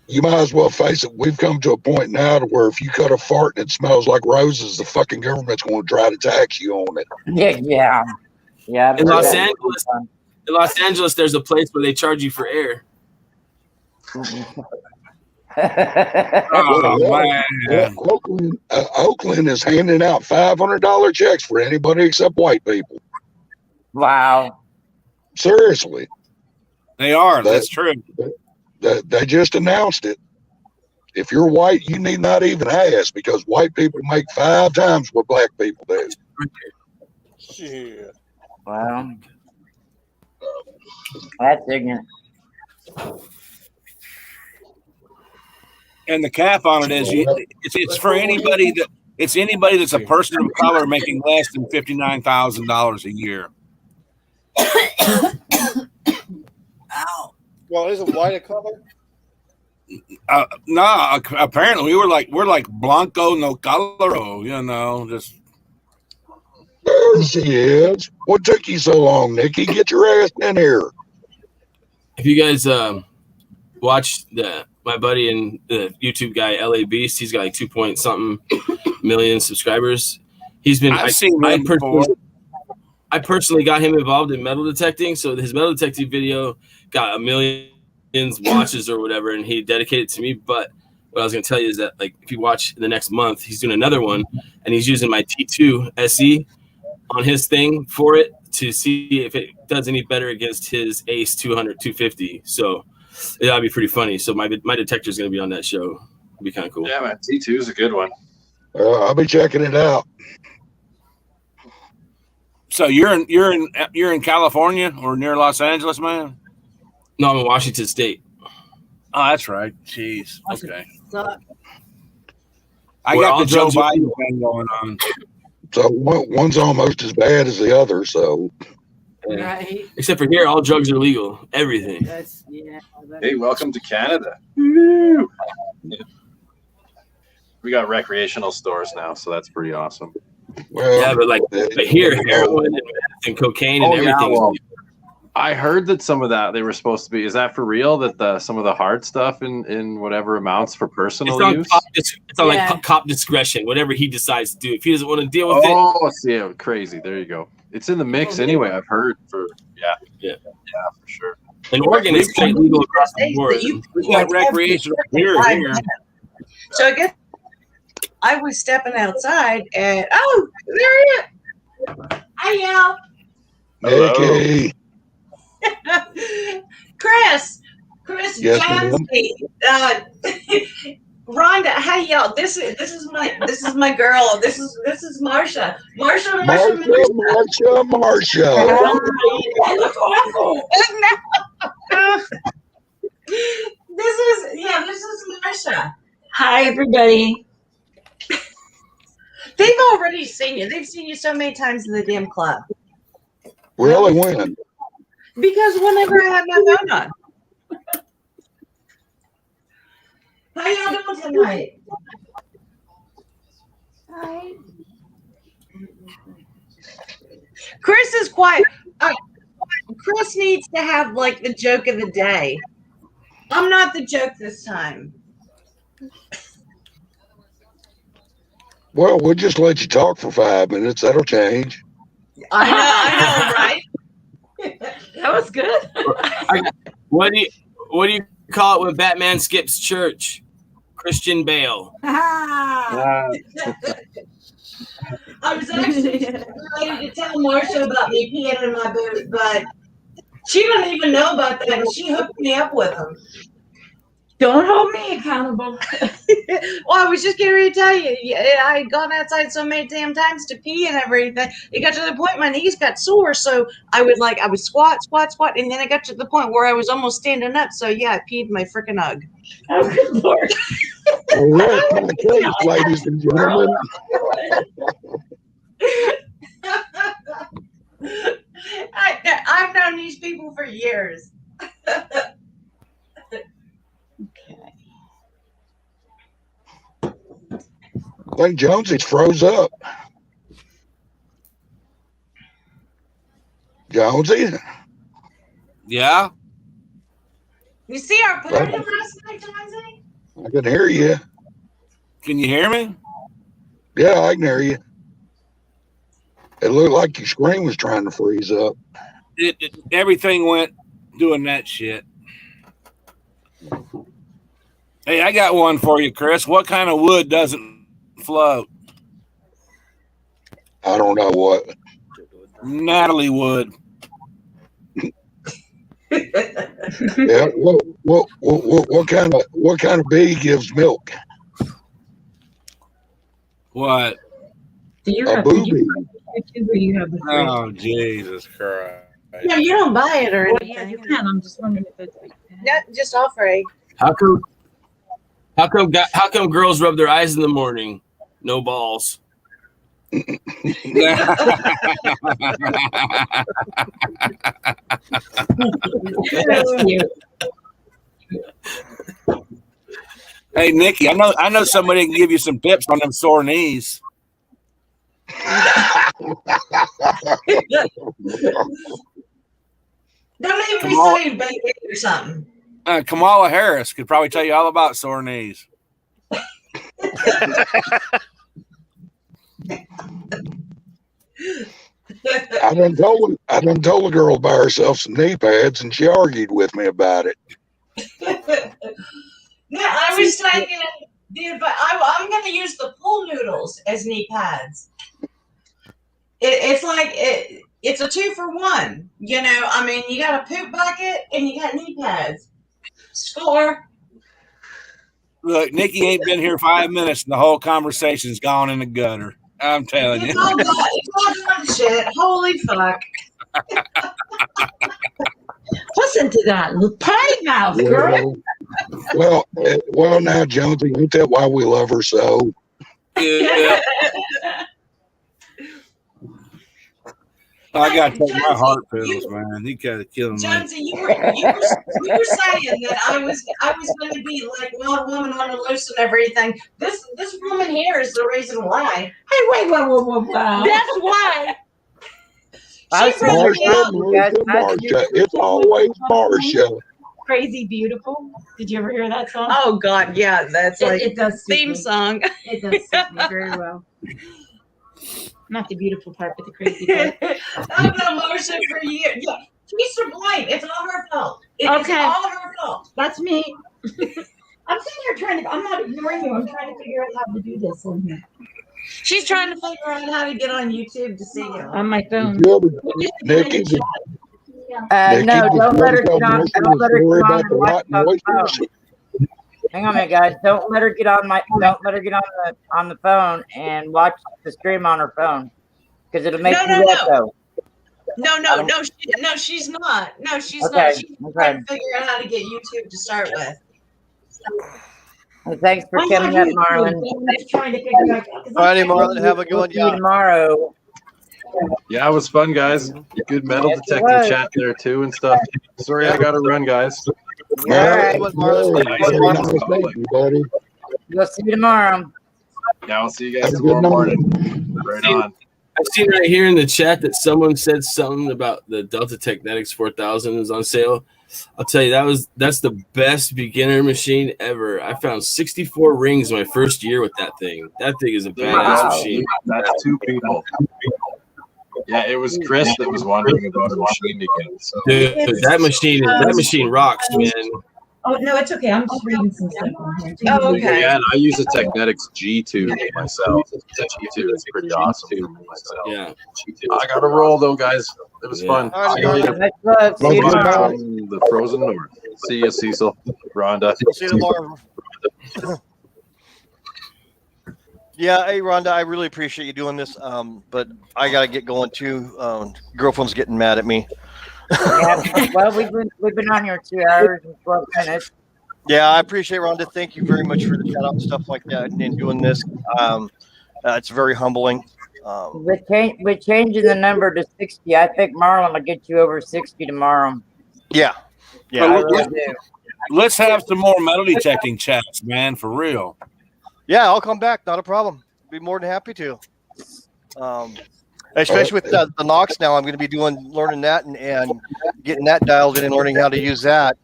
you might as well face it. We've come to a point now to where if you cut a fart and it smells like roses, the fucking government's going to try to tax you on it. Yeah. In Los Angeles, there's a place where they charge you for air. Oakland is handing out $500 checks for anybody except white people. Wow. Seriously. They are. That's true. They just announced it. If you're white, you need not even ask because white people make 5 times what black people do. Shit. Wow. That's ignorant. And the cap on it is it's for anybody that's a person of color making less than $59,000 a year. Ow. Well, isn't white a color? No, apparently we're like Blanco no coloro, you know, just. There she is. What took you so long, Nikki? Get your ass in here. If you guys watch my buddy and the YouTube guy LA Beast, he's got like 2-point-something million subscribers. He's been I personally got him involved in metal detecting, so his metal detecting video got 1 million watches or whatever, and he dedicated it to me. But what I was going to tell you is that, like, if you watch the next month, he's doing another one, and he's using my T2 SE on his thing for it to see if it does any better against his Ace 200, 250. So that'd be pretty funny. So my detector is going to be on that show. It'd be kind of cool. Yeah, man. T2 is a good one. I'll be checking it out. So you're in California or near Los Angeles, man? No, I'm in Washington State. Oh, that's right. Jeez. Okay. I We're got all the Joe drugs Biden thing going on. So one's almost as bad as the other. So Yeah. Right. Except for here, all drugs are legal. Everything. That's yeah. Hey, welcome to Canada. Woo! We got recreational stores now, so that's pretty awesome. well, Yeah, but like, but here, heroin and cocaine and everything. is legal. I heard that some of that they were supposed to be. Is that for real? That some of the hard stuff in whatever amounts for personal It's on, use? it's on Yeah. like cop discretion, whatever he decides to do. If he doesn't want to deal with it, Oh, see, crazy. There you go. It's in the mix anyway. I've heard for Yeah. for sure. in Oregon, it's straight legal across the board. We got recreational here. So I guess I was stepping outside and oh, there he is. Hi, y'all. Mickey. Chris Yes, Jonesy, Rhonda, hi y'all. This is my girl. This is Marsha. Marsha. Marsha. This is Marsha. Hi, everybody. They've already seen you. They've seen you so many times in the damn club. Really when? Because whenever I have my phone on. How y'all doing tonight? Hi. Chris is quiet. Chris needs to have like the joke of the day. I'm not the joke this time. Well, we'll just let you talk for 5 minutes. That'll change. I know, right? That was good. What do you call it when Batman skips church? Christian Bale. I was actually ready to tell Marsha about me peeing in my boot, but she doesn't even know about that, and she hooked me up with him. Don't hold me accountable. Well, I was just getting ready to tell you, I had gone outside so many damn times to pee and everything. It got to the point my knees got sore, so I would squat, and then it got to the point where I was almost standing up. So yeah, I peed my freaking Ugg. Oh, good Lord. Well, we're at my case, ladies and gentlemen. I've known these people for years. I think Jonesy's froze up. Jonesy? Yeah. You see our podium last night, Jonesy? I can hear you. Can you hear me? Yeah, I can hear you. It looked like your screen was trying to freeze up. Everything went doing that shit. Hey, I got one for you, Chris. What kind of wood doesn't float? I don't know what. Natalie wood. Yeah, what kind of bee gives milk? What? Do you A have booby. you have the free? Oh, Jesus Christ. No, you don't buy it or Well, anything. yeah, you can. I'm just wondering if it's like No, just offering. How come girls rub their eyes in the morning? No balls. That's cute. Hey, Nikki, I know somebody can give you some tips on them sore knees. Don't even be saying baby or something. Kamala Harris could probably tell you all about sore knees. I done told a girl to buy herself some knee pads, and she argued with me about it. Yeah, I was thinking, dude, but I'm going to use the pool noodles as knee pads. It's like it's a 2-for-1. You know, I mean, you got a poop bucket and you got knee pads. Score. Look, Nikki ain't been here 5 minutes, and the whole conversation's gone in the gutter. I'm telling you. It's all gone to shit. Holy fuck. Listen to that potty mouth, girl. Well, now, Jonesy, ain't that why we love her so? Yeah. I gotta take my heart pills, man. He kind of killing me. Jonesy, you were saying that I was going to be like Wild Woman on the loose and everything. This woman here is the reason why. Hey, wait. That's why. Marsha. It's always Marsha. Crazy Beautiful. Did you ever hear that song? Oh God, yeah, that's like it does suit theme me. song. It does suit me very well. Not the beautiful part, but the crazy part. I've known Marsha for years. Yeah, she's to blame. It's all her fault. It's all her fault. That's me. I'm sitting here I'm not ignoring you. I'm trying to figure out how to do this on here. She's trying to figure out how to get on YouTube to see you. On my phone. Nikki, No, don't let her get on. Don't let her get on the phone. Hang on a minute, guys. Don't let her get on the phone and watch the stream on her phone because it'll make you echo. No, she's not. No, she's not. She's trying to figure out how to get YouTube to start with. Well, thanks for coming up, Marlon. Friday, Marlon. Have a good one. See you tomorrow. Yeah, it was fun, guys. Good metal detector chat there too and stuff. Sorry, I gotta run, guys. All right. We'll see you tomorrow. Yeah, I'll see you guys tomorrow morning. Right on. I've seen right here in the chat that someone said something about the Delta Technetics 4000 is on sale. I'll tell you, that's the best beginner machine ever. I found 64 rings my first year with that thing. That thing is a badass machine. That's 2 people. Yeah, it was Chris that was wondering about a machine again. So. Dude, that machine rocks, man. Oh no, it's okay. I'm just reading some stuff on here. Oh, okay. Yeah, and I use a Technetics G2 myself. The G2 is pretty awesome myself. Yeah. I got to roll though, guys. It was fun. See you later. See you tomorrow. The frozen north. See you, Cecil. Rhonda. See you tomorrow. Yeah, hey Rhonda, I really appreciate you doing this. But I gotta get going too. Girlfriend's getting mad at me. Yeah, well, we've been on here 2 hours and 12 minutes. Yeah, I appreciate Rhonda. Thank you very much for the shout out and stuff like that and doing this. It's very humbling. With changing the number to 60, I think Marlon will get you over 60 tomorrow. Yeah. Let's have some more metal detecting chats, man, for real. Yeah, I'll come back. Not a problem. Be more than happy to. Especially with the Knox now, I'm going to be learning that and getting that dialed in and learning how to use that.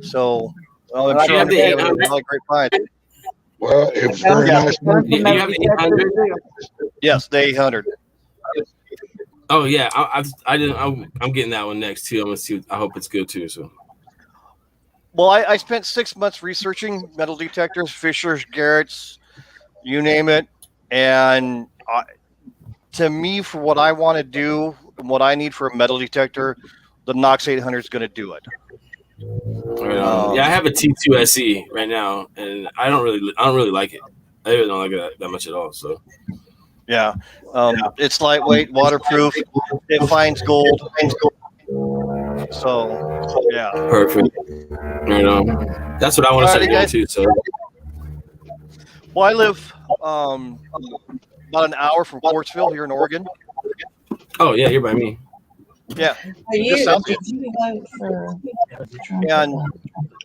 So, I'm sure I'm going to have a really great find. Well, it's very nice. Yes, the 800. Oh yeah, I'm getting that one next too. I'm gonna see. I hope it's good too. So. Well, I spent 6 months researching metal detectors, Fishers, Garrett's, you name it, and to me, for what I want to do and what I need for a metal detector, the Knox 800 is going to do it. Yeah, I have a T2 SE right now, and I don't really like it. I really don't like it that much at all. So, yeah, it's lightweight, waterproof, it finds gold. So, yeah, perfect. Right on. That's what I want to start doing too. So, well, I live about an hour from Quartzville here in Oregon. Oh yeah, you're by me. Yeah. And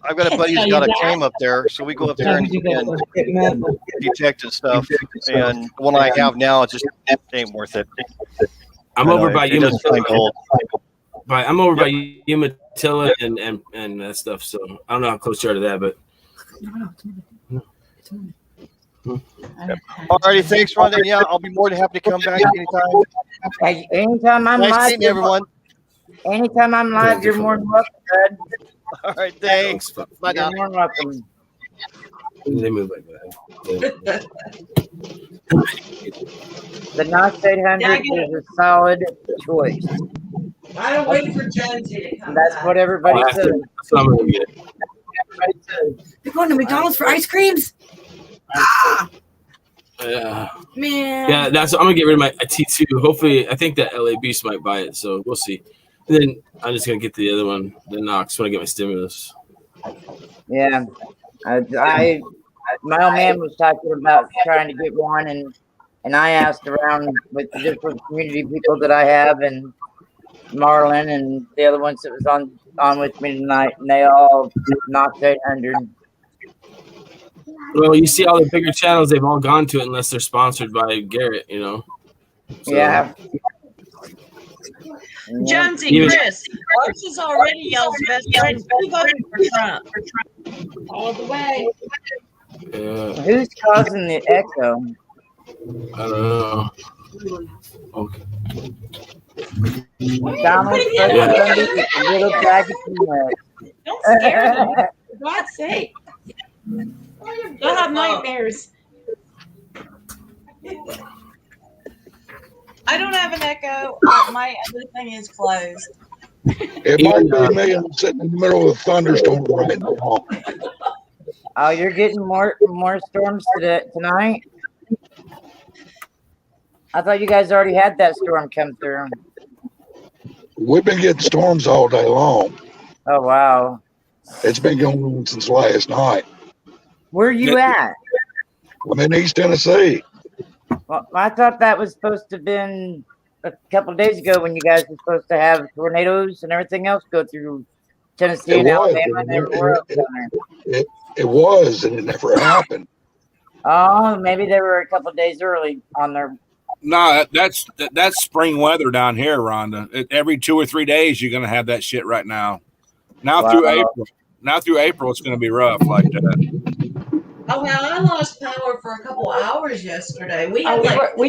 I've got a buddy who's got a claim up there, so we go up there and detect and stuff. And the one I have now, it just ain't worth it. I'm over by Umatilla. I'm over by Umatilla and that stuff. So I don't know how close you are to that, but. Alrighty, thanks, Rhonda. Yeah, I'll be more than happy to come back anytime. Anytime I'm nice live, meeting everyone. Anytime I'm live, you're more than welcome, Dad. All right, thanks. Bye now. You're more than welcome. They move like that. The Knox 800 is a solid choice. I don't wait for Jonesy to come That's back. what everybody That's says. what I'm gonna get. Everybody says. You're going to McDonald's for ice creams? Man. Yeah, that's. I'm gonna get rid of my T2. Hopefully, I think that LA Beast might buy it, so we'll see. And then I'm just gonna get the other one, the Knox, when I get my stimulus. Yeah, my old man was talking about trying to get one, and I asked around with the different community people that I have, and Marlon and the other ones that was on with me tonight, and they all knocked 800. Well, you see all the bigger channels, they've all gone to it unless they're sponsored by Garrett, you know. So, Yeah. Jonesy, Even- Chris is already yells best friend. Who voted for Trump? All the way. Who's causing the echo? I don't know. Okay. Donald Trump with a little bag of peanuts. Don't scare them. For God's sake. They'll have nightmares. I don't have an echo. My other thing is closed. It might be me. I'm sitting in the middle of a thunderstorm right now. Oh, you're getting more storms tonight? I thought you guys already had that storm come through. We've been getting storms all day long. Oh, wow. It's been going on since last night. Where are you at? I'm in East Tennessee. Well, I thought that was supposed to have been a couple of days ago when you guys were supposed to have tornadoes and everything else go through Tennessee It and was. Alabama and everywhere else down there. It was, and it never happened. Oh, maybe they were a couple of days early on their. No, that's spring weather down here, Rhonda. Every 2 or 3 days, you're gonna have that shit right now. Now through April, it's gonna be rough like that. Oh, well, I lost power for a couple hours yesterday. We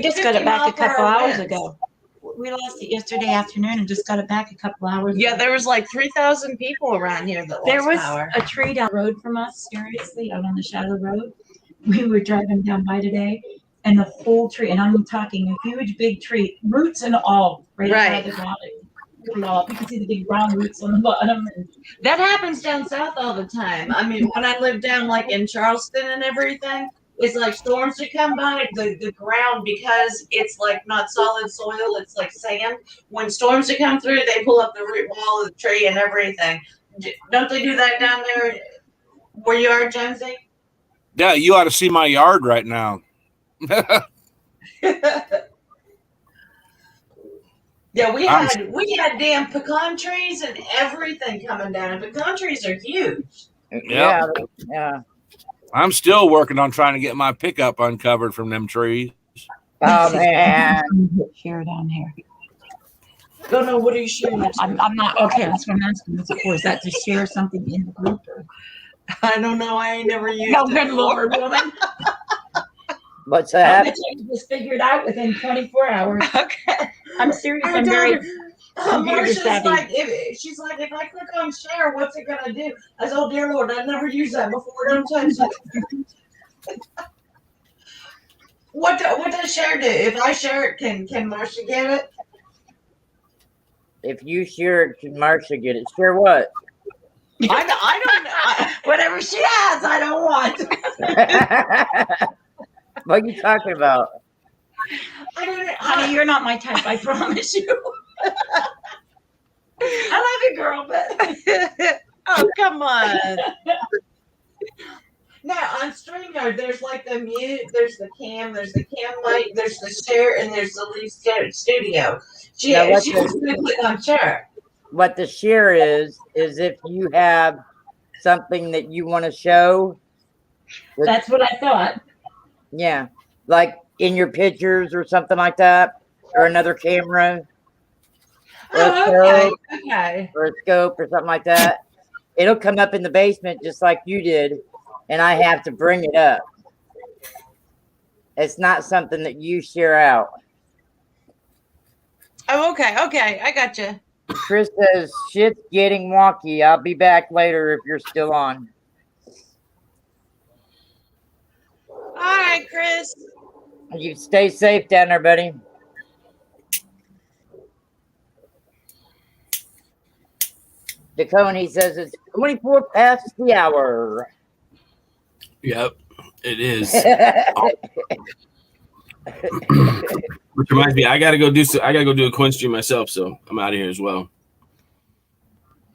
just got it back a couple hours ago. ago. We lost it yesterday afternoon and just got it back a couple hours Yeah, ago. there was like 3,000 people around here that lost There was power. a tree down the road from us, seriously, out on the Shadow Road. We were driving down by today, and the whole tree, and I'm talking a huge, big tree, roots and all, right out of the ground. It blew off. You can see the big brown roots on the bottom. And That happens down south all the time. I mean, when I lived down like in Charleston and everything, it's like storms that come by the ground because it's like not solid soil, it's like sand. When storms that come through, they pull up the root wall of the tree and everything. Don't they do that down there where you are, Jonesy? Yeah, you ought to see my yard right now. Yeah, we had damn pecan trees and everything coming down. And pecan trees are huge. Yeah. I'm still working on trying to get my pickup uncovered from them trees. Oh man. share down here. Don't know what are you sharing. I'm not okay. That's what I'm asking. What's it for? Is that to share something in the group? Or? I don't know. I ain't never used No, it. good Lord, woman. What's I that? bet you just figured out within 24 hours. Okay. I'm serious. I I'm told very her, computer Marsha's savvy. like, she's like, if I click on share, what's it gonna do? I said, oh dear Lord, I've never used that before. Don't touch it. What does share do? If I share it, can Marsha get it? If you share it, can Marsha get it? Share what? I don't know. Whatever she has, I don't want. What are you talking about? Honey, you're not my type. I promise you. I love you, girl, but Oh, come on. Now on StreamYard, there's like the mute, there's the cam light, there's the share, and there's the lead studio. She Now, was gonna click on share. What the share is if you have something that you want to show. that's what I thought. Yeah, like in your pictures or something like that, or another camera, or a scope, Okay. or a scope, or something like that. It'll come up in the basement just like you did, and I have to bring it up. It's not something that you share out. Oh, okay, I got you. Chris says, shit's getting wonky. I'll be back later if you're still on. night, Chris. You stay safe down there, buddy. Coney says it's 24 past the hour. Yep, it is. Which reminds me, I gotta go do a coin stream myself, so I'm out of here as well.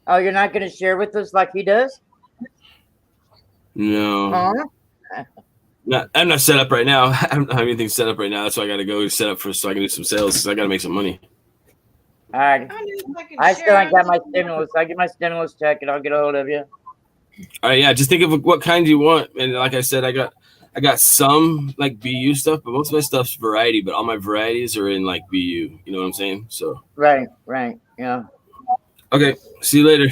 Oh, you're not going to share with us like he does? No. Huh? I'm not set up right now. I don't have anything set up right now. That's why I got to go set up so I can do some sales because I got to make some money. All right. I still ain't got my stimulus. I get my stimulus check and I'll get a hold of you. All right, yeah. Just think of what kind you want, and like I said, I got some like BU stuff, but most of my stuff's variety. But all my varieties are in like BU. You know what I'm saying? So. Right. Yeah. Okay. See you later.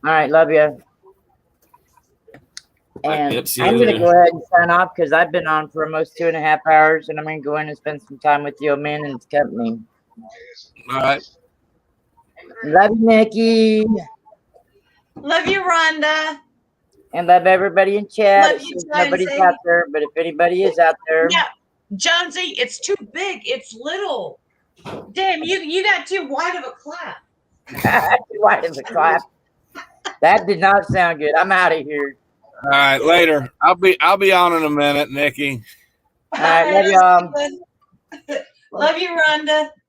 All right. Love you. And yep, I'm going to go ahead and sign off because I've been on for almost 2.5 hours, and I'm going to go in and spend some time with the old man and his company. All right. Love you, Nikki. Love you, Rhonda. And love everybody in chat. Love you, Nobody's Jonesy. out there, but if anybody is out there. Yeah, Jonesy, it's too big. It's little. Damn, you got too wide of a clap. Too wide of a clap. That did not sound good. I'm out of here. All right, later. I'll be on in a minute, Nikki. All right, love y'all. Love you, Rhonda.